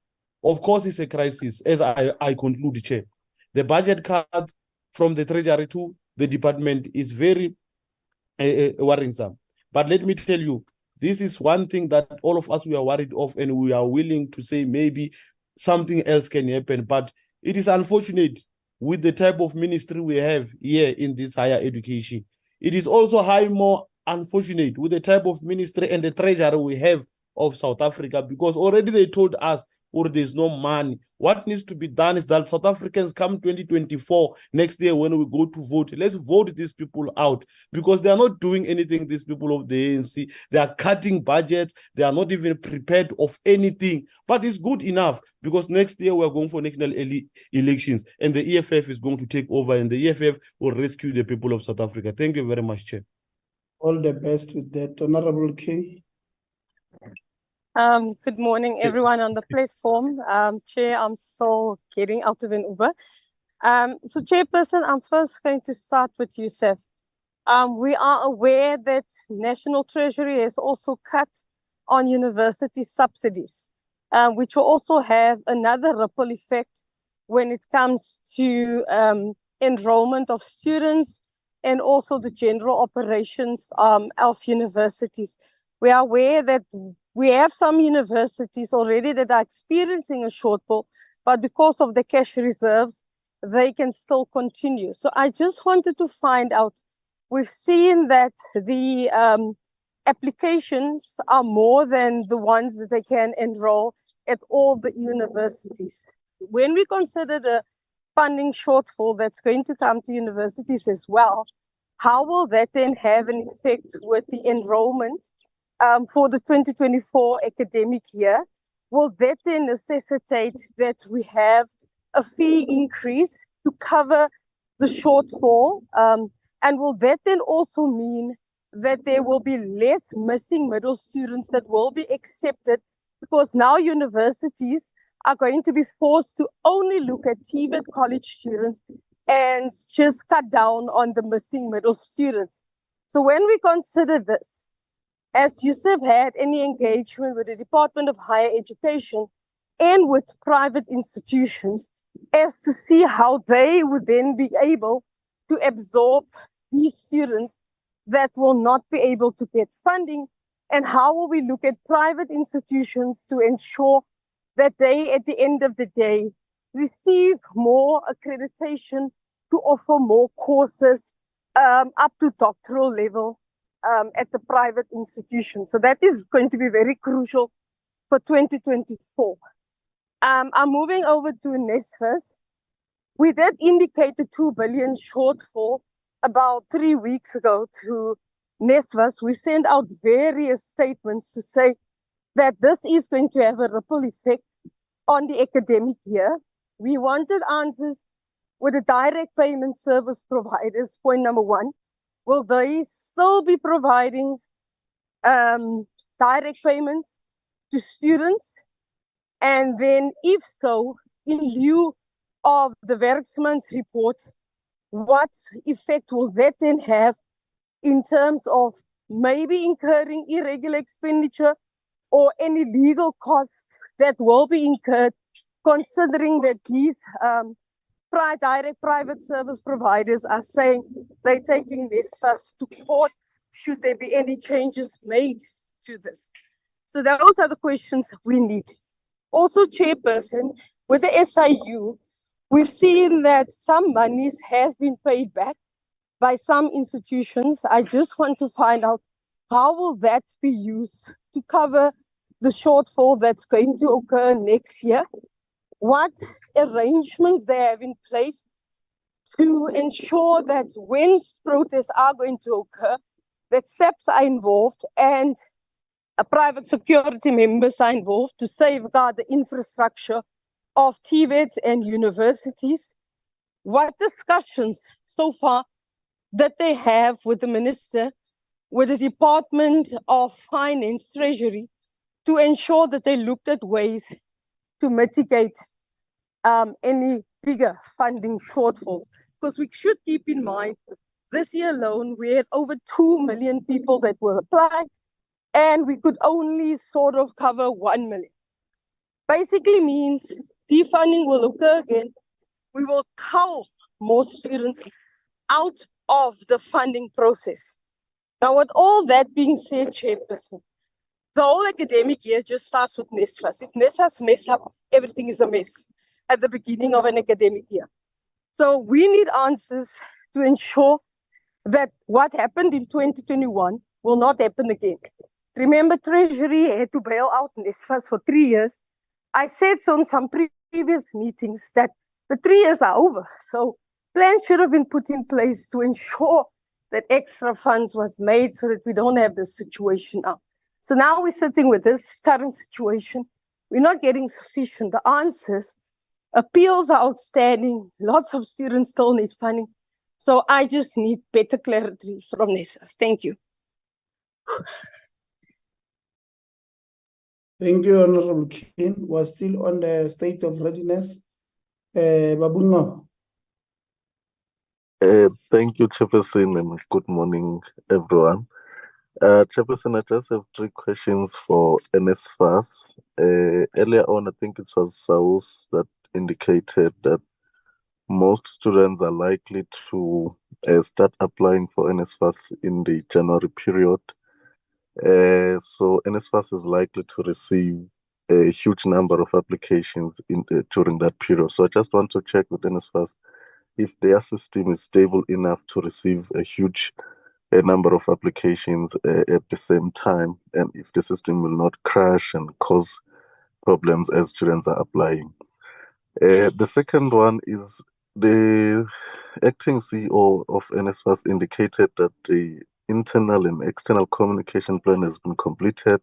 of course, it's a crisis, as I conclude, Chair. The budget cut from the Treasury to the department is very worrisome. But let me tell you, this is one thing that all of us we are worried of, and we are willing to say maybe something else can happen. But it is unfortunate with the type of ministry we have here in this higher education. It is also more unfortunate with the type of ministry and the treasury we have of South Africa, because already they told us, or there's no money. What needs to be done is that South Africans come 2024, next year when we go to vote, let's vote these people out, because they are not doing anything, these people of the ANC. They are cutting budgets. They are not even prepared of anything. But it's good enough, because next year we're going for national elections, and the EFF is going to take over, and the EFF will rescue the people of South Africa. Thank you very much, Chair. All the best with that. Honorable King. Good morning, everyone on the platform. Chair, I'm still getting out of an Uber. So, Chairperson, I'm first going to start with USAf. We are aware that National Treasury has also cut on university subsidies, which will also have another ripple effect when it comes to enrollment of students and also the general operations of universities. We are aware that we have some universities already that are experiencing a shortfall, but because of the cash reserves, they can still continue. So I just wanted to find out, we've seen that the applications are more than the ones that they can enroll at all the universities. When we consider the funding shortfall that's going to come to universities as well, how will that then have an effect with the enrollment for the 2024 academic year? Will that then necessitate that we have a fee increase to cover the shortfall? And will that then also mean that there will be less missing middle students that will be accepted? Because now universities are going to be forced to only look at TVET college students and just cut down on the missing middle students. So when we consider this, has USAf had any engagement with the Department of Higher Education and with private institutions as to see how they would then be able to absorb these students that will not be able to get funding? And how will we look at private institutions to ensure that they, at the end of the day, receive more accreditation to offer more courses up to doctoral level at the private institution? So that is going to be very crucial for 2024. I'm moving over to NSFAS. We did indicate the 2 billion shortfall about 3 weeks ago to NSFAS. We sent out various statements to say that this is going to have a ripple effect on the academic year. We wanted answers with the direct payment service providers. Point number one, will they still be providing direct payments to students? And then if so, in lieu of the Werksman's report, what effect will that then have in terms of maybe incurring irregular expenditure or any legal costs that will be incurred, considering that these direct private service providers are saying they're taking NSFAS to court should there be any changes made to this. So those are the questions we need. Also, Chairperson, with the SIU, we've seen that some monies has been paid back by some institutions. I just want to find out how will that be used to cover the shortfall that's going to occur next year? What arrangements they have in place to ensure that when protests are going to occur, that SAPs are involved and private security members are involved to safeguard the infrastructure of TVET and universities. What discussions so far that they have with the Minister, with the Department of Finance, Treasury, to ensure that they looked at ways to mitigate any bigger funding shortfall? Because we should keep in mind, this year alone, we had over 2 million people that were applied, and we could only sort of cover 1 million. Basically means defunding will occur again. We will cull more students out of the funding process. Now, with all that being said, Chairperson, the whole academic year just starts with NSFAS. If NSFAS mess up, everything is a mess at the beginning of an academic year. So we need answers to ensure that what happened in 2021 will not happen again. Remember, Treasury had to bail out NSFAS for 3 years. I said so in some previous meetings that the 3 years are over. So plans should have been put in place to ensure that extra funds was made so that we don't have this situation now. So now we're sitting with this current situation. We're not getting sufficient answers. Appeals are outstanding. Lots of students still need funding. So I just need better clarity from NSFAS. Thank you. Thank you, Honorable King. We're still on the state of readiness. Babunga. Thank you, Chairperson, and good morning, everyone. Chairperson, I just have 3 questions for NSFAS. Earlier on, I think it was SAUS that indicated that most students are likely to start applying for NSFAS in the January period. So NSFAS is likely to receive a huge number of applications during that period. So I just want to check with NSFAS if their system is stable enough to receive a huge number of applications at the same time, and if the system will not crash and cause problems as students are applying. The second one is the acting CEO of NSFAS indicated that the internal and external communication plan has been completed.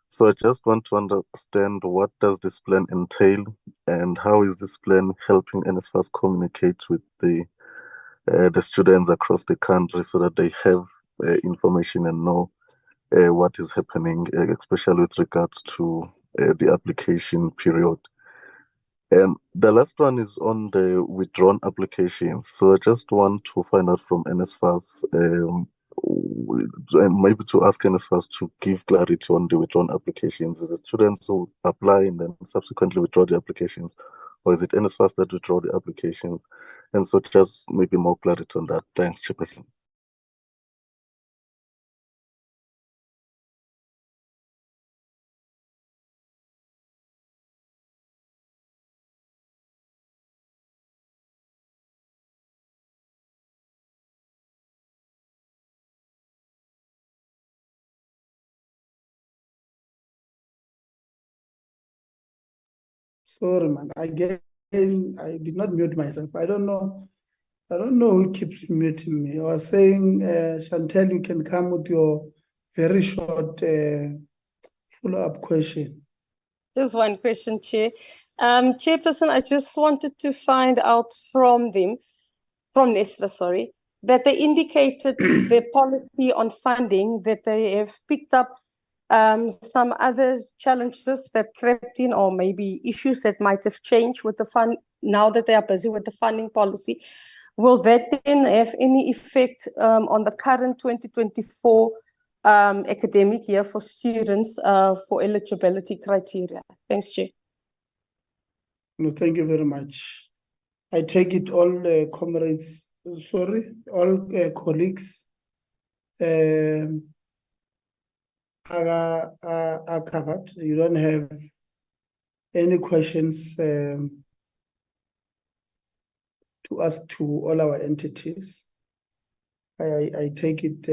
So I just want to understand, what does this plan entail, and how is this plan helping NSFAS communicate with the students across the country so that they have information and know what is happening, especially with regards to the application period. And the last one is on the withdrawn applications. So I just want to find out from NSFAS, and maybe to ask NSFAS to give clarity on the withdrawn applications. Is it students who apply and then subsequently withdraw the applications, or is it NSFAS that withdraw the applications? And so just maybe more clarity on that. Thanks, Chairperson. Sorry, man. I did not mute myself. I don't know who keeps muting me. I was saying, Chantel, you can come with your very short follow-up question. Just one question, Chair. Chairperson, I just wanted to find out from NSFAS, sorry, that they indicated their policy on funding, that they have picked up some other challenges that crept in, or maybe issues that might have changed with the fund now that they are busy with the funding policy. Will that then have any effect on the current 2024 academic year for students for eligibility criteria. Thanks, Chair. No, thank you very much. I take it all comrades, sorry, all colleagues are covered. You don't have any questions to ask to all our entities. I take it,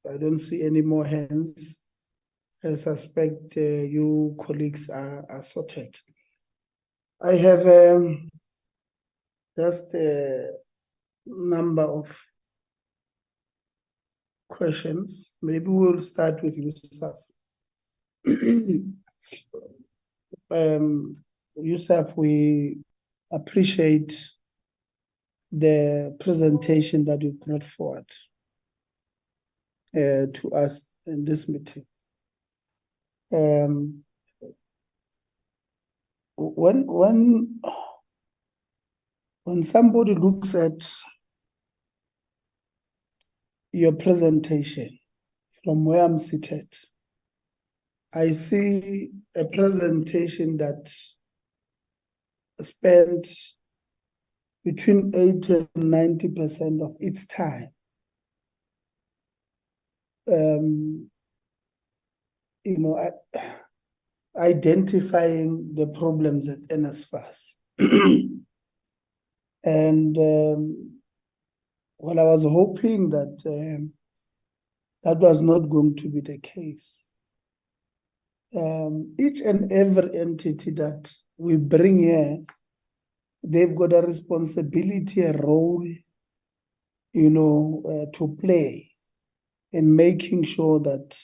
I don't see any more hands. I suspect you colleagues are sorted. I have just a number of questions. Maybe we'll start with USAf. USAf, we appreciate the presentation that you brought forward to us in this meeting. When somebody looks at your presentation from where I'm seated, I see a presentation that spent between 80 and 90% of its time identifying the problems at NSFAS. And well, I was hoping that that was not going to be the case. Each and every entity that we bring here, they've got a responsibility, a role, to play in making sure that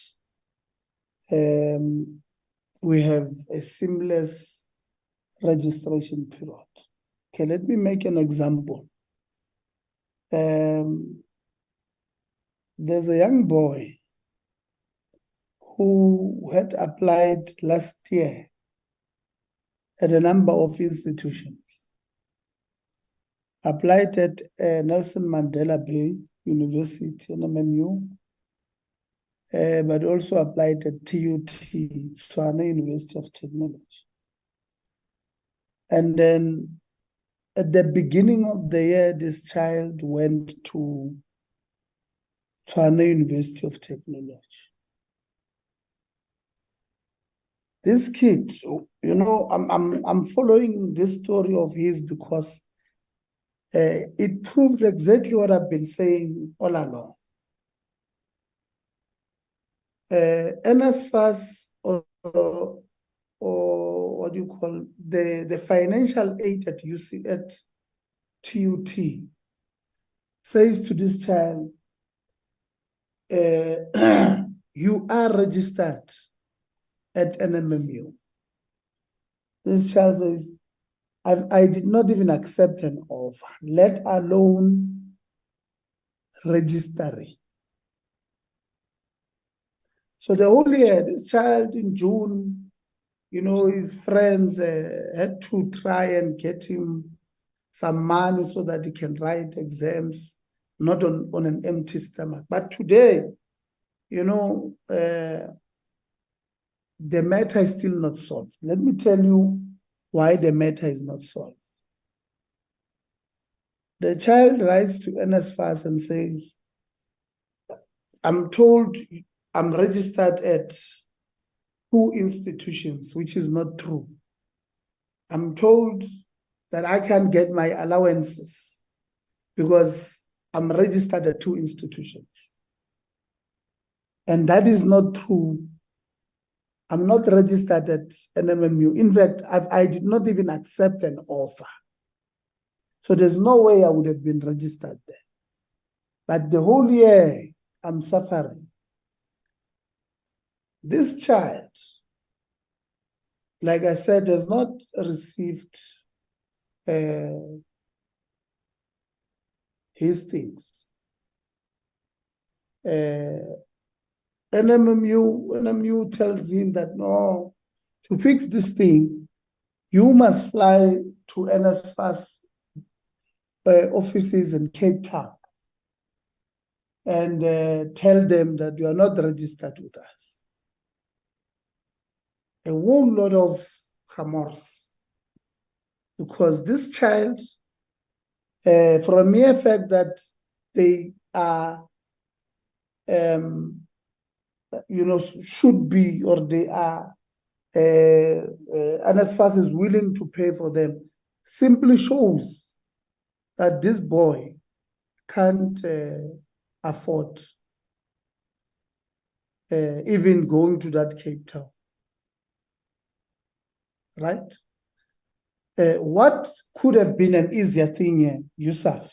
we have a seamless registration period. Okay, let me make an example. There's a young boy who had applied last year at a number of institutions. Applied at Nelson Mandela Bay University, NMMU, but also applied at TUT, Tshwane University of Technology. And then at the beginning of the year, this child went to Tshwane University of Technology. This kid, I'm following this story of his because it proves exactly what I've been saying all along. NSFAS or what do you call the financial aid at TUT says to this child, you are registered at NMMU. This child says, I did not even accept an offer, let alone registering. So the whole year, this child in June, his friends had to try and get him some money so that he can write exams, not on an empty stomach. But today, the matter is still not solved. Let me tell you why the matter is not solved. The child writes to NSFAS and says, I'm told I'm registered at 2 institutions, which is not true. I'm told that I can't get my allowances because I'm registered at 2 institutions. And that is not true. I'm not registered at NMMU. In fact, I did not even accept an offer. So there's no way I would have been registered there. But the whole year, I'm suffering. This child, like I said, has not received his things. NMMU tells him that, no, to fix this thing, you must fly to NSFAS offices in Cape Town. and tell them that you are not registered with us. A whole lot of remorse, because this child, for a mere fact that they are, should be, or they are, NSFAS is willing to pay for them, simply shows that this boy can't afford even going to that Cape Town, right? What could have been an easier thing here, USAf,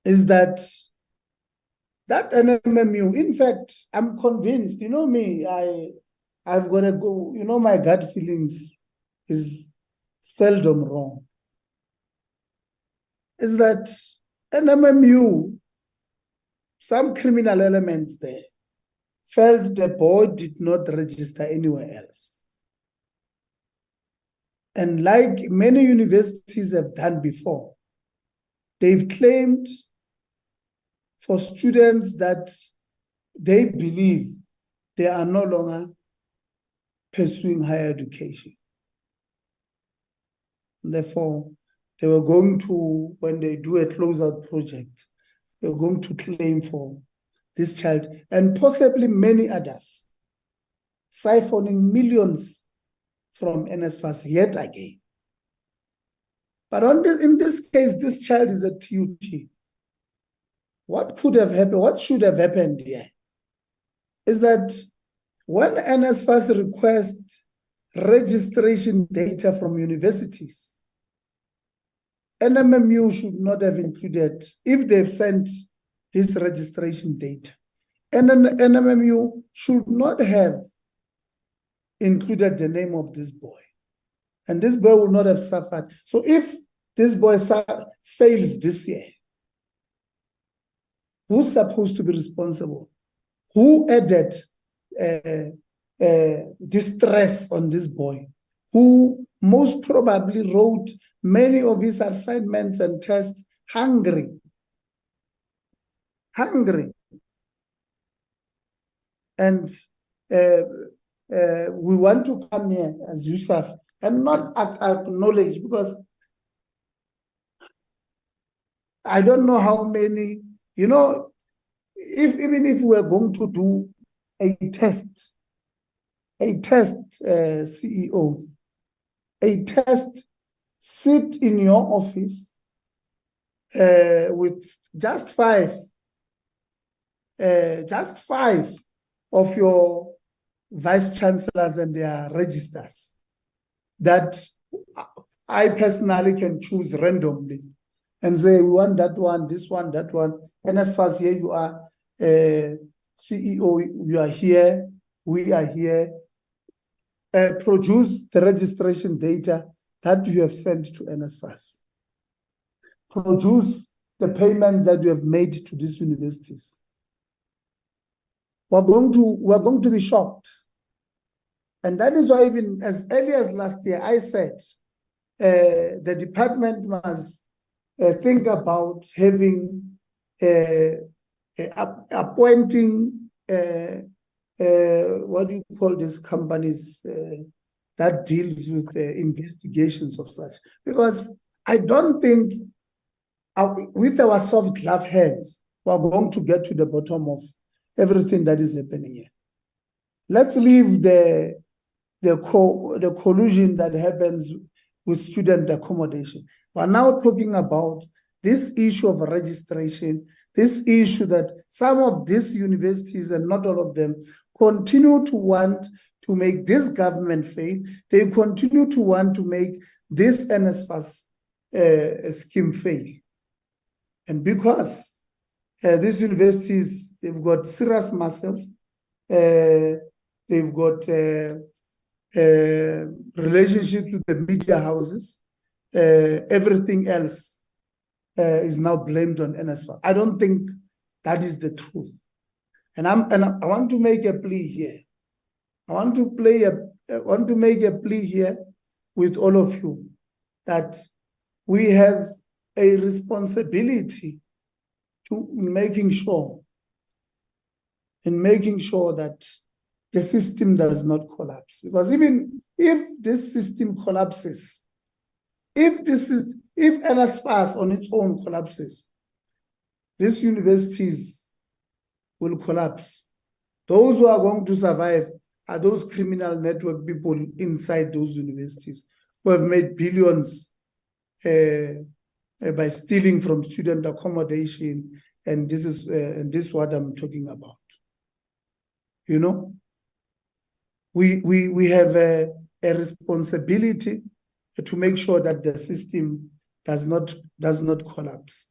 is that NMMU, in fact, I'm convinced, you know me, I've got to go, my gut feelings is seldom wrong, is that NMMU, some criminal elements there, felt the boy did not register anywhere else. And like many universities have done before, they've claimed for students that they believe they are no longer pursuing higher education. Therefore, they were going to, when they do a closeout project, they were going to claim for this child and possibly many others, siphoning millions from NSFAS yet again. But in this case, this child is a TUT. What could have happened, what should have happened here is that when NSFAS requests registration data from universities, NMMU should not have included, if they've sent this registration data, and NMMU should not have included the name of this boy. And this boy will not have suffered. So if this boy fails this year, who's supposed to be responsible? Who added distress on this boy? Who most probably wrote many of his assignments and tests hungry. And we want to come here as USAf and not acknowledge, because I don't know how many, even if we are going to do a test, CEO, a test, sit in your office with just five of your vice chancellors and their registers that I personally can choose randomly and say, we want that one, this one, that one. And as far as here you are, CEO, you are here, we are here. Produce the registration data that you have sent to NSFAS. Produce the payment that you have made to these universities. We're going to be shocked. And that is why even as early as last year, I said the department must think about having appointing what do you call these companies that deals with investigations of such. Because I don't think with our soft glove hands, we're going to get to the bottom of everything that is happening here. Let's leave the collusion that happens with student accommodation. We're now talking about this issue of registration, this issue that some of these universities, and not all of them, continue to want to make this government fail. They continue to want to make this NSFAS scheme fail. And because these universities, they've got serious muscles, they've got relationships with the media houses, everything else is now blamed on NSFAS. I don't think that is the truth. And I want to make a plea here. I want to make a plea here with all of you that we have a responsibility making sure that the system does not collapse. Because even if this system collapses, if NSFAS on its own collapses, these universities will collapse. Those who are going to survive are those criminal network people inside those universities who have made billions by stealing from student accommodation, and this is what I'm talking about. You know, we have a responsibility to make sure that the system does not collapse.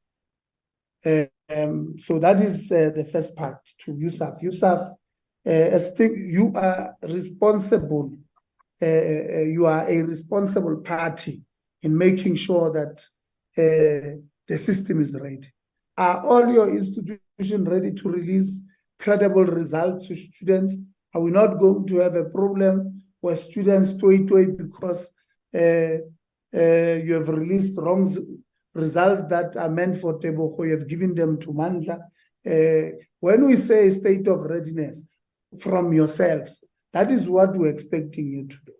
So that is the first part to USAf. USAf, you are responsible. You are a responsible party in making sure that the system is ready. Are all your institutions ready to release credible results to students? Are we not going to have a problem where students toy because you have released wrong results that are meant for Tebogo, you have given them to Mandla? When we say state of readiness from yourselves, that is what we're expecting you to do.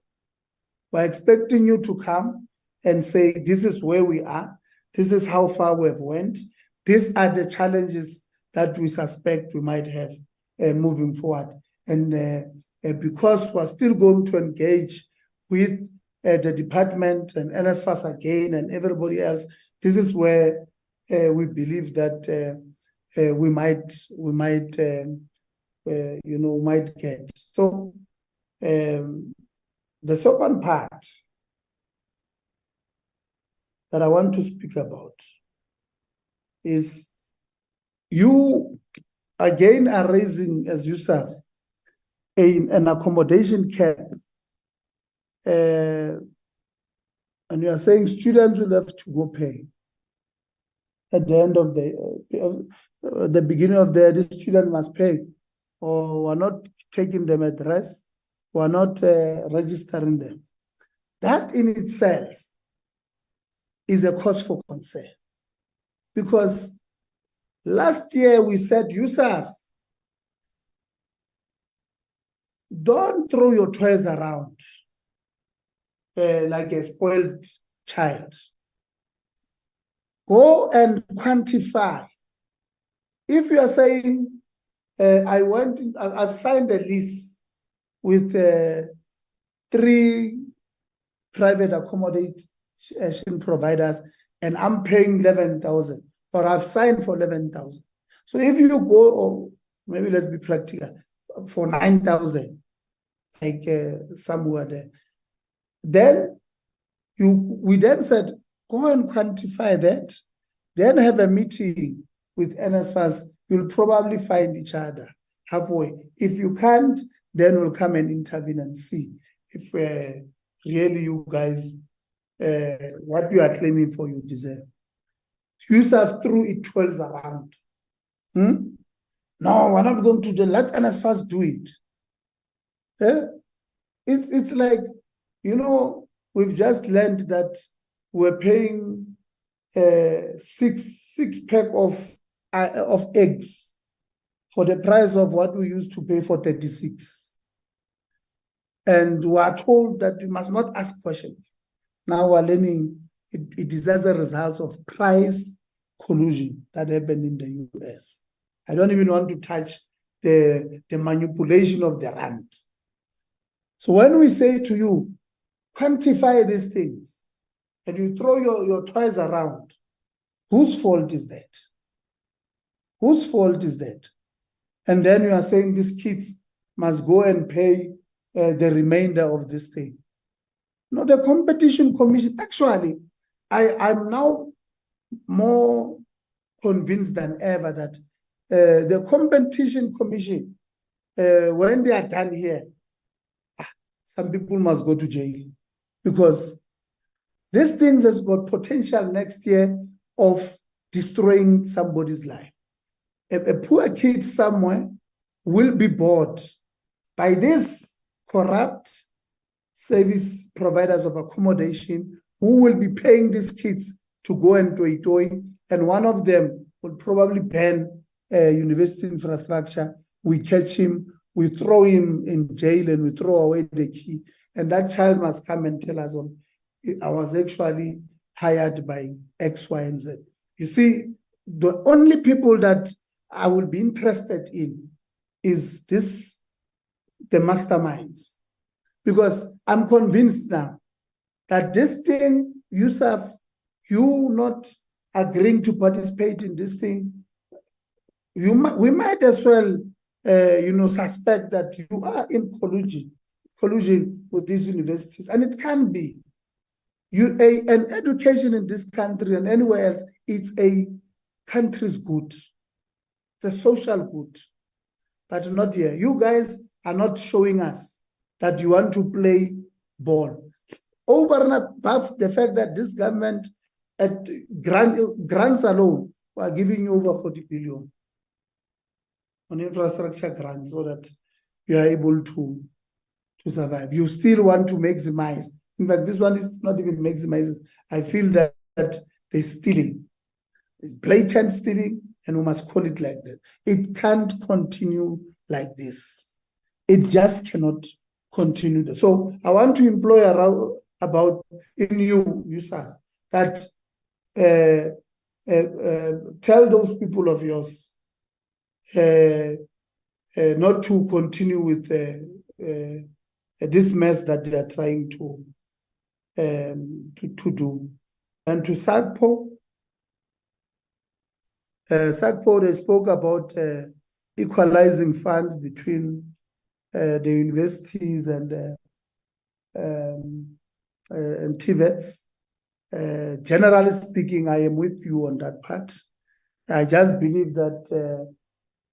We're expecting you to come and say, this is where we are, this is how far we've went, these are the challenges that we suspect we might have moving forward. And because we're still going to engage with the department and NSFAS again and everybody else, this is where we believe that we might get. So the second part that I want to speak about is you again are raising, as USAf, an accommodation cap, and you are saying students will have to go pay at the end of the beginning of the year. The student must pay, or we're not taking them at rest, we're not registering them. That in itself is a cause for concern, because last year we said, USAf, don't throw your toys around like a spoiled child. Go and quantify. If you are saying, I've signed a lease with 3 private accommodation providers and I'm paying 11,000, or I've signed for 11,000. So if you go, or maybe let's be practical, for 9,000, like somewhere there, then we then said, go and quantify that, then have a meeting with NSFAS. You'll probably find each other halfway. If you can't, then we'll come and intervene and see if really you guys, what you are claiming for, you deserve. USAf threw it 12 around. No, we're not going to let NSFAS do it. It's like, we've just learned that we're paying 6 pack of eggs for the price of what we used to pay for 36. And we are told that we must not ask questions. Now we're learning it is as a result of price collusion that happened in the US. I don't even want to touch the manipulation of the rand. So when we say to you, quantify these things, and you throw your toys around, whose fault is that? Whose fault is that? And then you are saying these kids must go and pay the remainder of this thing. No, the Competition Commission, actually, I'm now more convinced than ever that the Competition Commission, when they are done here, some people must go to jail, because these things has got potential next year of destroying somebody's life. A poor kid somewhere will be bought by these corrupt service providers of accommodation who will be paying these kids to go and toy, and one of them will probably ban university infrastructure. We catch him, we throw him in jail, and we throw away the key. And that child must come and tell us, I was actually hired by X, Y, and Z. You see, the only people that I will be interested in is the masterminds. Because I'm convinced now that this thing, USAf, you not agreeing to participate in this thing, we might as well, suspect that you are in collusion with these universities, and it can be. An education in this country and anywhere else, it's a country's good. It's a social good, but not here. You guys are not showing us that you want to play ball. Over and above the fact that this government at grants alone are giving you over 40 billion on infrastructure grants so that you are able to survive. You still want to maximize. In fact, this one is not even maximizing. I feel that they're stealing, blatant stealing, and we must call it like that. It can't continue like this. It just cannot continue. So I want to employ about in you, USAf, that tell those people of yours not to continue with this mess that they are trying to do. And to SAPCO, they spoke about equalizing funds between the universities and TVETs. Generally speaking, I am with you on that part. I just believe that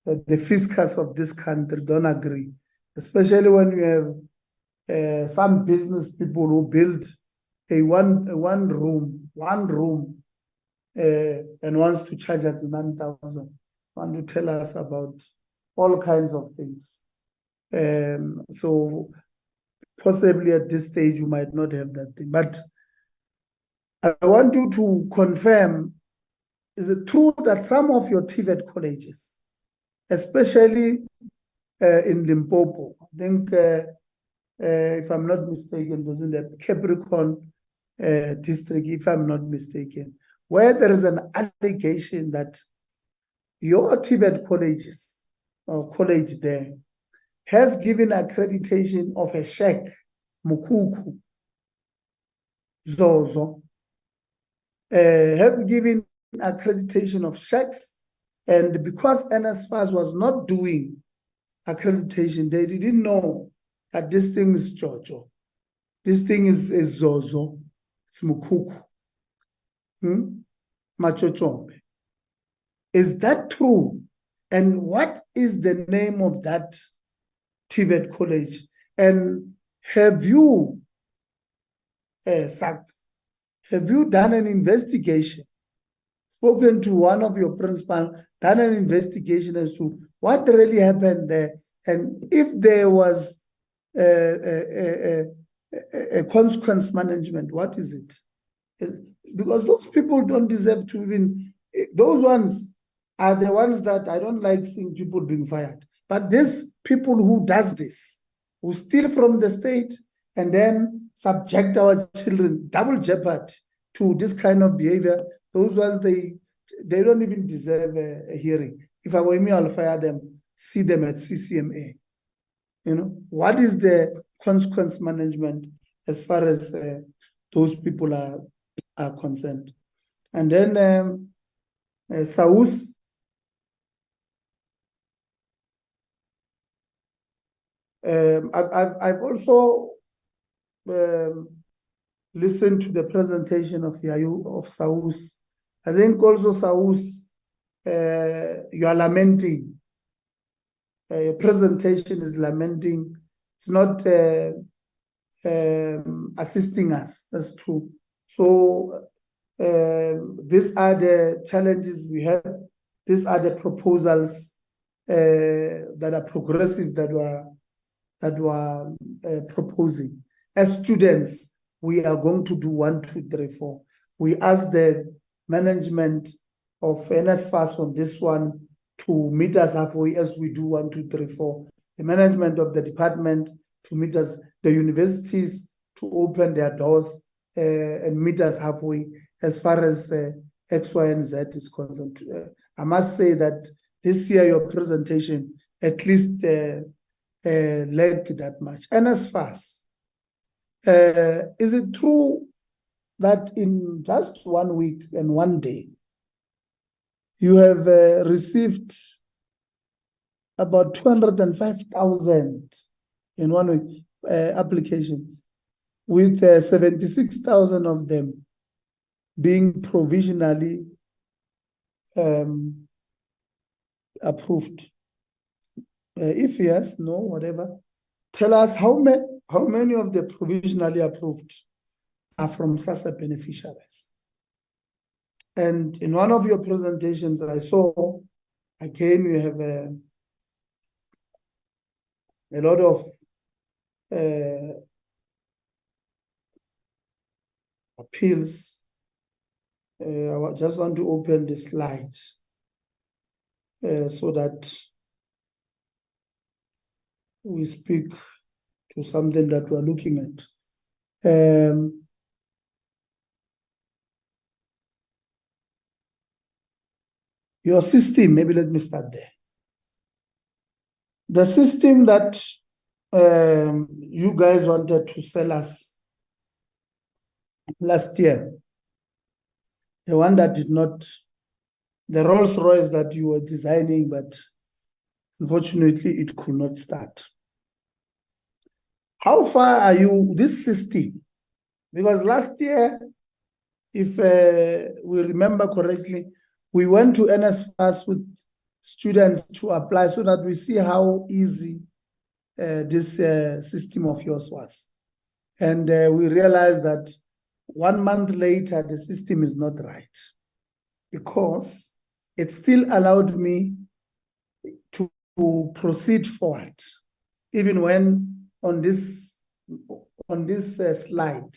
the fiscus of this country don't agree, especially when you have some business people who build a one room and wants to charge us 9,000, want to tell us about all kinds of things. So possibly at this stage you might not have that thing, but I want you to confirm, is it true that some of your TVET colleges, especially in Limpopo, I think if I'm not mistaken, was in the Capricorn district, if I'm not mistaken, where there is an allegation that your TVET colleges or college there has given accreditation of a sheikh, Mukuku, Zozo, have given accreditation of sheikhs, and because NSFAS was not doing accreditation, they didn't know that this thing is Jojo. This thing is Zozo. It's Mukuku. Machochombe. Is that true? And what is the name of that TVET college? And have you, SAC, have you done an investigation, spoken to one of your principals, done an investigation as to what really happened there? And if there was a consequence management, what is it? Because those people don't deserve to even, those ones are the ones that I don't like seeing people being fired. But these people who does this, who steal from the state and then subject our children, double jeopardy, to this kind of behavior, those ones, they don't even deserve a hearing. If I were me, I'll fire them, see them at CCMA. You know, what is the consequence management as far as those people are concerned? And then SAUS, I've also listened to the presentation of SAUS. I think also SAUS, you are lamenting. Your presentation is lamenting. It's not assisting us. That's true. So these are the challenges we have. These are the proposals that are progressive that were proposing. As students, we are going to do 1, 2, 3, 4. We ask the management of NSFAS on this one to meet us halfway as we do 1, 2, 3, 4. The management of the department to meet us, the universities to open their doors and meet us halfway as far as X, Y, and Z is concerned. I must say that this year your presentation at least lacked that much. NSFAS, is it true that in just 1 week and 1 day, you have received about 205,000 in 1 week applications, with 76,000 of them being provisionally approved? If yes, no, whatever. Tell us how many of the provisionally approved are from SASSA beneficiaries. And in one of your presentations, I saw, again, you have a lot of appeals. I just want to open the slide so that we speak to something that we're looking at. Your system, maybe let me start there. The system that you guys wanted to sell us last year, the one that did not, the Rolls Royce that you were designing, but unfortunately it could not start. How far are you, this system? Because last year, if we remember correctly, we went to NSFAS with students to apply so that we see how easy this system of yours was. And we realized that 1 month later, the system is not right, because it still allowed me to proceed forward, even when on this slide,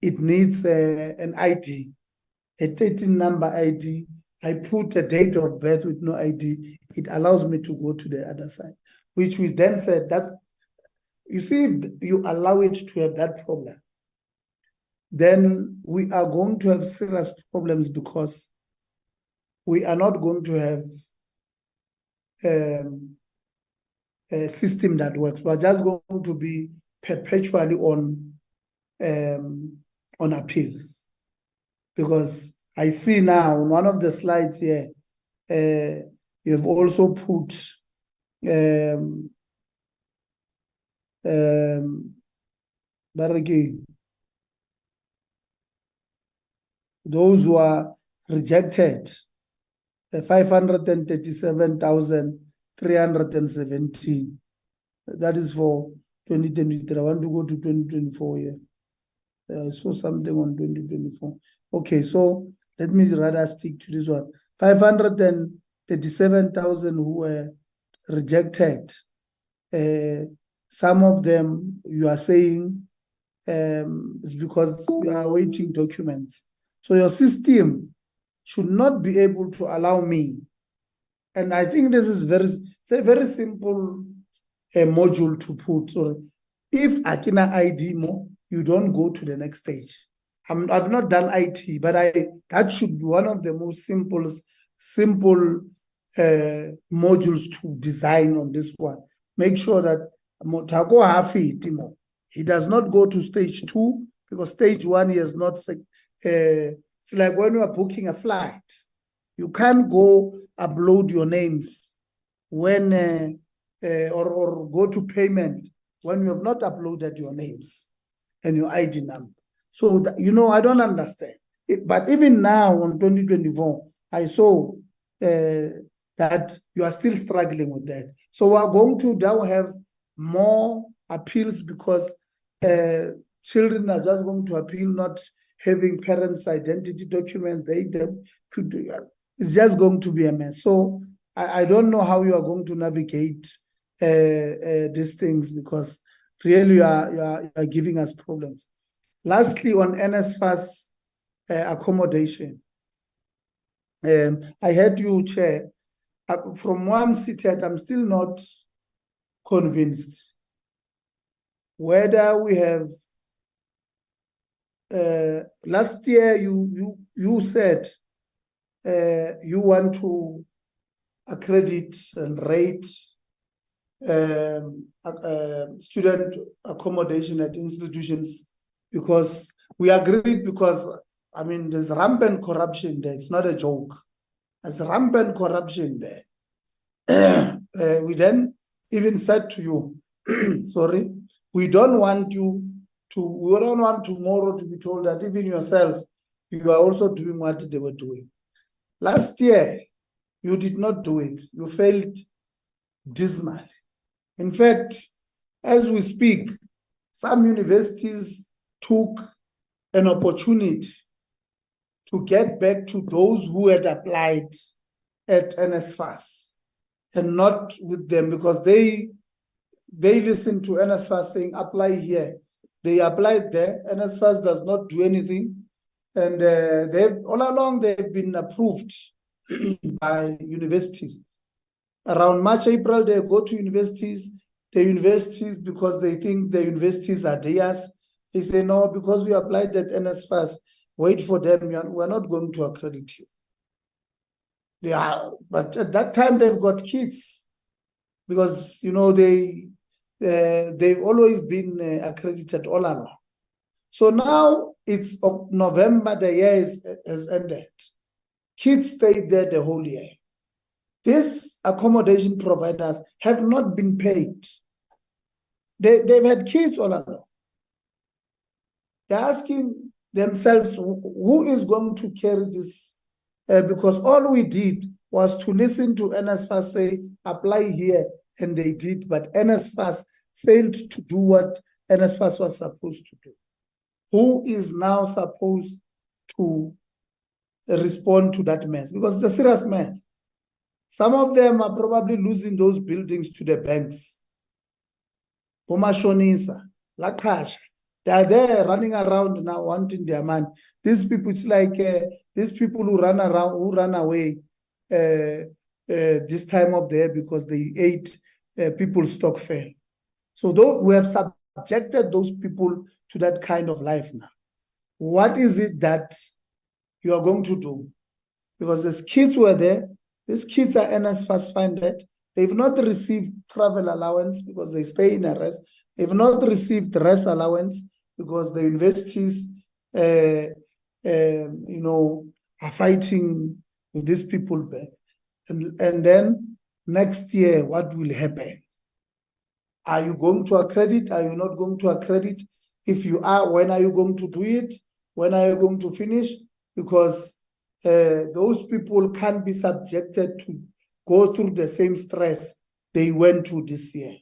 it needs an ID, a 13 number ID. I put a date of birth with no ID. It allows me to go to the other side, which we then said that, you see, if you allow it to have that problem, then we are going to have serious problems, because we are not going to have a system that works. We're just going to be perpetually on appeals. Because I see now on one of the slides here, you have also put those who are rejected, 537,317. That is for 2023. I want to go to 2024 here. I saw something on 2024. Okay, so let me rather stick to this one. 537,000 who were rejected. Some of them, you are saying, it's because you are awaiting documents. So your system should not be able to allow me. And I think this is it's a very simple module to put. So if Akina ID more, you don't go to the next stage. I've not done IT, but that should be one of the most simple modules to design on this one. Make sure that Motako Hafi Timo, he does not go to stage 2, because stage 1 is not. It's like when you are booking a flight, you can't go upload your names when or go to payment when you have not uploaded your names and your ID number. So, I don't understand. But even now, on 2024, I saw that you are still struggling with that. So we are going to now have more appeals, because children are just going to appeal not having parents' identity documents. It's just going to be a mess. So I don't know how you are going to navigate these things, because really you are giving us problems. Lastly, on NSFAS accommodation, I heard you, Chair. From where I'm seated, I'm still not convinced whether we have. Last year, you said you want to accredit and rate student accommodation at institutions, because we agreed, because I mean there's rampant corruption there. It's not a joke. There's rampant corruption there. We then even said to you, sorry, we don't want tomorrow to be told that even yourself, you are also doing what they were doing. Last year, you did not do it. You failed dismally. In fact, as we speak, some universities took an opportunity to get back to those who had applied at NSFAS and not with them, because they listened to NSFAS saying, apply here. They applied there. NSFAS does not do anything. And all along, they've been approved by universities. Around March, April, they go to universities. The universities, because they think the universities are theirs, they say, no, because we applied that NSFAS, wait for them. We're not going to accredit you. They are, but at that time, they've got kids, because, you know, they've always been accredited all along. So now it's November, the year has ended. Kids stayed there the whole year. These accommodation providers have not been paid. They've had kids all along. They're asking themselves, who is going to carry this? Because all we did was to listen to NSFAS say, apply here, and they did, but NSFAS failed to do what NSFAS was supposed to do. Who is now supposed to respond to that mess? Because it's a serious mess. Some of them are probably losing those buildings to the banks. Omashonisa, Lakasha, they are there running around now wanting their money. These people, it's like these people who run away this time of the year because they ate people's stock fair. So we have subjected those people to that kind of life now. What is it that you are going to do? Because these kids were there. These kids are NSFAS funded. They've not received travel allowance because they stay in arrest. They've not received rest allowance because the universities, are fighting these people back. And then next year, what will happen? Are you going to accredit? Are you not going to accredit? If you are, when are you going to do it? When are you going to finish? Because those people can't be subjected to go through the same stress they went through this year.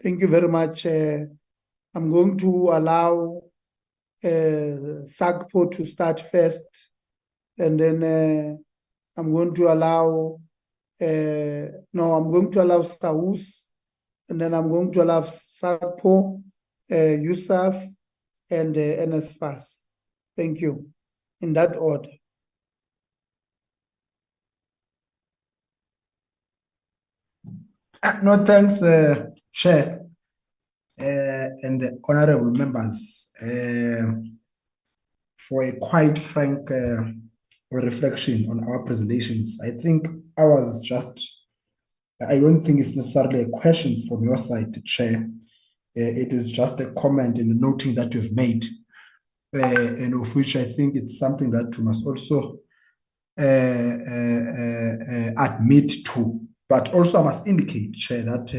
Thank you very much. I'm going to allow SAPCO to start first, and then I'm going to allow SAUS, and then I'm going to allow SAPCO, USAf, and NSFAS. Thank you. In that order. No, thanks, Chair, and the honorable members for a quite frank reflection on our presentations. I think ours I don't think it's necessarily a questions from your side, Chair. It is just a comment in the noting that you've made, and of which I think it's something that you must also admit to. But also I must indicate, Chair, that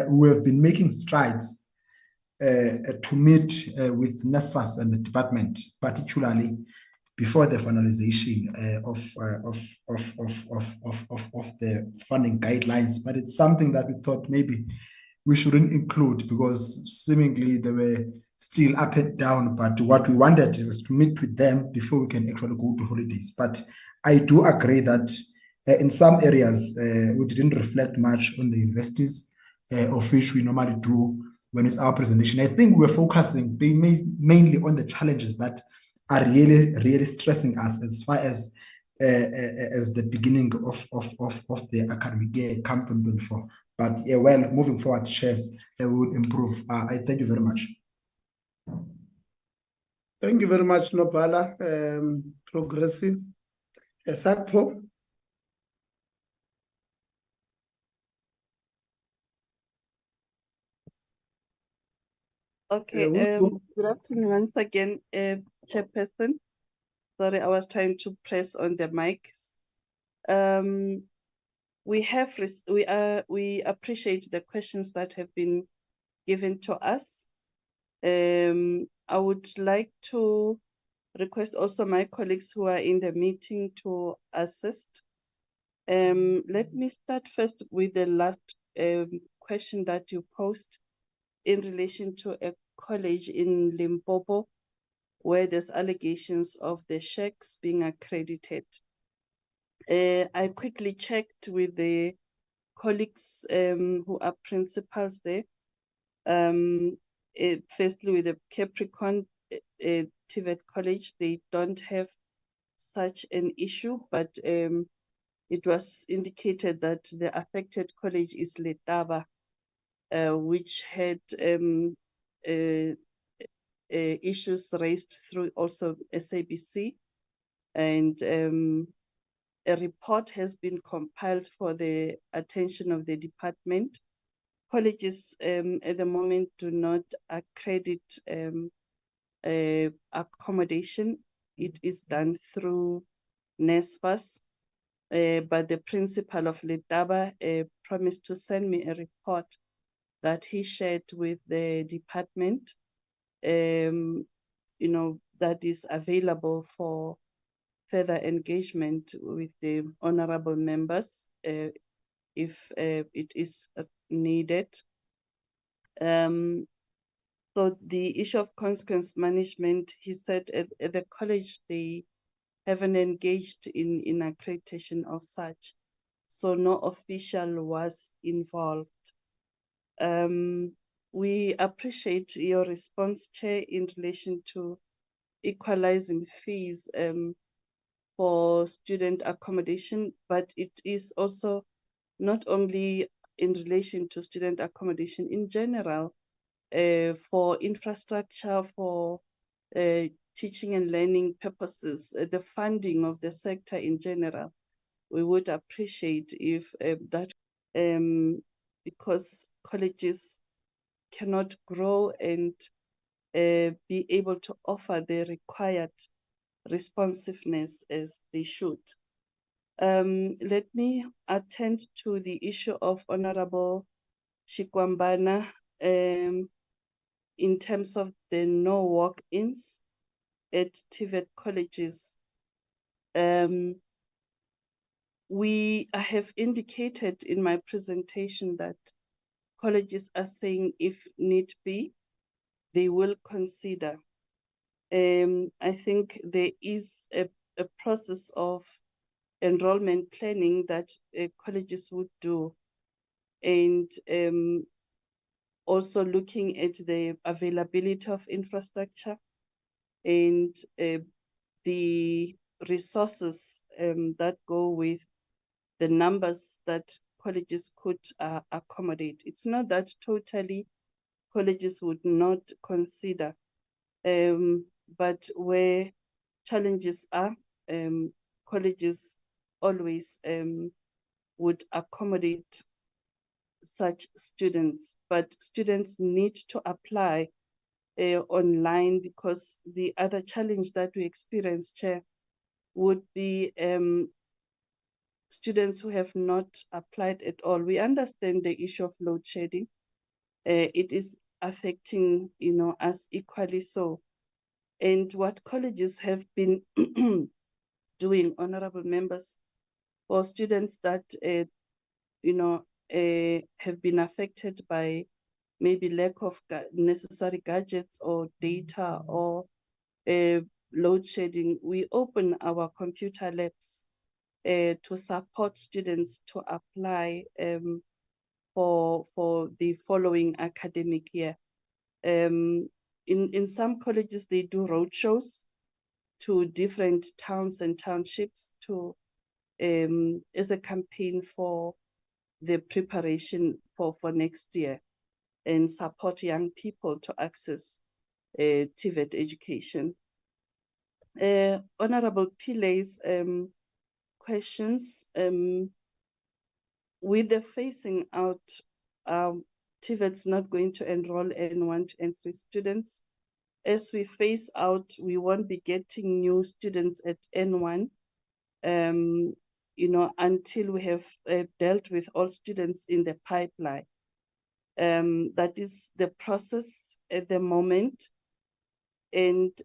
we have been making strides to meet with NSFAS and the department, particularly before the finalization of the funding guidelines. But it's something that we thought maybe we shouldn't include because seemingly they were still up and down. But what we wanted was to meet with them before we can actually go to holidays. But I do agree that in some areas, we didn't reflect much on the universities, of which we normally do when it's our presentation. I think we're focusing mainly on the challenges that are really stressing us as far as the beginning of the academic year come 2024. But well, moving forward, Chair, we will improve. I thank you very much. Thank you very much, Nopala. Progressive. SAPCO. Okay, good afternoon once again, Chairperson. Sorry, I was trying to press on the mics. We appreciate the questions that have been given to us. I would like to request also my colleagues who are in the meeting to assist. Let me start first with the last question that you posed in relation to a college in Limpopo where there's allegations of the sheikhs being accredited. I quickly checked with the colleagues who are principals there. Firstly, with the Capricorn TVET College, they don't have such an issue, but it was indicated that the affected college is Letaba, which had issues raised through also SABC, and a report has been compiled for the attention of the department. Colleges at the moment do not accredit accommodation. It is done through NSFAS, but the principal of Letaba promised to send me a report that he shared with the department, that is available for further engagement with the honorable members if it is needed. So the issue of consequence management, he said at the college they haven't engaged in accreditation of such, so no official was involved. We appreciate your response, Chair, in relation to equalizing fees for student accommodation, but it is also not only in relation to student accommodation in general, for infrastructure, for teaching and learning purposes, the funding of the sector in general. We would appreciate if that, because colleges cannot grow and be able to offer the required responsiveness as they should. Let me attend to the issue of Honorable Chikwambana in terms of the no walk-ins at TVET colleges. I have indicated in my presentation that colleges are saying if need be, they will consider. I think there is a process of enrollment planning that colleges would do, and also looking at the availability of infrastructure and the resources that go with the numbers that colleges could accommodate. It's not that totally colleges would not consider, but where challenges are, colleges always would accommodate such students, but students need to apply online, because the other challenge that we experience, Chair, would be students who have not applied at all. We understand the issue of load shedding. It is affecting, us equally so. And what colleges have been doing, honorable members, for students that, have been affected by maybe lack of necessary gadgets or data or load shedding, we open our computer labs to support students to apply for the following academic year. In some colleges, they do roadshows to different towns and townships to as a campaign for the preparation for next year and support young people to access TVET education. Honorable Pilay's questions, with the phasing out, TVET's not going to enroll N1 to N3 students. As we phase out, we won't be getting new students at N1, until we have dealt with all students in the pipeline. That is the process at the moment. And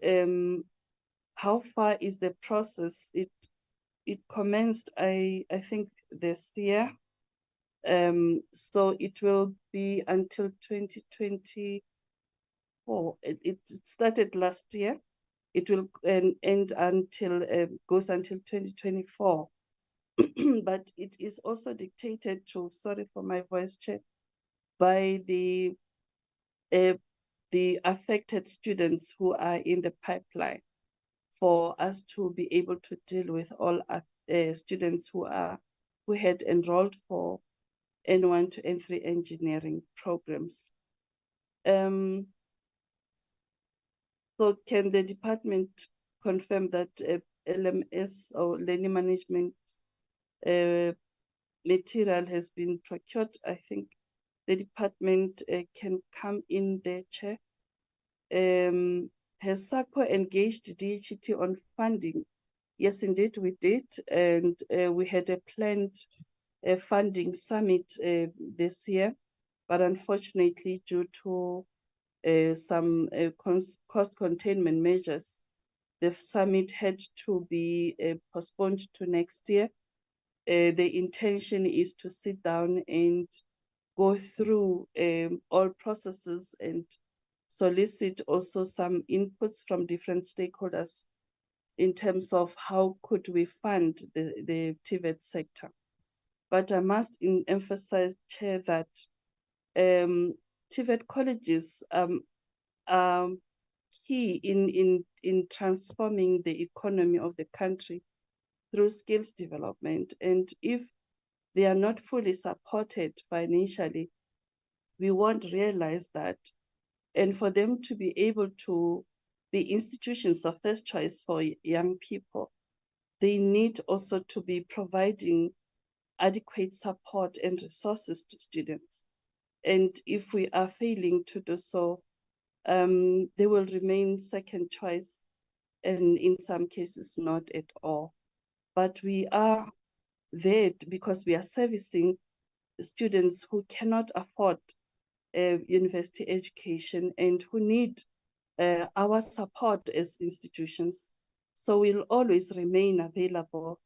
how far is the process? It commenced, I think, this year. So it will be until 2024. It started last year. It will end until goes until 2024. But it is also dictated to, sorry for my voice, Chair, by the affected students who are in the pipeline, for us to be able to deal with all students who had enrolled for N1 to N3 engineering programs. So can the department confirm that LMS or learning management material has been procured? I think the department can come in there, Chair. Has SAPCO engaged DHET on funding? Yes, indeed, we did. And we had a planned funding summit this year, but unfortunately, due to some cost containment measures, the summit had to be postponed to next year. The intention is to sit down and go through all processes and solicit also some inputs from different stakeholders in terms of how could we fund the TVET sector. But I must emphasize, Chair, that TVET colleges are key in transforming the economy of the country through skills development. And if they are not fully supported financially, we won't realize that. And for them to be able to be institutions of first choice for young people, they need also to be providing adequate support and resources to students. And if we are failing to do so, they will remain second choice, and in some cases not at all. But we are there because we are servicing students who cannot afford university education and who need our support as institutions. So we'll always remain available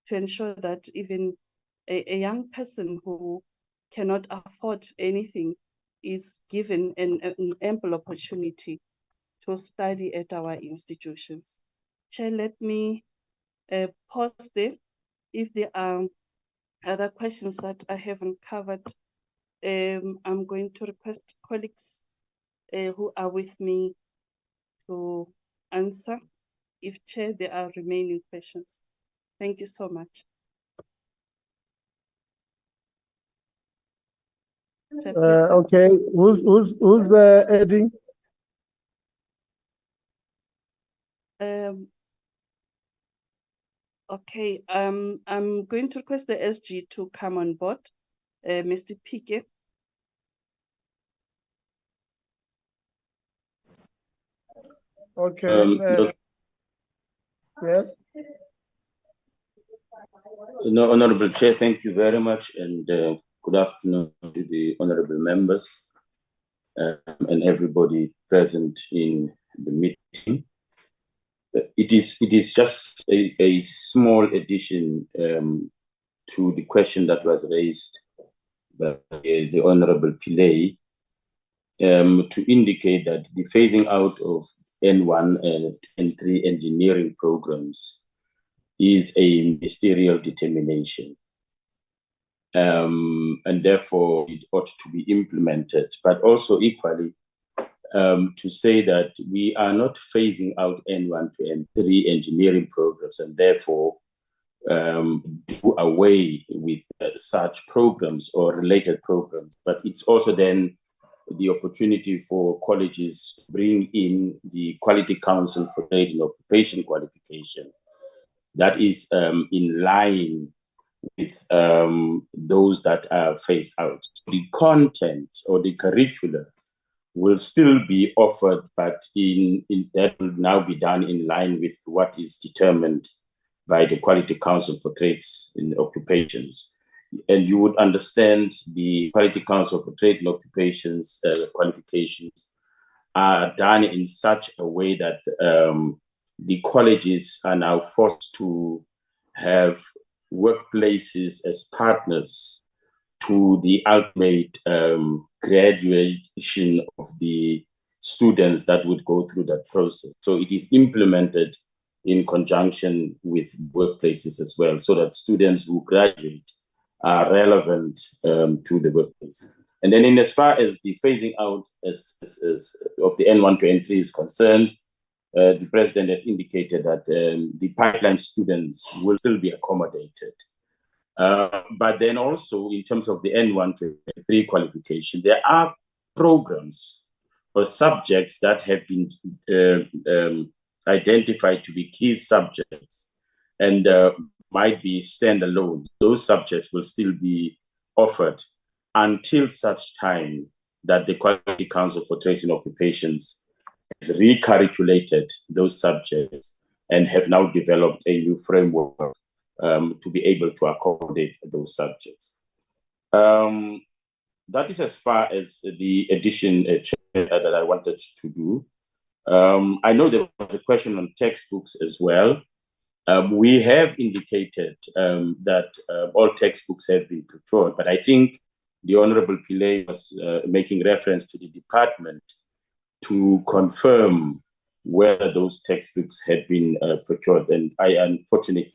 to ensure that even a young person who cannot afford anything is given an ample opportunity to study at our institutions. Chair, let me pause there. If there are other questions that I haven't covered, I'm going to request colleagues who are with me to answer. If Chair, there are remaining questions. Thank you so much. Okay, who's adding? Okay, I'm going to request the SG to come on board, Mr. Pike. Okay. Yes. No, Honorable Chair, thank you very much, and good afternoon to the honorable members and everybody present in the meeting. It is just a small addition to the question that was raised by the Honorable Pillay to indicate that the phasing out of N1 and N3 engineering programs is a ministerial determination. And therefore it ought to be implemented, but also equally, to say that we are not phasing out N1 to N3 engineering programs and therefore do away with such programs or related programs, but it's also then the opportunity for colleges to bring in the Quality Council for Trade and Occupation Qualification that is in line with those that are phased out. So the content or the curriculum will still be offered, but that will now be done in line with what is determined by the Quality Council for Trades and Occupations. And you would understand the Quality Council for Trade and Occupations qualifications are done in such a way that the colleges are now forced to have workplaces as partners to the ultimate graduation of the students that would go through that process. So it is implemented in conjunction with workplaces as well, so that students who graduate are relevant to the workplace. And then in as far as the phasing out of the N1 to N3 is concerned, the president has indicated that the pipeline students will still be accommodated. But then also in terms of the N1 to N3 qualification, there are programs or subjects that have been identified to be key subjects and might be standalone. Those subjects will still be offered until such time that the Quality Council for Trades and Occupations has recalculated those subjects and have now developed a new framework to be able to accommodate those subjects. That is as far as the addition that I wanted to do. I know there was a question on textbooks as well. We have indicated that all textbooks have been procured, but I think the Honorable Pillay was making reference to the department to confirm whether those textbooks had been procured. And I unfortunately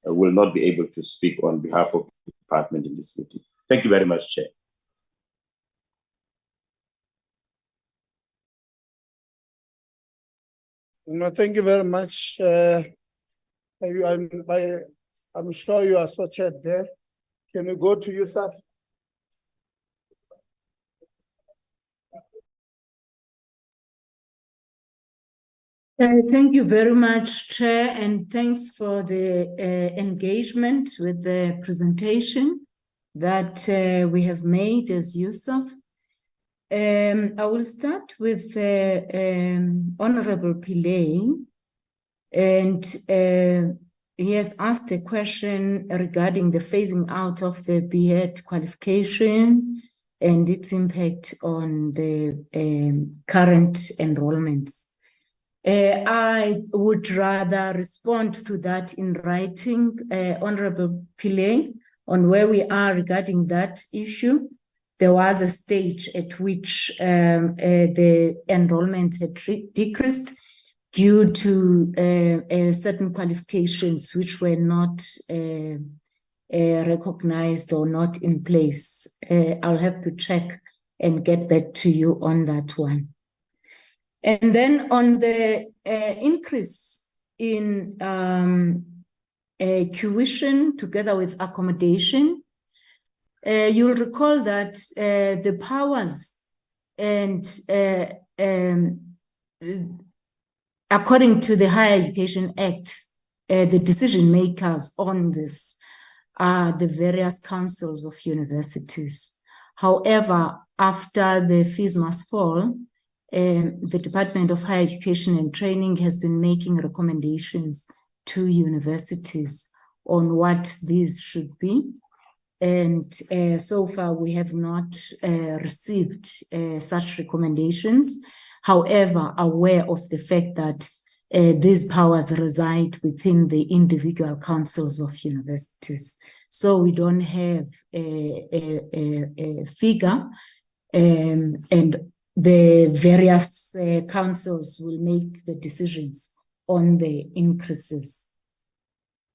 will not be able to speak on behalf of the department in this meeting. Thank you very much, Chair. No, thank you very much. I'm sure you are sorted there. Can we go to USAf? Thank you very much, Chair, and thanks for the engagement with the presentation that we have made as USAf. I will start with Honorable Pillay, and he has asked a question regarding the phasing out of the DHET qualification and its impact on the current enrollments. I would rather respond to that in writing, Honorable Pillay, on where we are regarding that issue. There was a stage at which the enrollment had decreased due to certain qualifications which were not recognized or not in place. I'll have to check and get back to you on that one. And then on the increase in tuition together with accommodation, you'll recall that the powers and according to the Higher Education Act, the decision makers on this are the various councils of universities. However, after the fees must fall, the Department of Higher Education and Training has been making recommendations to universities on what these should be. And so far, we have not received such recommendations. However, aware of the fact that these powers reside within the individual councils of universities. So we don't have a figure, and the various councils will make the decisions on the increases.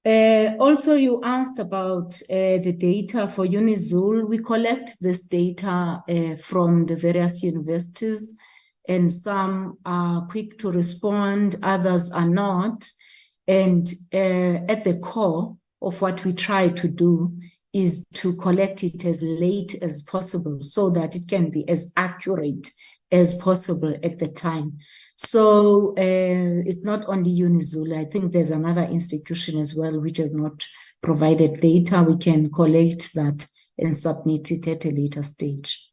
Also, you asked about the data for UniZul. We collect this data from the various universities and some are quick to respond, others are not. And at the core of what we try to do is to collect it as late as possible so that it can be as accurate as possible at the time. So it's not only UniZulu. I think there's another institution as well which has not provided data. We can collect that and submit it at a later stage.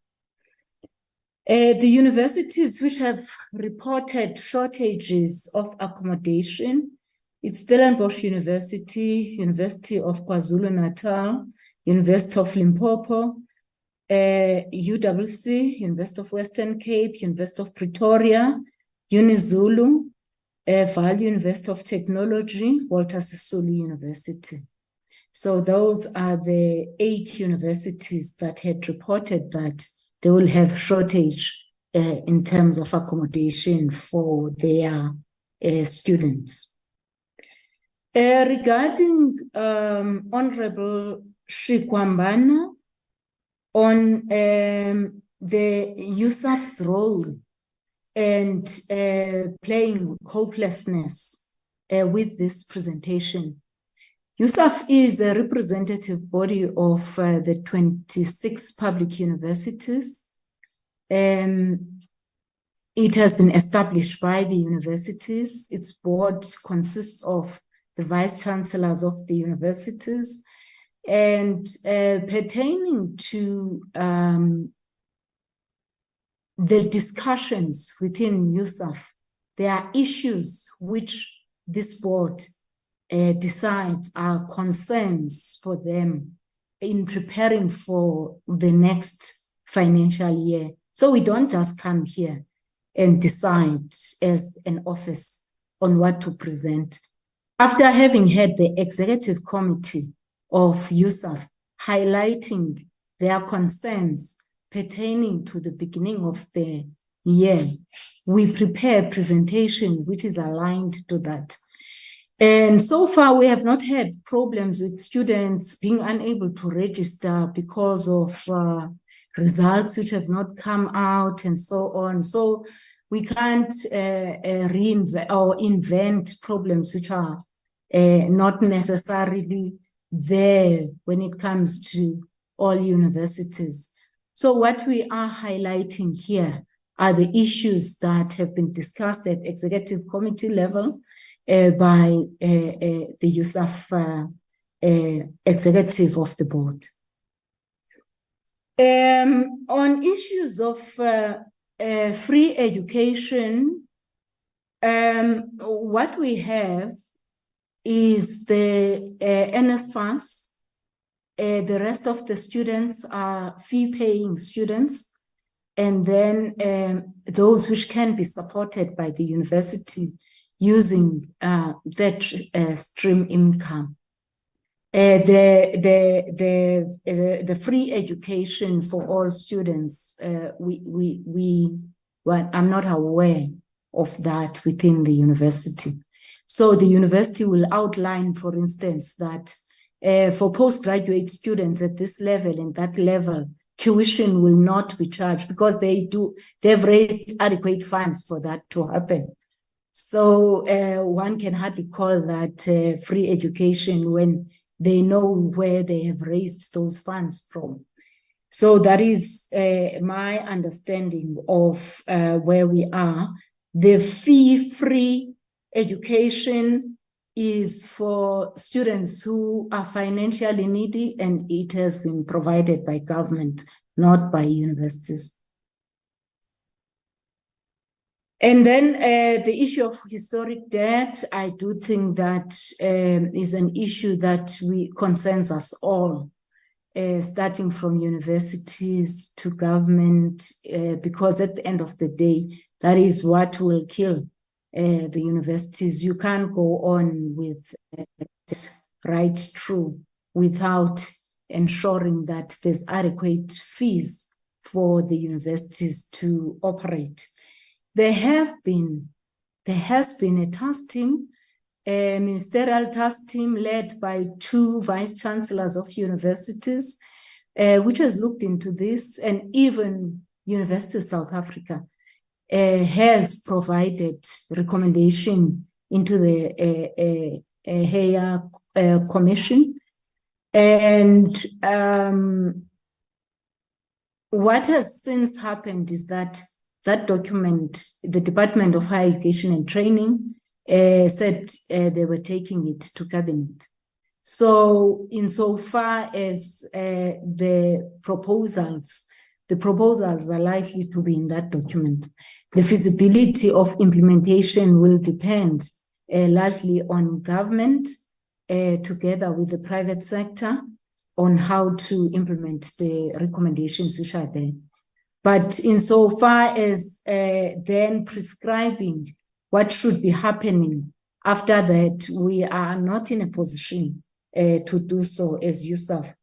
The universities which have reported shortages of accommodation, it's Stellenbosch University, University of KwaZulu-Natal, University of Limpopo, UWC, University of Western Cape, University of Pretoria, UniZulu, Vaal University of Technology, Walter Sisulu University. So those are the 8 universities that had reported that they will have shortage in terms of accommodation for their students. Regarding Honorable Shikwambana on the USAf's role and playing hopelessness with this presentation. USAf is a representative body of the 26 public universities. It has been established by the universities. Its board consists of the vice chancellors of the universities, and pertaining to the discussions within USAf, there are issues which this board decides are concerns for them in preparing for the next financial year. So we don't just come here and decide as an office on what to present. After having had the executive committee of USAf highlighting their concerns pertaining to the beginning of the year, we prepare a presentation which is aligned to that. And so far, we have not had problems with students being unable to register because of results which have not come out and so on. So we can't reinvent or invent problems which are not necessarily there when it comes to all universities. So what we are highlighting here are the issues that have been discussed at executive committee level by the USAf executive of the board. On issues of free education, what we have is the NSFAS. The rest of the students are fee-paying students, and then those which can be supported by the university using that stream income. The free education for all students, I'm not aware of that within the university. So the university will outline, for instance, that for postgraduate students at this level and that level, tuition will not be charged because they've raised adequate funds for that to happen. So one can hardly call that free education when they know where they have raised those funds from. So that is my understanding of where we are. The fee-free education is for students who are financially needy, and it has been provided by government, not by universities. And then the issue of historic debt, I do think that is an issue that concerns us all, starting from universities to government, because at the end of the day, that is what will kill the universities. You can't go on with right through without ensuring that there's adequate fees for the universities to operate. There has been a task team, a ministerial task team led by 2 vice chancellors of universities, which has looked into this, and even University of South Africa. has provided recommendation into the Higher Commission. And what has since happened is that document, the Department of Higher Education and Training said they were taking it to cabinet. So insofar as the proposals are likely to be in that document, the feasibility of implementation will depend largely on government together with the private sector on how to implement the recommendations which are there. But insofar as then prescribing what should be happening after that, we are not in a position to do so as USAf,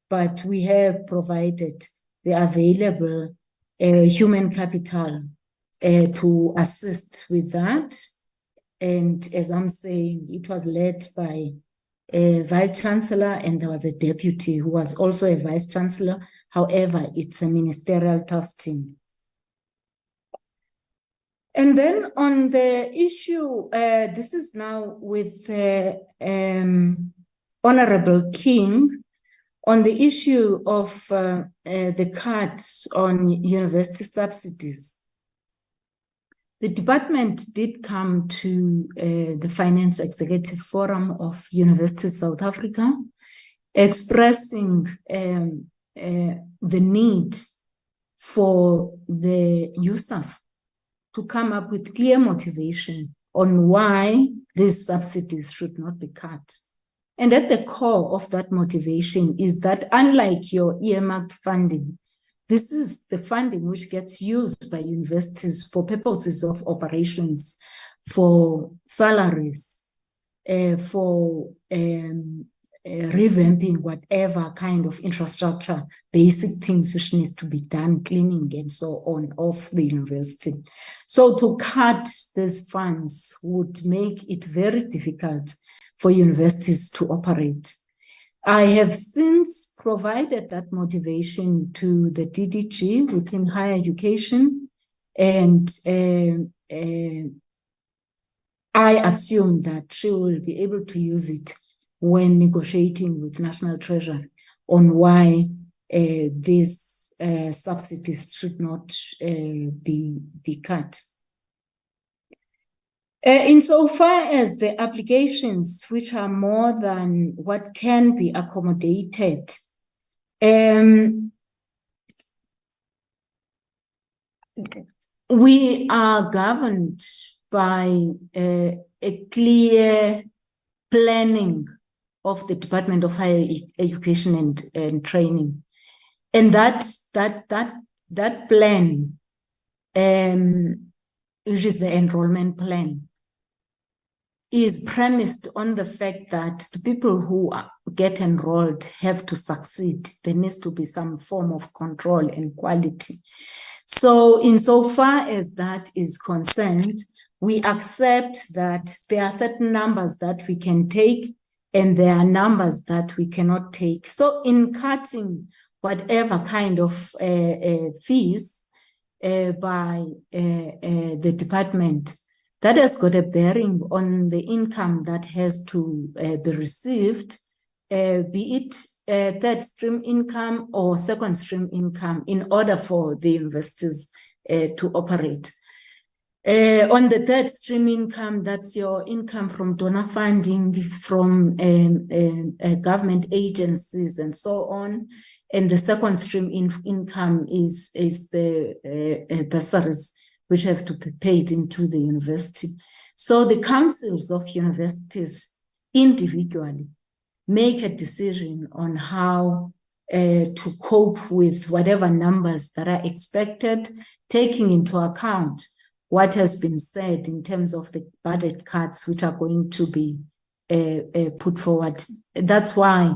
but we have provided the available human capital to assist with that. And as I'm saying, it was led by a vice chancellor, and there was a deputy who was also a vice chancellor. However, it's a ministerial task team. And then on the issue, this is now with Honorable King, on the issue of the cuts on university subsidies. The department did come to the Finance Executive Forum of Universities South Africa, expressing the need for the USAf to come up with clear motivation on why these subsidies should not be cut. And at the core of that motivation is that unlike your earmarked funding, this is the funding which gets used by universities for purposes of operations, for salaries, for revamping whatever kind of infrastructure, basic things which needs to be done, cleaning and so on of the university. So to cut these funds would make it very difficult for universities to operate. I have since provided that motivation to the DDG within higher education, and I assume that she will be able to use it when negotiating with National Treasury on why these subsidies should not be cut. Insofar as the applications, which are more than what can be accommodated, we are governed by a clear planning of the Department of Higher Education and Training. And that plan, which is the enrollment plan, is premised on the fact that the people who get enrolled have to succeed. There needs to be some form of control and quality. So insofar as that is concerned, we accept that there are certain numbers that we can take and there are numbers that we cannot take. So in cutting whatever kind of fees by the department, that has got a bearing on the income that has to be received, be it third stream income or second stream income, in order for the universities to operate. On the third stream income, that's your income from donor funding, from government agencies and so on. And the second stream income is the bursaries, which have to be paid into the university. So the councils of universities individually make a decision on how to cope with whatever numbers that are expected, taking into account what has been said in terms of the budget cuts which are going to be put forward. That's why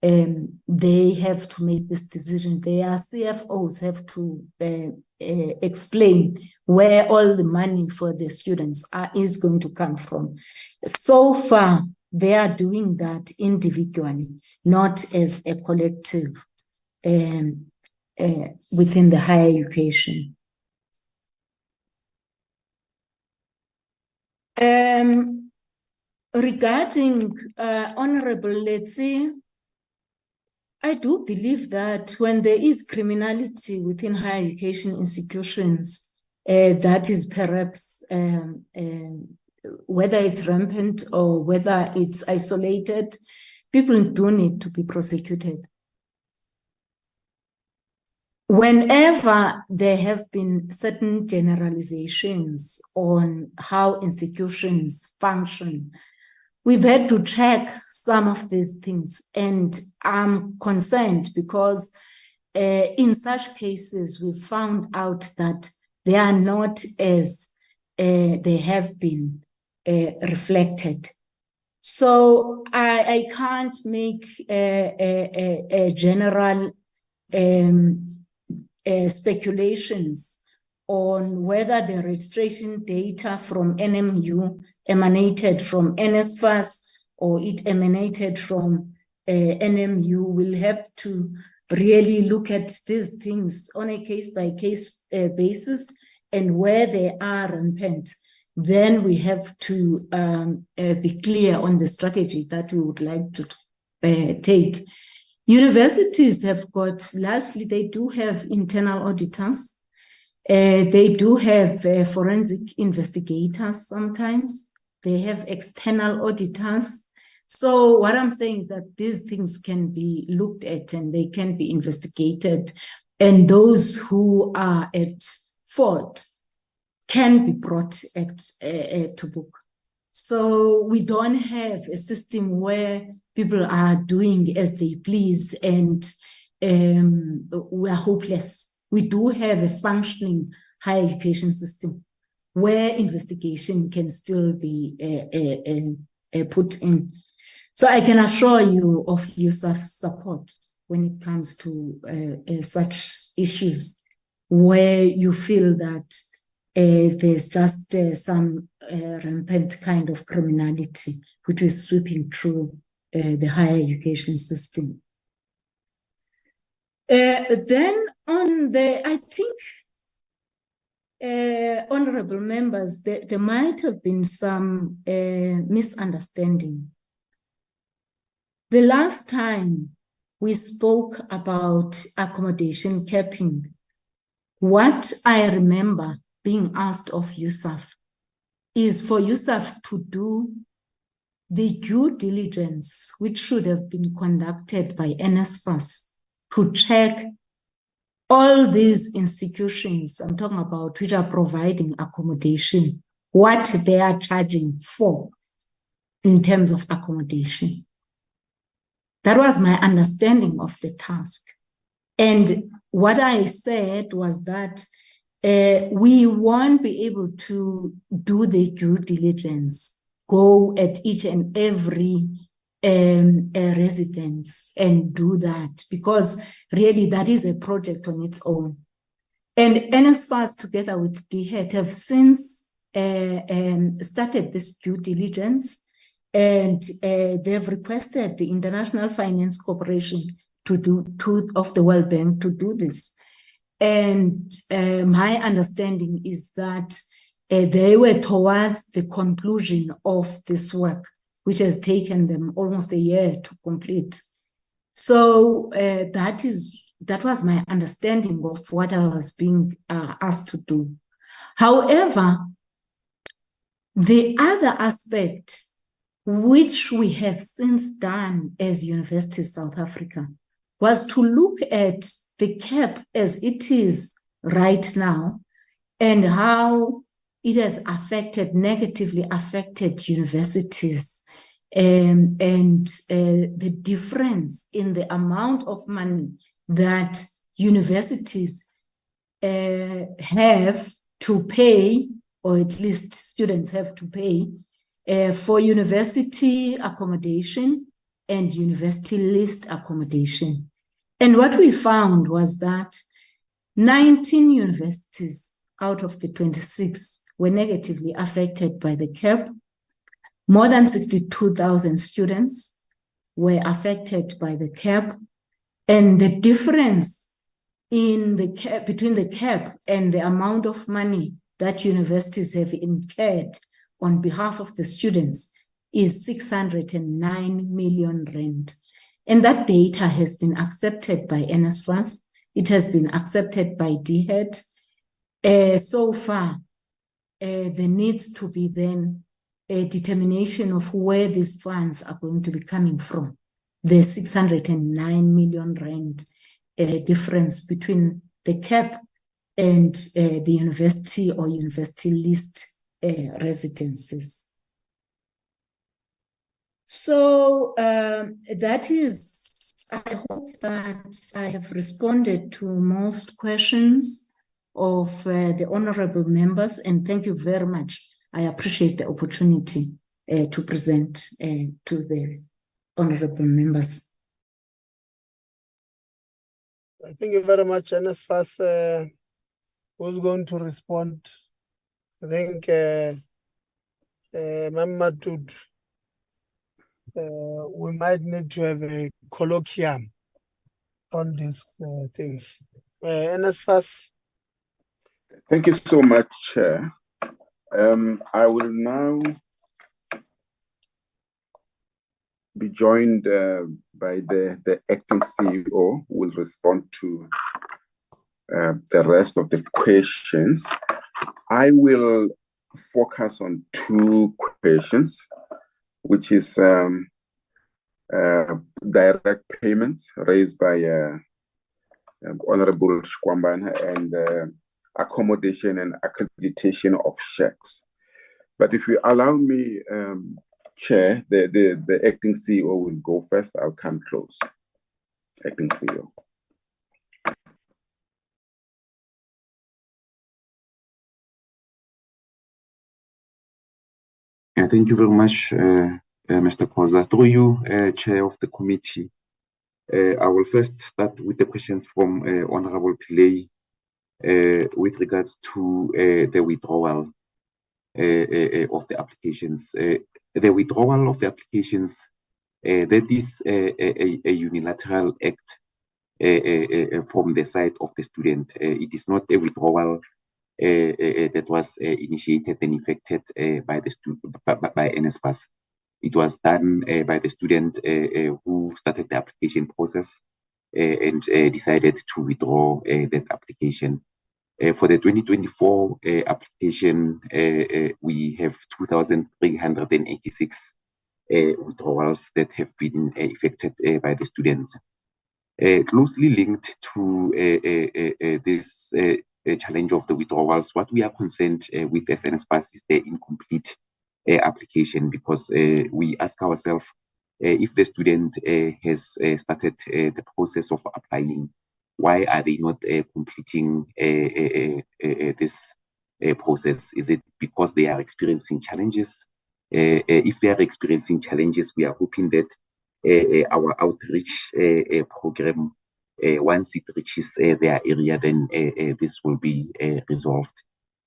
they have to make this decision. Their CFOs have to explain where all the money for the students is going to come from. So far, they are doing that individually, not as a collective within the higher education. Regarding Honorable Letsi, I do believe that when there is criminality within higher education institutions, that is perhaps whether it's rampant or whether it's isolated, people do need to be prosecuted. Whenever there have been certain generalizations on how institutions function, we've had to check some of these things, and I'm concerned because in such cases, we found out that they are not as they have been reflected. So I can't make a general speculations on whether the registration data from NMU emanated from NSFAS or it emanated from NMU. We'll have to really look at these things on a case-by-case basis, and where they are rampant, then we have to be clear on the strategy that we would like to take. Universities have got, largely, they do have internal auditors. They do have forensic investigators sometimes. They have external auditors. So what I'm saying is that these things can be looked at and they can be investigated. And those who are at fault can be brought to book. So we don't have a system where people are doing as they please and we are hopeless. We do have a functioning higher education system where investigation can still be put in. So I can assure you of USAF's support when it comes to such issues where you feel that there's just some rampant kind of criminality which is sweeping through the higher education system. Then on the, I think, honorable members, there might have been some misunderstanding. The last time we spoke about accommodation capping, what I remember being asked of USAF is for USAF to do the due diligence, which should have been conducted by NSFAS, to check all these institutions I'm talking about, which are providing accommodation, what they are charging for in terms of accommodation. That was my understanding of the task. And what I said was that we won't be able to do the due diligence, go at each and every residence and do that, because really that is a project on its own. And NSFAS together with DHET have since started this due diligence, and they've requested the International Finance Corporation of the World Bank to do this. And my understanding is that they were towards the conclusion of this work, which has taken them almost a year to complete. So that was my understanding of what I was being asked to do. However, the other aspect, which we have since done as Universities South Africa, was to look at the cap as it is right now and how it has negatively affected universities, and the difference in the amount of money that universities have to pay, or at least students have to pay, for university accommodation and university list accommodation. And what we found was that 19 universities out of the 26 were negatively affected by the cap. More than 62,000 students were affected by the cap. And the difference in the cap, between the cap and the amount of money that universities have incurred on behalf of the students is 609 million rand. And that data has been accepted by NSFAS. It has been accepted by DHET. So far, there needs to be then a determination of where these funds are going to be coming from. The 609 million rand difference between the cap and the university or university list residences. So that is, I hope that I have responded to most questions of the honorable members, and thank you very much. I appreciate the opportunity to present to the honorable members. Thank you very much, NSFAS. Who's going to respond? I think Mama Tut, we might need to have a colloquium on these things. NSFAS. Thank you so much, Chair. I will now be joined by the acting CEO who will respond to the rest of the questions. I will focus on two questions, which is direct payments raised by Honorable Shkwambana and accommodation and accreditation of checks. But if you allow me, Chair, the acting CEO will go first. I'll come close. Acting CEO. Thank you very much, Mr. Khoza. Through you, Chair of the committee, I will first start with the questions from Honorable Pillay with regards to the withdrawal of the applications. The withdrawal of the applications, that is a unilateral act from the side of the student. It is not a withdrawal that was initiated and effected by NSFAS. It was done by the student who started the application process and decided to withdraw that application. For the 2024 application, we have 2,386 withdrawals that have been effected by the students. Closely linked to this challenge of the withdrawals, what we are concerned with as NSFAS is the incomplete application, because we ask ourselves if the student has started the process of applying, why are they not completing this process? Is it because they are experiencing challenges? If they are experiencing challenges, we are hoping that our outreach program, once it reaches their area, then this will be resolved.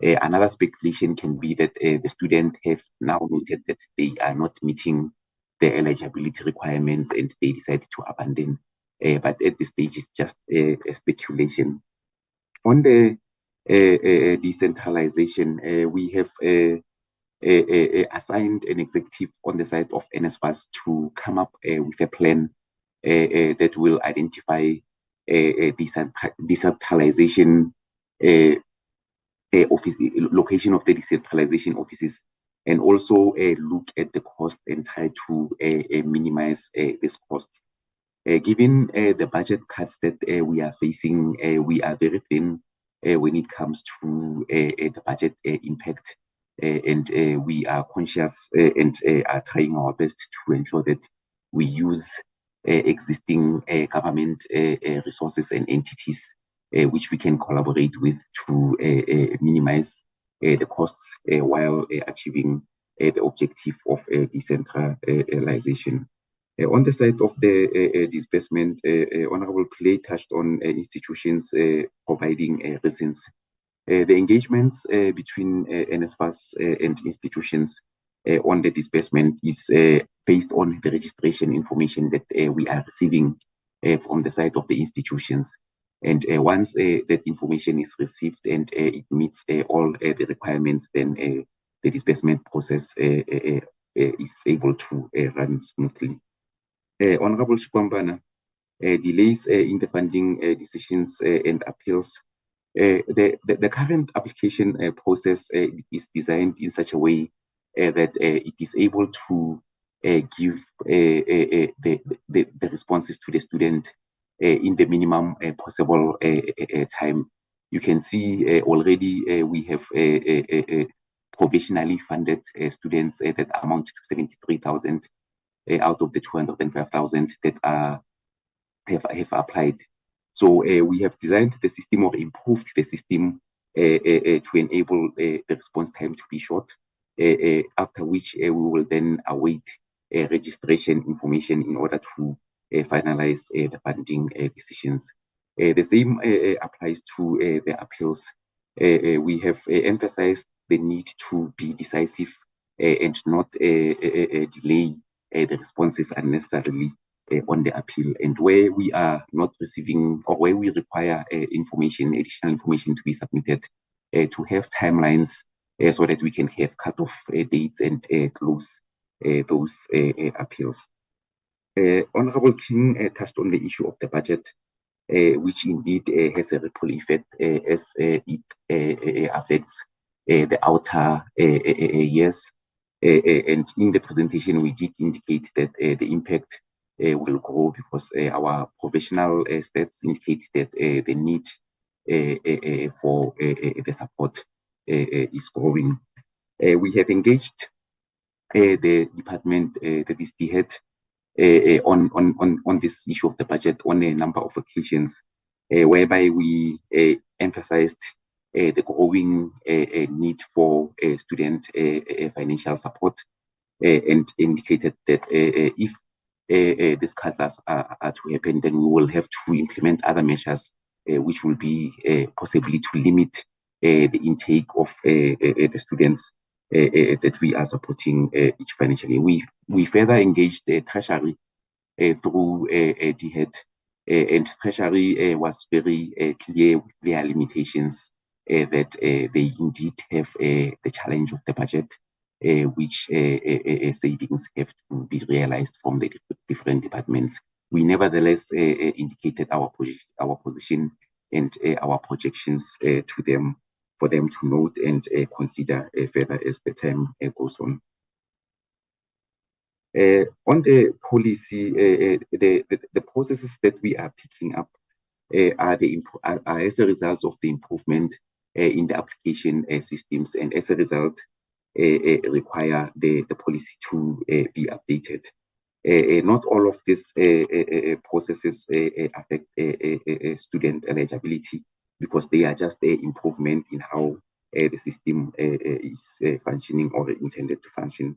Another speculation can be that the student have now noted that they are not meeting the eligibility requirements and they decide to abandon. But at this stage, it's just a speculation. On the decentralization, we have assigned an executive on the side of NSFAS to come up with a plan that will identify decentralization office, location of the decentralization offices, and also look at the cost and try to minimize these costs. Given the budget cuts that we are facing, we are very thin when it comes to the budget impact, and we are conscious and are trying our best to ensure that we use existing government resources and entities which we can collaborate with to minimize the costs while achieving the objective of decentralization. On the side of the disbursement, Honorable Pillay touched on institutions providing residence. The engagements between NSFAS and institutions on the disbursement is based on the registration information that we are receiving from the side of the institutions. And once that information is received and it meets all the requirements, then the disbursement process is able to run smoothly. Honorable Chikwambana, delays in the funding decisions and appeals. The current application process is designed in such a way that it is able to give the responses to the student in the minimum possible time. You can see already we have provisionally funded students that amount to 73,000 out of the 205,000 that have applied. So we have designed the system or improved the system to enable the response time to be short, after which we will then await registration information in order to finalize the funding decisions. The same applies to the appeals. We have emphasized the need to be decisive and not delay the responses unnecessarily on the appeal. And where we are not receiving, or where we require additional information to be submitted, to have timelines so that we can have cut-off dates and close those appeals. Honorable King touched on the issue of the budget, which indeed has a ripple effect as it affects the outer years. And in the presentation, we did indicate that the impact will grow because our professional stats indicate that the need for the support is growing. We have engaged the department, that is DHET, on this issue of the budget on a number of occasions, whereby we emphasized the growing need for student financial support, and indicated that if these cuts are to happen, then we will have to implement other measures, which will be possibly to limit the intake of the students that we are supporting each financially. We further engaged the Treasury through DHET, and Treasury was very clear with their limitations, that they indeed have the challenge of the budget, which savings have to be realized from the different departments. We nevertheless indicated our position and our projections to them, for them to note and consider further as the time goes on. On the policy, the processes that we are picking up are as a result of the improvement in the application systems, and as a result require the policy to be updated. Not all of these processes affect student eligibility, because they are just an improvement in how the system is functioning or intended to function.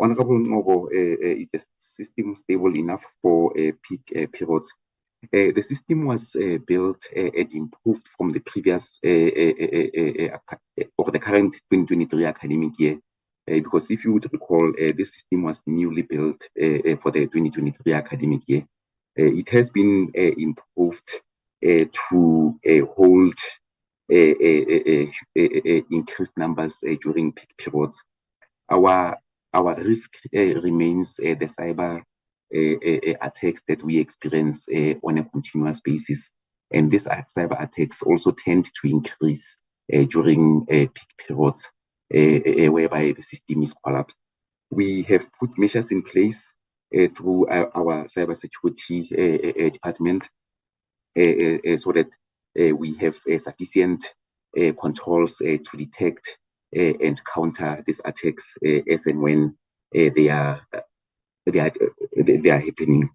Honorable Ngobo, is the system stable enough for peak periods? The system was built and improved from the previous or the current 2023 academic year, because if you would recall, this system was newly built for the 2023 academic year. It has been improved to hold increased numbers during peak periods. Our risk remains the cyber attacks that we experience on a continuous basis, and these cyber attacks also tend to increase during peak periods, whereby the system is collapsed. We have put measures in place through our cybersecurity department, so that we have sufficient controls to detect and counter these attacks as and when they are happening.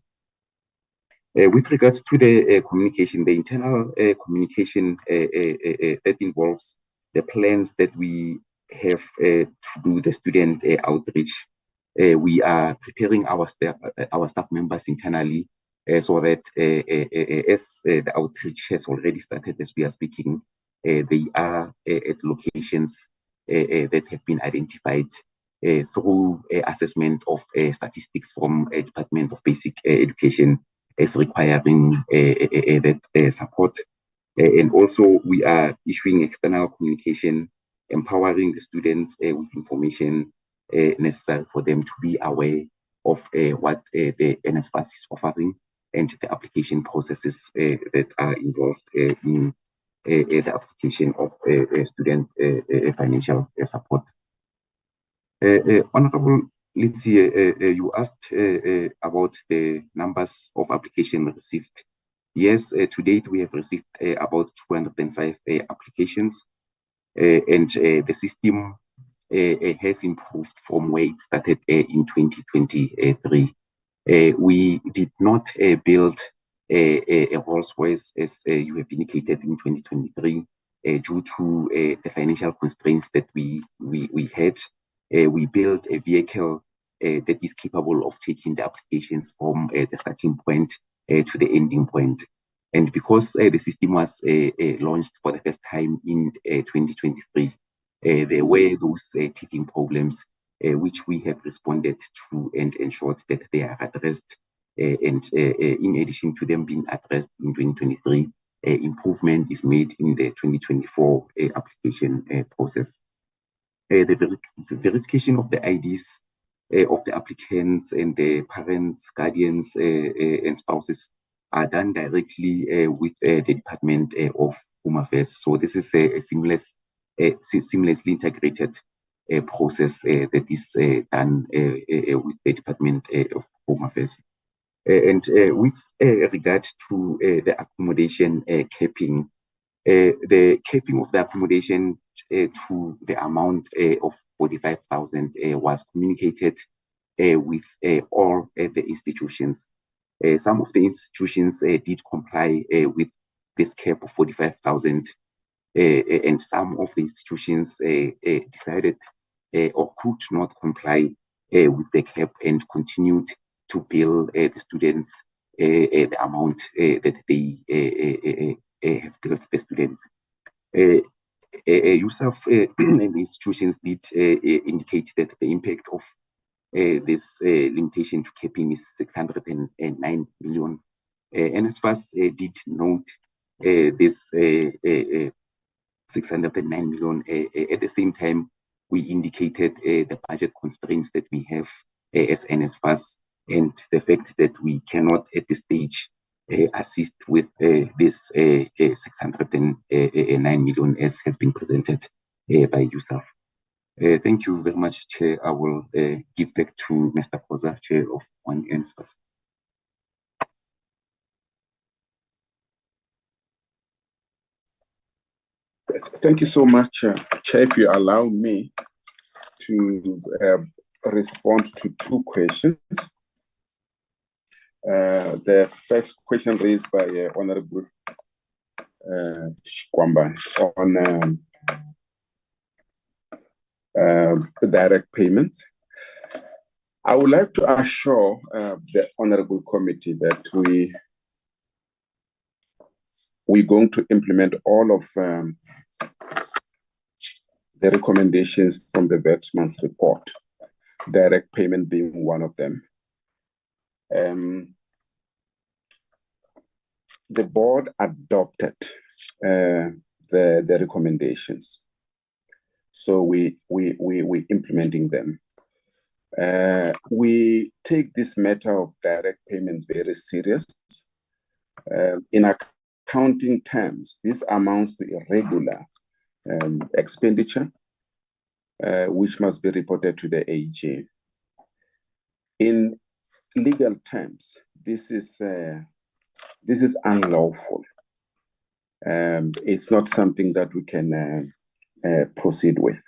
With regards to the communication, the internal communication that involves the plans that we have to do the student outreach, we are preparing our staff members internally, so that as the outreach has already started as we are speaking, they are at locations that have been identified through assessment of statistics from Department of Basic Education as requiring that support. And also we are issuing external communication empowering the students with information necessary for them to be aware of what the NSFAS is offering and the application processes that are involved in the application of student financial support. Honorable Litsi, you asked about the numbers of applications received. Yes, to date we have received about 205 applications, and the system has improved from where it started in 2023. We did not build a Rolls Royce as you have indicated in 2023 due to the financial constraints that we had. We built a vehicle that is capable of taking the applications from the starting point to the ending point. And because the system was launched for the first time in 2023, there were those teething problems which we have responded to and ensured that they are addressed. And in addition to them being addressed in 2023, improvement is made in the 2024 application process. The verification of the IDs of the applicants and the parents, guardians, and spouses are done directly with the Department of Home Affairs. So this is a seamlessly integrated process that is done with the Department of Home Affairs. And with regard to the accommodation capping, the capping of the accommodation to the amount of 45,000 was communicated with all the institutions. Some of the institutions did comply with this cap of 45,000, and some of the institutions decided or could not comply with the cap and continued to bill the students the amount that they have billed the students. USAf and the institutions did indicate that the impact of this limitation to capping is 609 million. NSFAS did note this 609 million. At the same time, we indicated the budget constraints that we have as NSFAS and the fact that we cannot at this stage assist with this 609 million as has been presented by USAf. Thank you very much, Chair. I will give back to Mr. Koza, Chair of NSFAS. Thank you so much, Chair. If you allow me to respond to two questions. The first question raised by Honorable Shikwamba on direct payments. I would like to assure the Honorable Committee that we're going to implement all of the recommendations from the Veterans report, direct payment being one of them. The board adopted the recommendations, so we're implementing them. We take this matter of direct payments very serious. In accounting terms, this amounts to irregular expenditure, which must be reported to the AG. In legal terms, this is unlawful. It's not something that we can proceed with.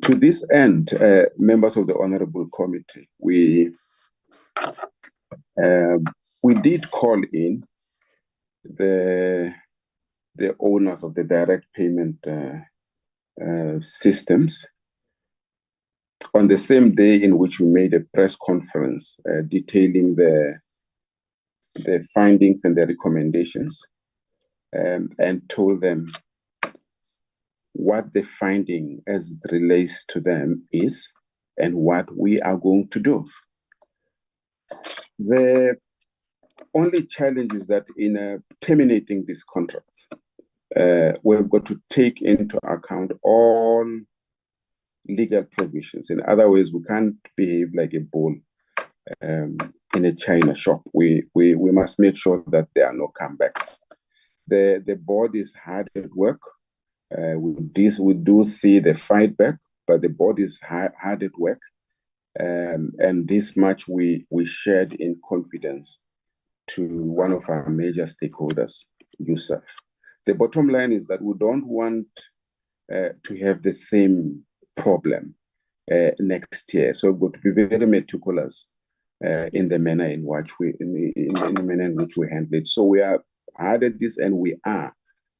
To this end, members of the Honorable Committee, we did call in the owners of the direct payment systems on the same day in which we made a press conference detailing the findings and the recommendations, and told them what the finding as it relates to them is and what we are going to do. The only challenge is that in terminating these contracts, we've got to take into account all legal provisions. In other words, we can't behave like a bull in a china shop. We must make sure that there are no comebacks. The board is hard at work. We do see the fight back, but the board is hard at work. And this much we shared in confidence to one of our major stakeholders, USAf. The bottom line is that we don't want to have the same problem next year. So we've got to be very meticulous in the manner in which we handle it. So we are hard at this, and we are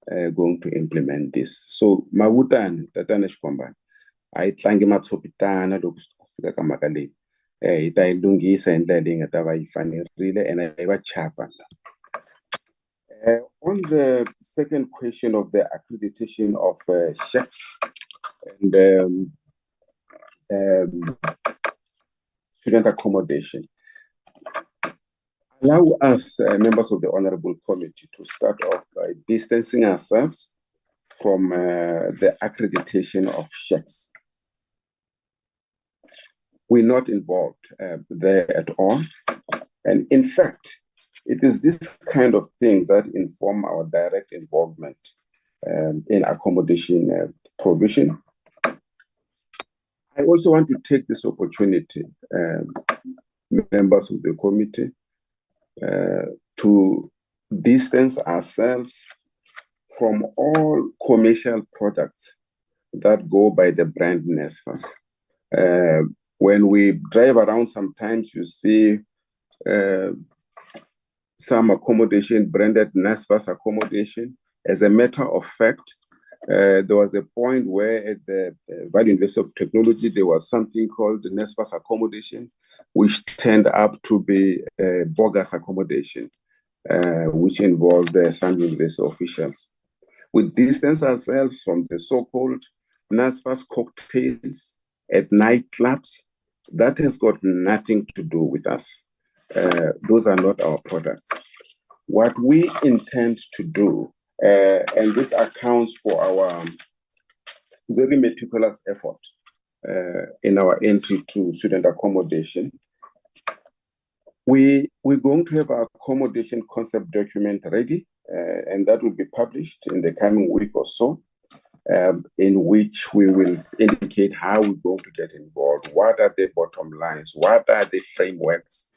going to implement this. So Mawutane, Tatane Shkwambane, ayitlangi matsopitana lokufika kamakale. Itayilungisa indlela engataba ifanerile and ayibachava. On the second question of the accreditation of chefs and student accommodation, allow us, members of the Honorable Committee, to start off by distancing ourselves from the accreditation of chefs. We're not involved there at all. And in fact, it is this kind of things that inform our direct involvement in accommodation provision. I also want to take this opportunity, members of the committee, to distance ourselves from all commercial products that go by the brand NSFAS. When we drive around, sometimes you see some accommodation branded NSFAS accommodation. As a matter of fact, there was a point where at the Valley University of Technology, there was something called the NSFAS accommodation, which turned up to be a bogus accommodation, which involved some university officials. We distance ourselves from the so-called NSFAS cocktails at nightclubs. That has got nothing to do with us. Those are not our products. What we intend to do, and this accounts for our very meticulous effort in our entry to student accommodation, we're going to have our accommodation concept document ready, and that will be published in the coming week or so, in which we will indicate how we're going to get involved, what are the bottom lines, what are the frameworks.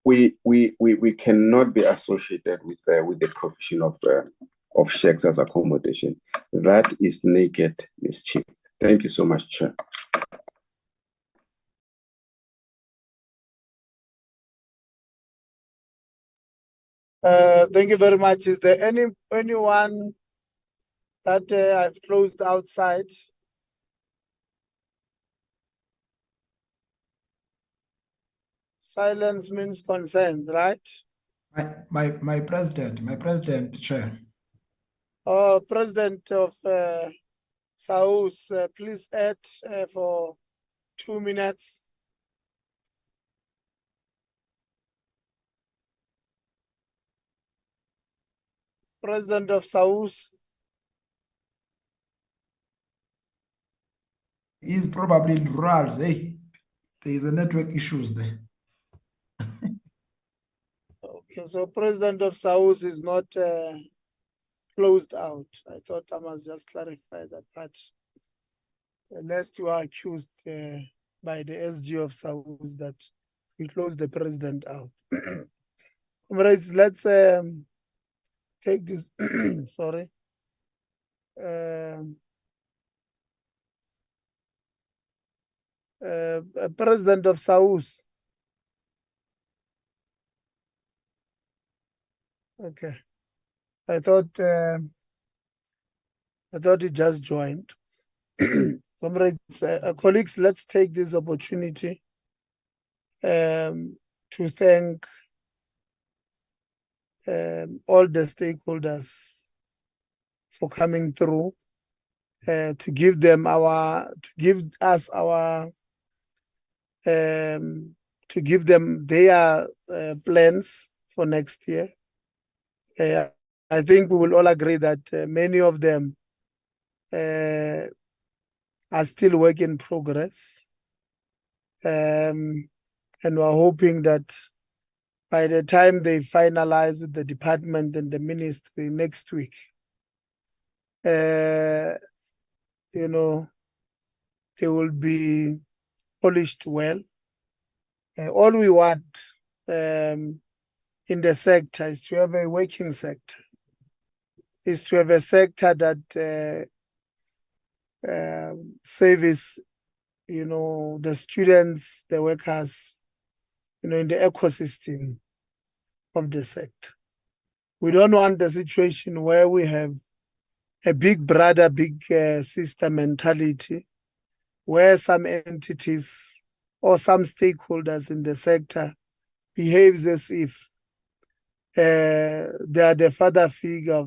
We cannot be associated with the provision of checks as accommodation. That is naked mischief. Thank you so much, Chair. Thank you very much. Is there anyone that I've closed outside? Silence means consent, right? My president, Chair. Oh, President of SAUS, please add for 2 minutes. President of SAUS. He's probably in rurals, eh? There is a network issues there. Okay, so President of SAUS is not closed out. I thought I must just clarify that part. Unless you are accused by the SG of SAUS that we closed the president out. Comrades, let's take this, sorry. President of SAUS. Okay. I thought he just joined. Comrades, colleagues, let's take this opportunity to thank all the stakeholders for coming through, to give them their plans for next year. I think we will all agree that many of them are still work in progress. And we're hoping that by the time they finalize with the department and the ministry next week, you know, they will be polished well. All we want in the sector is to have a working sector, is to have a sector that service, you know, the students, the workers, you know, in the ecosystem of the sector. We don't want a situation where we have a big brother, big sister mentality, where some entities or some stakeholders in the sector behaves as if they are the father figure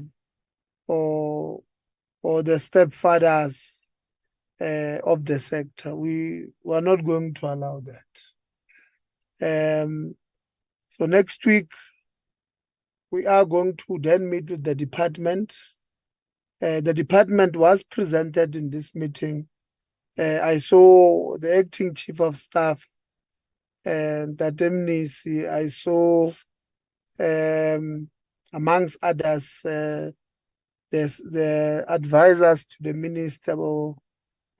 or the stepfathers of the sector. We are not going to allow that. So next week, we are going to then meet with the department. The department was presented in this meeting. I saw the acting chief of staff, and Tatemnisi. I saw, amongst others, there's the advisors to the minister,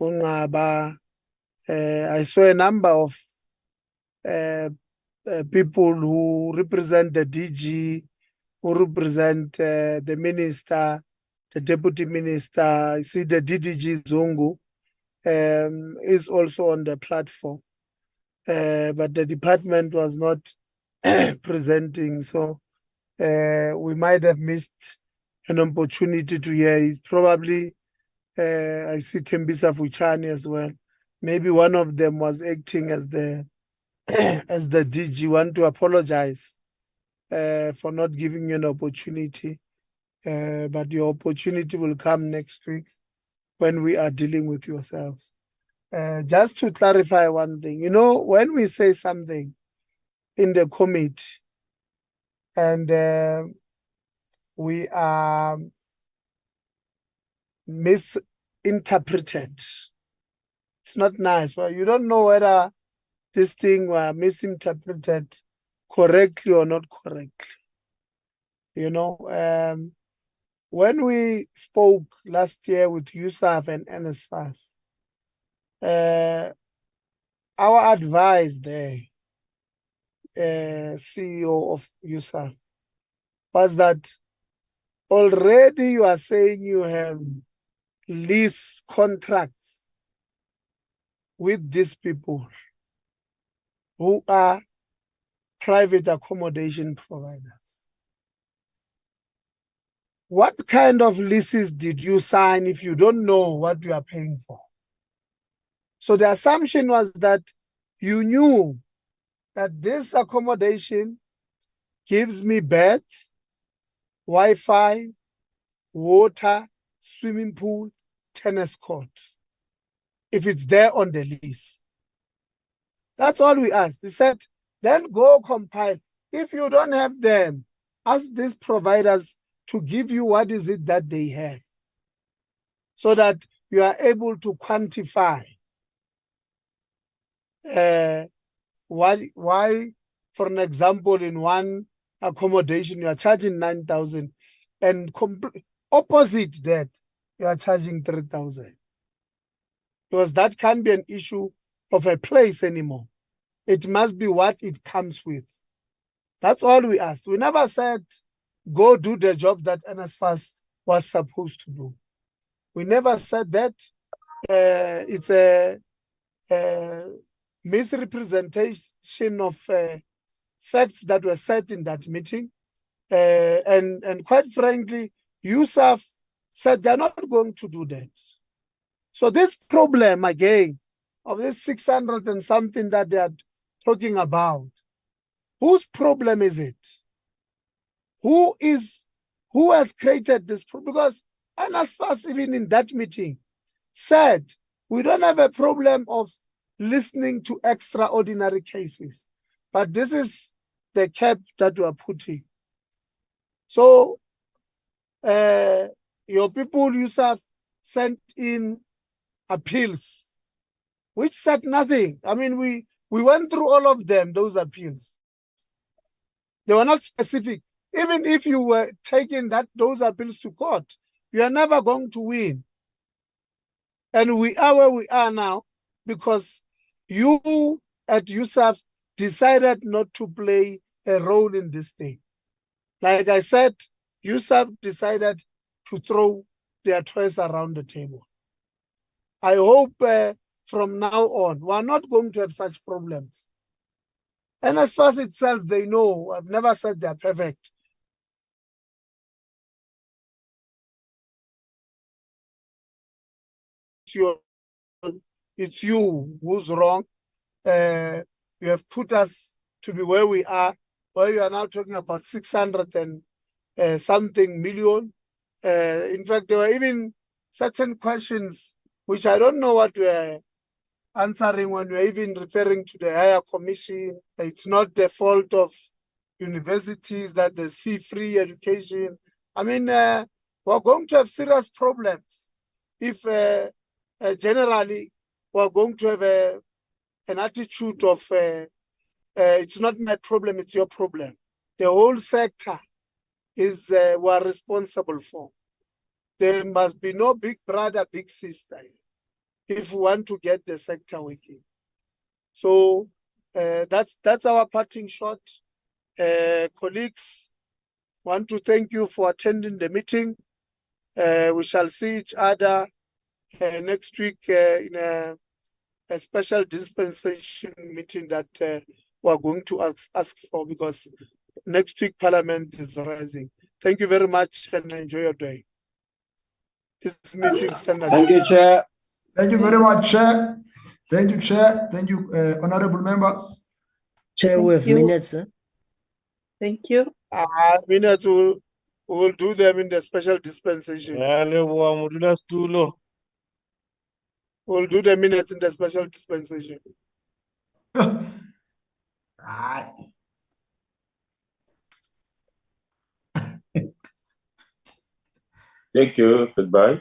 Ongaba. I saw a number of people who represent the DG, who represent the minister, the deputy minister. I see the DDG Zungu is also on the platform, but the department was not presenting, so we might have missed an opportunity to hear. It's probably, I see Tembisa Fuchani as well. Maybe one of them was acting as the as the DG. Want to apologize for not giving you an opportunity, but your opportunity will come next week when we are dealing with yourselves. Just to clarify one thing, you know, when we say something in the committee and we are misinterpreted, it's not nice. Well, you don't know whether this thing was misinterpreted correctly or not correctly. You know, when we spoke last year with USAf and NSFAS, our advice there, CEO of USAF, was that already you are saying you have lease contracts with these people who are private accommodation providers. What kind of leases did you sign if you don't know what you are paying for? So the assumption was that you knew that this accommodation gives me bed, Wi-Fi, water, swimming pool, tennis court, if it's there on the lease. That's all we asked. We said, then go compile. If you don't have them, ask these providers to give you what is it that they have, so that you are able to quantify why, for an example, in one accommodation you are charging 9,000 and opposite that you are charging 3,000. Because that can't be an issue of a place anymore. It must be what it comes with. That's all we asked. We never said, go do the job that NSFAS was supposed to do. We never said that. It's a misrepresentation of facts that were said in that meeting. And quite frankly, USAF said they're not going to do that. So this problem, again, of this 600 and something that they are talking about, whose problem is it? Who has created this problem? Because NSFAS, even in that meeting, said we don't have a problem of listening to extraordinary cases, but this is the cap that we are putting. So your people, USAf, sent in appeals, which said nothing. I mean, we went through all of them, those appeals. They were not specific. Even if you were taking those appeals to court, you are never going to win. And we are where we are now because you at USAf decided not to play a role in this thing. Like I said, USAf decided to throw their toys around the table. I hope from now on, we are not going to have such problems. And as far as itself, they know, I've never said they're perfect. It's you who's wrong. You have put us to be where we are, where you are now talking about 600 and something million. In fact, there were even certain questions which I don't know what we're answering when we're even referring to the higher commission. It's not the fault of universities that there's fee-free education. I mean, we're going to have serious problems if generally we're going to have an attitude of it's not my problem, it's your problem. The whole sector is we're responsible for. There must be no big brother, big sister if we want to get the sector working. So that's our parting shot. Colleagues, want to thank you for attending the meeting. We shall see each other next week in a special dispensation meeting that we're going to ask for because next week Parliament is rising. Thank you very much and enjoy your day. This meeting stands. Thank you, Chair. Thank you very much, Chair. Thank you, Chair. Thank you, honorable members. Chair, we have minutes. Thank you. Minutes, we will do them in the special dispensation. We'll do the minutes in the special dispensation. Thank you. Goodbye.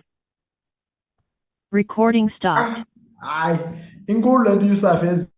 Recording stopped. Aye. In Goland, USAf